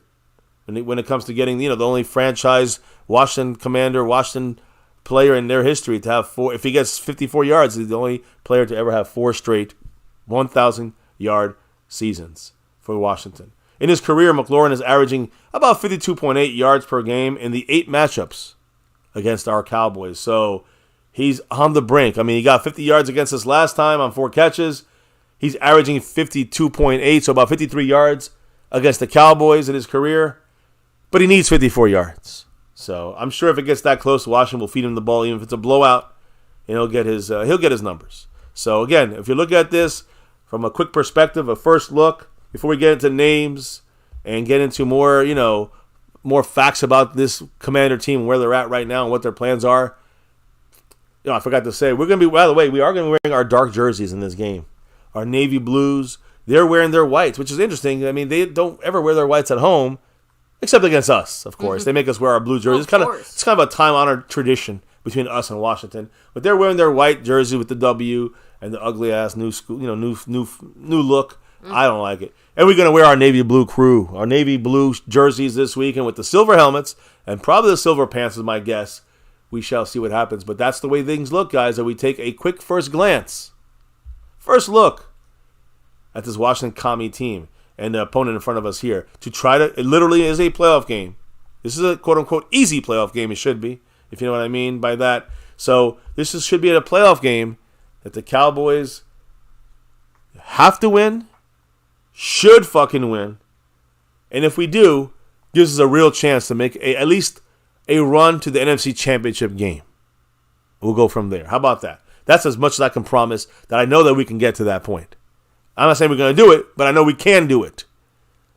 When it comes to getting, the only franchise Washington player in their history to have 4, if he gets 54 yards, he's the only player to ever have 4 straight 1,000-yard seasons for Washington. In his career, McLaurin is averaging about 52.8 yards per game in the 8 matchups against our Cowboys. So he's on the brink. I mean, he got 50 yards against us last time on 4 catches. He's averaging 52.8, so about 53 yards against the Cowboys in his career. But he needs 54 yards. So I'm sure if it gets that close, Washington will feed him the ball, even if it's a blowout, and he'll get his numbers. So again, if you look at this from a quick perspective, a first look, before we get into names and get into more, more facts about this Commander team, where they're at right now and what their plans are. I forgot to say, we are going to be wearing our dark jerseys in this game. Our navy blues, they're wearing their whites, which is interesting. I mean, they don't ever wear their whites at home. Except against us, of course. They make us wear our blue jerseys. It's kind of a time-honored tradition between us and Washington. But they're wearing their white jersey with the W and the ugly-ass new school, new look. I don't like it. And we're going to wear our navy blue crew, our navy blue jerseys this weekend with the silver helmets and probably the silver pants is my guess. We shall see what happens. But that's the way things look, guys, that we take a quick first look at this Washington Commie team. And the opponent in front of us here to try to, it literally is a playoff game. This is a quote-unquote easy playoff game. It should be, if you know what I mean by that. So this should be a playoff game that the Cowboys have to win, should fucking win. And if we do, gives us a real chance to make at least a run to the NFC Championship game. We'll go from there. How about that? That's as much as I can promise that I know that we can get to that point. I'm not saying we're going to do it, but I know we can do it.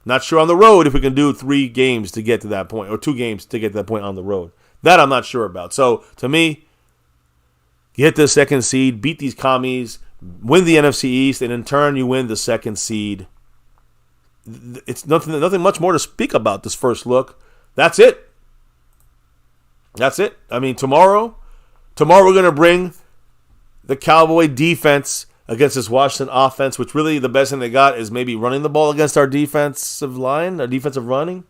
Not sure on the road if we can do 3 games to get to that point, or 2 games to get to that point on the road. That I'm not sure about. So, to me, get the second seed, beat these commies, win the NFC East, and in turn, you win the second seed. It's nothing much more to speak about this first look. That's it. I mean, tomorrow we're going to bring the Cowboy defense against this Washington offense, which really the best thing they got is maybe running the ball against our defensive line, our defensive running.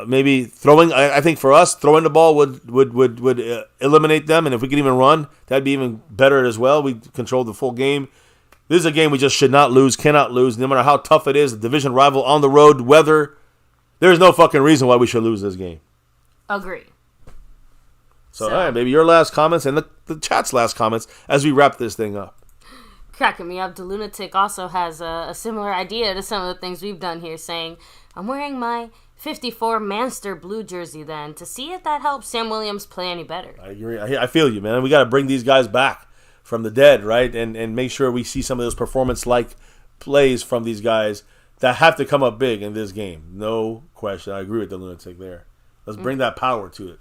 Maybe throwing. I think for us, throwing the ball would eliminate them, and if we could even run, that'd be even better as well. We control the full game. This is a game we just should not lose, cannot lose, no matter how tough it is. The division rival on the road, weather. There's no fucking reason why we should lose this game. Agree. So, all right, maybe your last comments and the chat's last comments as we wrap this thing up. Cracking me up. The Lunatic also has a similar idea to some of the things we've done here, saying, I'm wearing my 54 Manster blue jersey then to see if that helps Sam Williams play any better. I agree. I feel you, man. We got to bring these guys back from the dead, right? And make sure we see some of those performance-like plays from these guys that have to come up big in this game. No question. I agree with the Lunatic there. Let's bring that power to it.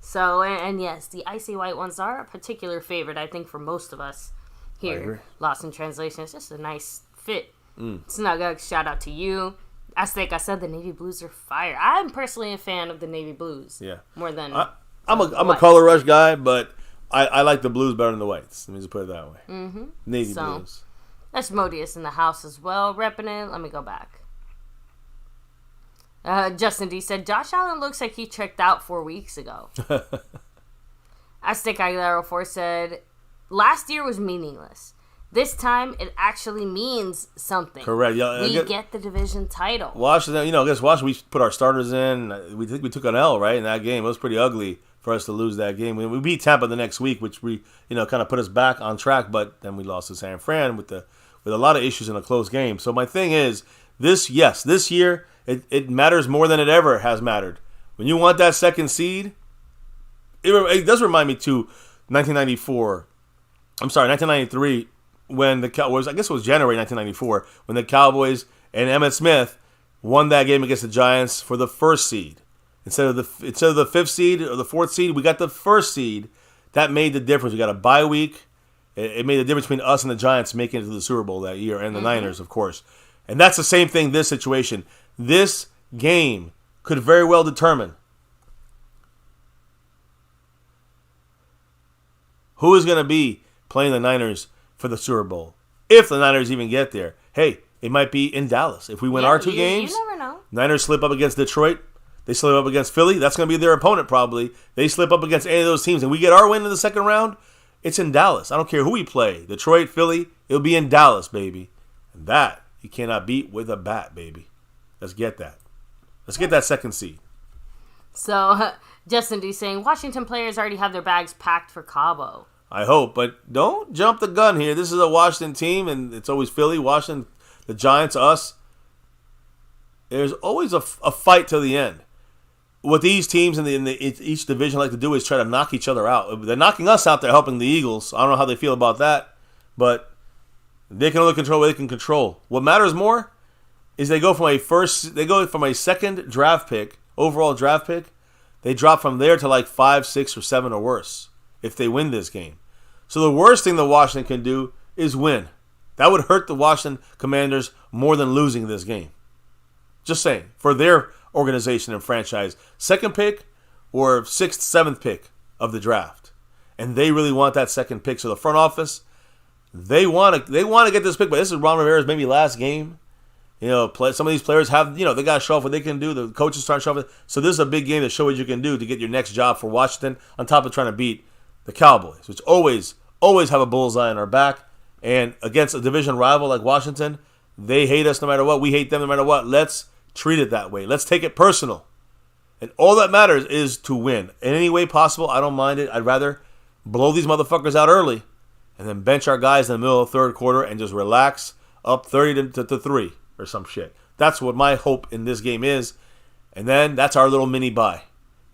So, and yes, the icy white ones are a particular favorite, I think, for most of us here. Lost in translation. It's just a nice fit. Snug, shout out to you. I think I said the navy blues are fire. I'm personally a fan of the navy blues. Yeah. More than I'm a color rush guy, but I like the blues better than the whites. Let me just put it that way. Mm-hmm. Navy blues. That's Modius in the house as well, repping it. Let me go back. Justin D said, Josh Allen looks like he checked out 4 weeks ago. Aztec Aguilera 4 said, last year was meaningless. This time, it actually means something. Correct. Yeah, we get the division title. Washington, against Washington, we put our starters in. We think we took an L, right, in that game. It was pretty ugly for us to lose that game. We beat Tampa the next week, which kind of put us back on track, but then we lost to San Fran with a lot of issues in a close game. So my thing is, this year, it matters more than it ever has mattered. When you want that second seed, it does remind me to 1993, when the Cowboys, I guess it was January 1994, when the Cowboys and Emmitt Smith won that game against the Giants for the first seed. Instead of the fifth seed or the fourth seed, we got the first seed. That made the difference. We got a bye week. It made the difference between us and the Giants making it to the Super Bowl that year, and the Niners, of course. And that's the same thing. This situation, this game could very well determine who is going to be playing the Niners for the Super Bowl. If the Niners even get there, hey, it might be in Dallas. If we win our two games, you never know. Niners slip up against Detroit. They slip up against Philly. That's going to be their opponent probably. They slip up against any of those teams, and we get our win in the second round. It's in Dallas. I don't care who we play. Detroit, Philly, it'll be in Dallas, baby. And that you cannot beat with a bat, baby. Let's get that. Let's get that second seed. So, Justin D saying, Washington players already have their bags packed for Cabo. I hope, but don't jump the gun here. This is a Washington team, and it's always Philly, Washington, the Giants, us. There's always a fight till the end. What these teams in each division like to do is try to knock each other out. They're knocking us out. They're helping the Eagles. I don't know how they feel about that, but they can only control what they can control. What matters more is they go from a second draft pick, overall draft pick. They drop from there to like 5, 6, or 7 or worse if they win this game. So the worst thing that Washington can do is win. That would hurt the Washington Commanders more than losing this game. Just saying, for their organization and franchise, second pick or 6th, 7th pick of the draft, and they really want that second pick. So the front office, they want to get this pick. But this is Ron Rivera's maybe last game. Some of these players have they got to show off what they can do. The coaches trying to show off. So this is a big game to show what you can do to get your next job for Washington. On top of trying to beat the Cowboys, which always have a bullseye on our back, and against a division rival like Washington, they hate us no matter what. We hate them no matter what. Let's treat it that way. Let's take it personal. And all that matters is to win. In any way possible, I don't mind it. I'd rather blow these motherfuckers out early and then bench our guys in the middle of the third quarter and just relax up 30 to 3 or some shit. That's what my hope in this game is. And then that's our little mini bye.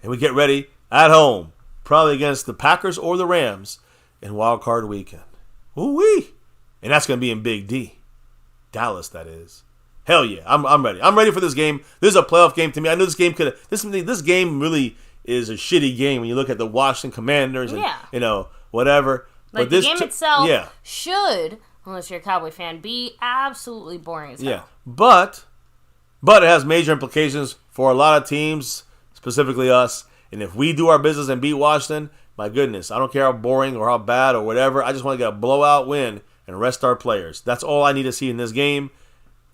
And we get ready at home, probably against the Packers or the Rams in Wild Card Weekend. Ooh-wee. And that's going to be in Big D. Dallas, that is. Hell yeah, I'm ready. I'm ready for this game. This is a playoff game to me. I know this game this game really is a shitty game when you look at the Washington Commanders and whatever. Like but the game itself should, unless you're a Cowboy fan, be absolutely boring as hell. Yeah, but it has major implications for a lot of teams, specifically us. And if we do our business and beat Washington, my goodness, I don't care how boring or how bad or whatever. I just want to get a blowout win and rest our players. That's all I need to see in this game.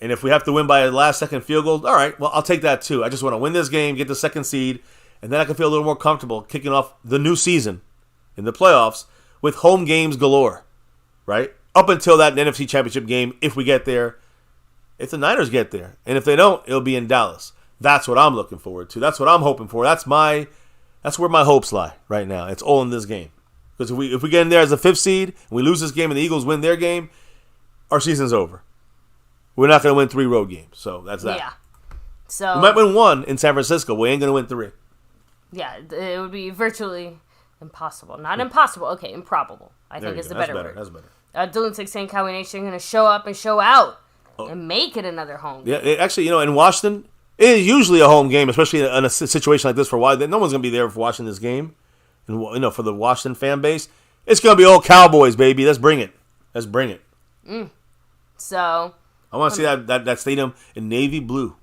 And if we have to win by a last-second field goal, all right, well, I'll take that too. I just want to win this game, get the second seed, and then I can feel a little more comfortable kicking off the new season in the playoffs with home games galore, right? Up until that NFC Championship game, if we get there, if the Niners get there. And if they don't, it'll be in Dallas. That's what I'm looking forward to. That's what I'm hoping for. That's where my hopes lie right now. It's all in this game. Because if we get in there as a 5th seed, and we lose this game and the Eagles win their game, our season's over. We're not going to win 3 road games, so that's that. Yeah. So we might win 1 in San Francisco. We ain't going to win 3. Yeah, it would be virtually impossible. Not impossible. Okay, improbable. I think is the better word. That's better. Dylan 16 Cowboy Nation going to show up and show out and make it another home game. Yeah, actually, in Washington, it is usually a home game, especially in a situation like this for Washington. No one's going to be there for watching this game. And for the Washington fan base, it's going to be all Cowboys, baby. Let's bring it. So I want to see that stadium in navy blue.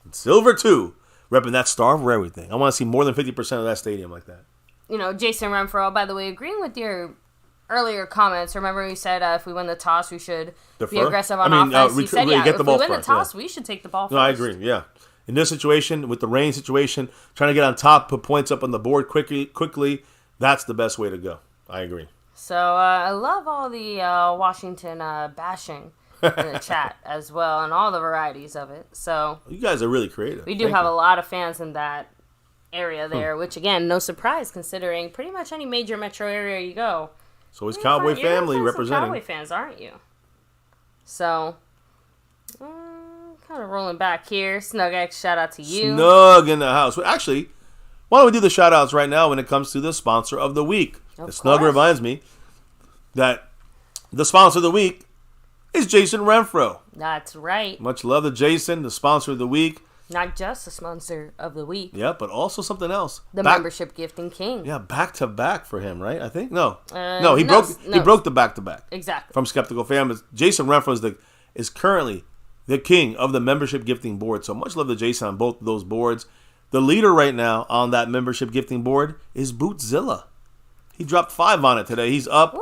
And silver, too. Repping that star for everything. I want to see more than 50% of that stadium like that. Jason Renfro, by the way, agreeing with your earlier comments. Remember you said if we win the toss, we should be aggressive on offense. You said, if we win the toss, we should take the ball first. No, I agree, yeah. In this situation, with the rain situation, trying to get on top, put points up on the board quickly, that's the best way to go. I agree. So I love all the Washington bashing in the chat as well, and all the varieties of it. So you guys are really creative. We do have a lot of fans in that area there, which again, no surprise considering pretty much any major metro area you go. So it's Cowboy Family representing. Cowboy fans, aren't you? So, kind of rolling back here. Snug X, shout out to you. Snug in the house. Actually, why don't we do the shout outs right now when it comes to the sponsor of the week? Snug reminds me that the sponsor of the week is Jason Renfro. That's right. Much love to Jason, the sponsor of the week. Not just a sponsor of the week. Yeah, but also something else. The membership gifting king. Yeah, back-to-back for him, right? I think? No, he broke the back-to-back. Exactly. From Skeptical Fam. Jason Renfro is currently the king of the membership gifting board. So much love to Jason on both of those boards. The leader right now on that membership gifting board is Bootzilla. He dropped 5 on it today. He's up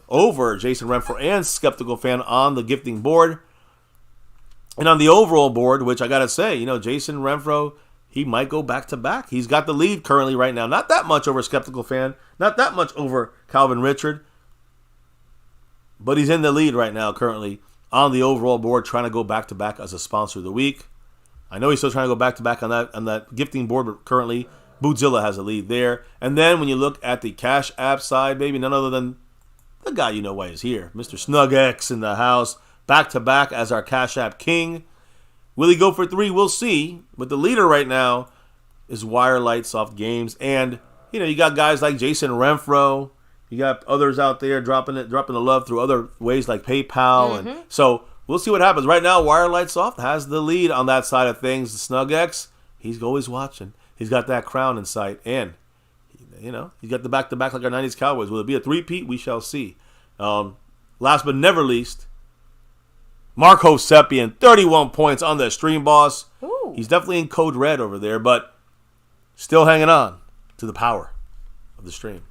over Jason Renfro and Skeptical Fan on the gifting board. And on the overall board, which I got to say, Jason Renfro, he might go back-to-back. He's got the lead currently right now. Not that much over Skeptical Fan. Not that much over Calvin Richard. But he's in the lead right now currently on the overall board, trying to go back-to-back as a sponsor of the week. I know he's still trying to go back-to-back on that gifting board, but currently Bootzilla has a lead there. And then when you look at the Cash App side, baby, none other than the guy you know why he's here. Mr. SnugX in the house. Back-to-back as our Cash App king. Will he go for 3? We'll see. But the leader right now is Wire Light Soft Games. And, you got guys like Jason Renfro. You got others out there dropping the love through other ways like PayPal. And so we'll see what happens. Right now, Wire Light Soft has the lead on that side of things. The SnugX, he's always watching. He's got that crown in sight. And, he's got the back-to-back like our 90s Cowboys. Will it be a three-peat? We shall see. Last but never least, Mark Hosepian, 31 points on the stream boss. Ooh. He's definitely in code red over there, but still hanging on to the power of the stream.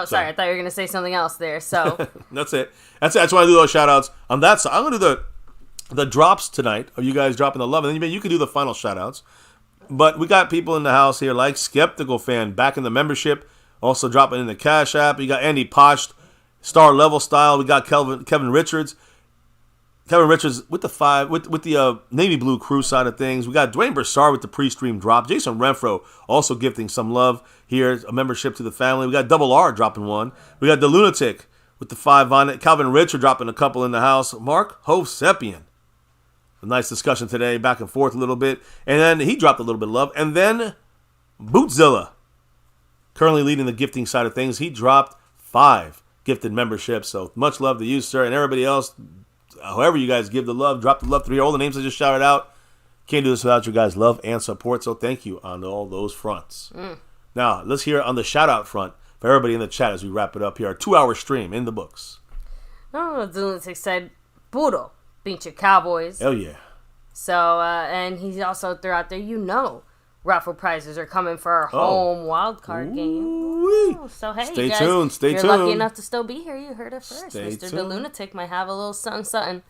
Sorry, I thought you were going to say something else there. So That's it. That's why I do those shout-outs. On that side, I'm going to do the drops tonight of you guys dropping the love, and then you can do the final shout-outs. But we got people in the house here like Skeptical Fan back in the membership, also dropping in the Cash App. You got Andy Posh, Star Level Style. We got Kevin Richards. Kevin Richards with the 5, with the Navy Blue Crew side of things. We got Dwayne Broussard with the pre-stream drop. Jason Renfro also gifting some love here, a membership to the family. We got Double R dropping 1. We got The Lunatic with the 5 on it. Calvin Richard dropping a couple in the house. Mark Hosepian. A nice discussion today, back and forth a little bit. And then he dropped a little bit of love. And then Bootzilla, currently leading the gifting side of things. He dropped 5 gifted memberships. So much love to you, sir, and everybody else. However you guys give the love, drop the love through all the names I just shouted out. Can't do this without your guys' love and support. So thank you on all those fronts. Now, let's hear on the shout-out front for everybody in the chat as we wrap it up here. Our 2-hour stream in the books. the lunatic said, "Puro pinche Cowboys." Hell yeah. So, and he also threw out there, raffle prizes are coming for our home wild card game. Ooh-wee. So, hey, stay you guys, tuned. Stay if tuned. you're lucky enough to still be here, you heard it first. Stay Mr. The tuned. Lunatic might have a little something.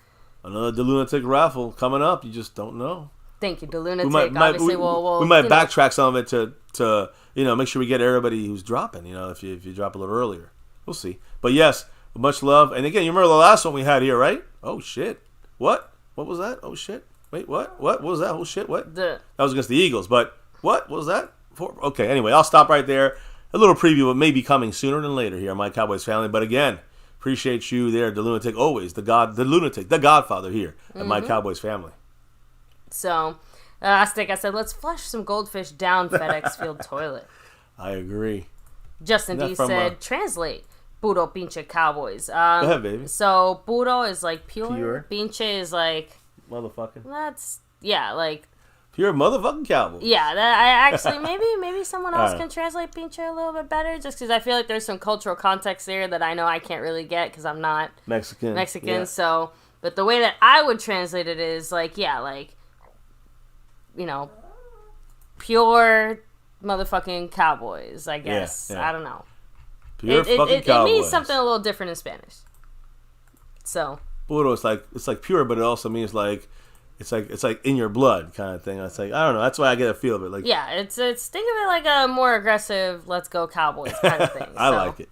Another The Lunatic raffle coming up. You just don't know. Thank you, The Lunatic. We might backtrack some of it to make sure we get everybody who's dropping. If you drop a little earlier, we'll see. But yes, much love. And again, you remember the last one we had here, right? Oh shit! What was that? Oh shit! Wait, what? What was that? Oh shit! What? That was against the Eagles. But what was that for? Okay. Anyway, I'll stop right there. A little preview of maybe coming sooner than later here on My Cowboys Family. But again, appreciate you there, The Lunatic. Always the Lunatic, the Godfather here at My Cowboys Family. So, last week I said, let's flush some goldfish down FedEx Field toilet. I agree. Justin D said, translate. Puro pinche Cowboys. Go ahead, baby. So, puro is like pure. Pinche is like... Motherfucking. That's, yeah, like... Pure motherfucking Cowboys. Yeah, I actually, maybe someone else can translate pinche a little bit better, just because I feel like there's some cultural context there that I know I can't really get, because I'm not Mexican, yeah. So... But the way that I would translate it is like, pure motherfucking Cowboys, I guess. Yeah. I don't know. Pure fucking Cowboys. It means something a little different in Spanish. So. Puro, it's like pure, but it also means like it's like in your blood kind of thing. It's like, I don't know. That's why I get a feel of it. Like, yeah, it's think of it like a more aggressive "Let's go Cowboys" kind of thing. I like it.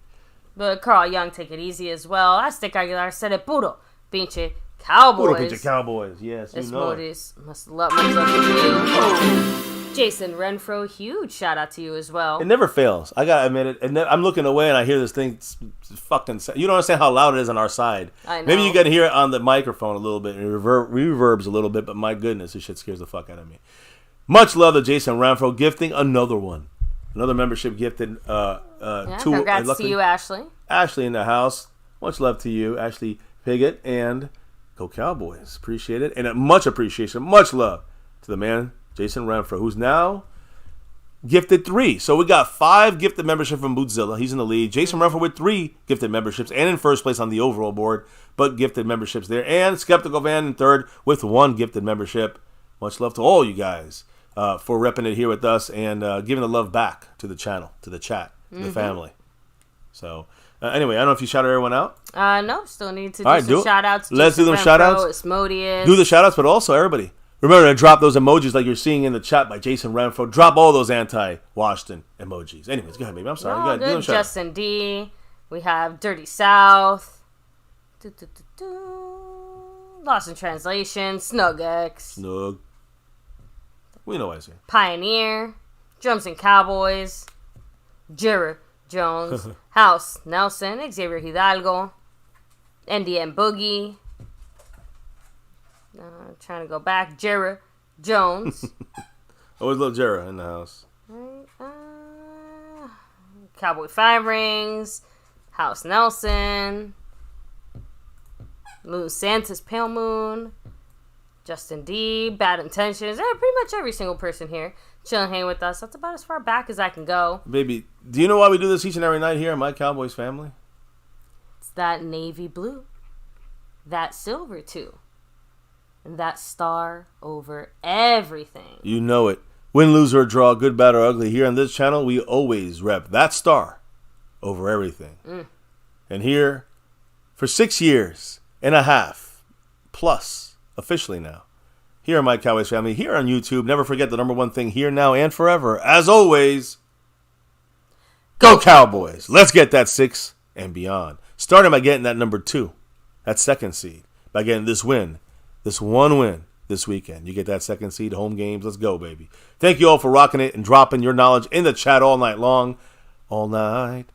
But Carl Young, take it easy as well. Aztec Aguilar said it, puro pinche Cowboys. Puro pinche Cowboys. Yes, you know it. Much love to you. Jason Renfro, huge shout out to you as well. It never fails. I gotta admit it. And I'm looking away and I hear this thing fucking. You don't understand how loud it is on our side. I know. Maybe you can hear it on the microphone a little bit and reverbs a little bit, but my goodness, this shit scares the fuck out of me. Much love to Jason Renfro, gifting another one. Another membership gifted. Congrats to you, Ashley. Ashley in the house. Much love to you, Ashley Piggott and Go Cowboys. Appreciate it. And much appreciation, much love to the man, Jason Renfro, who's now gifted 3. So we got 5 gifted memberships from Bootzilla. He's in the lead. Jason Renfro with 3 gifted memberships and in first place on the overall board, but gifted memberships there. And Skeptical Van in third with 1 gifted membership. Much love to all you guys for repping it here with us and giving the love back to the channel, to the chat, to the family. So anyway, I don't know if you shouted everyone out. No, still need to do some shout-outs. Let's do them shout-outs. Asmodeus. Do the shout-outs, but also everybody. Remember to drop those emojis like you're seeing in the chat by Jason Renfro. Drop all those anti-Washington emojis. Anyways, go ahead, baby. I'm sorry. No, good. Justin D. We have Dirty South. Lost in Translation. Snug X. Snug. We know what I say. Pioneer. Drums and Cowboys. Jirra Jones. House Nelson. Xavier Hidalgo. NDM Boogie. Trying to go back. Jirra Jones. Always love Jirra in the house. Cowboy 5 Rings. House Nelson. Moon Santa's Pale Moon. Justin D. Bad Intentions. Pretty much every single person here chilling, hanging with us. That's about as far back as I can go. Baby, do you know why we do this each and every night here in My Cowboys Family? It's that navy blue. That silver too. And that star over everything. You know it. Win, lose, or draw, good, bad, or ugly. Here on this channel, we always rep that star over everything. And here, for 6 years and a half, plus, officially now, here on My Cowboys Family, here on YouTube, never forget the number one thing here, now, and forever. As always, go Cowboys. Let's get that 6 and beyond. Starting by getting that number 2, that 2nd seed, by getting this win. This one win this weekend. You get that 2nd seed, home games. Let's go, baby. Thank you all for rocking it and dropping your knowledge in the chat all night long. All night.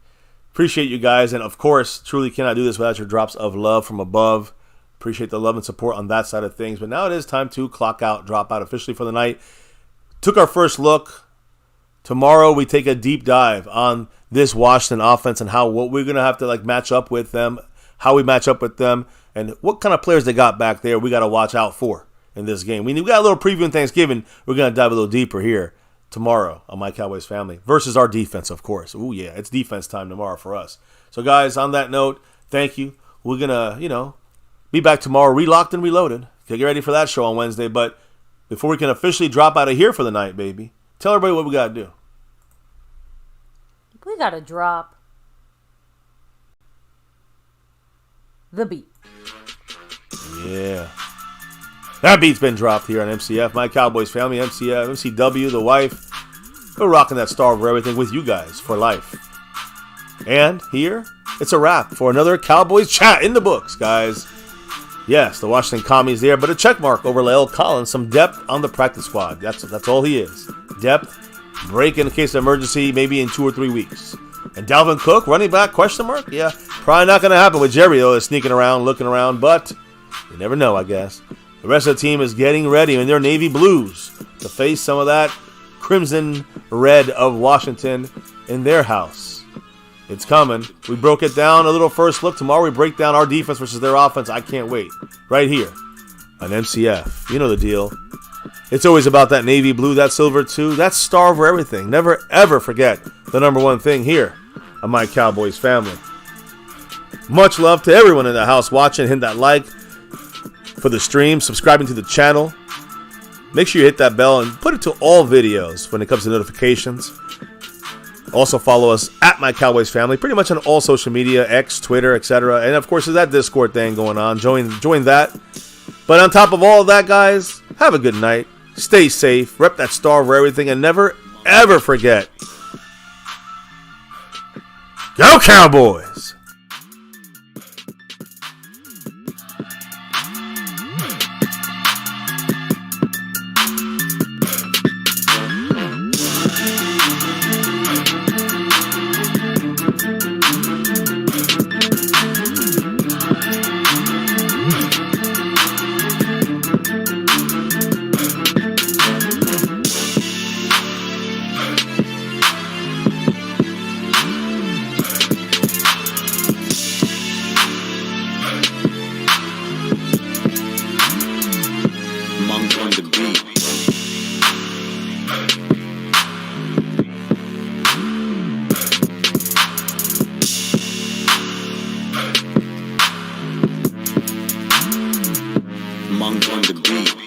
Appreciate you guys. And, of course, truly cannot do this without your drops of love from above. Appreciate the love and support on that side of things. But now it is time to clock out, drop out officially for the night. Took our first look. Tomorrow we take a deep dive on this Washington offense and what we're going to have to match up with them, how we match up with them, and what kind of players they got back there we got to watch out for in this game. We got a little preview in Thanksgiving. We're going to dive a little deeper here tomorrow on My Cowboys Family versus our defense, of course. Oh, yeah, it's defense time tomorrow for us. So, guys, on that note, thank you. We're going to, be back tomorrow, relocked and reloaded. Get ready for that show on Wednesday. But before we can officially drop out of here for the night, baby, tell everybody what we got to do. We got to drop the beat. Yeah. That beat's been dropped here on MCF, My Cowboys Family, MCF, MCW, the wife. We're rocking that star over everything with you guys for life. And here, it's a wrap for another Cowboys chat in the books, guys. Yes, the Washington Commies there, but a check mark over Lael Collins, some depth on the practice squad. That's all he is. Depth, break in case of emergency, maybe in 2 or 3 weeks. And Dalvin Cook, running back, question mark? Yeah, probably not going to happen with Jerry, though, sneaking around, looking around, but you never know, I guess. The rest of the team is getting ready in their navy blues to face some of that crimson red of Washington in their house. It's coming. We broke it down a little first look. Tomorrow we break down our defense versus their offense. I can't wait. Right here on MCF. You know the deal. It's always about that navy blue, that silver too. That star over everything. Never, ever forget the number one thing here on My Cowboys Family. Much love to everyone in the house watching. Hit that like for the stream, subscribing to the channel. Make sure you hit that bell and put it to all videos when it comes to notifications. Also follow us at My Cowboys Family, pretty much on all social media, X, Twitter, etc. And of course, there's that Discord thing going on. Join that. But on top of all of that, guys, have a good night. Stay safe. Rep that star over everything, and never ever forget. Go Cowboys! the beat. Monk on the beat.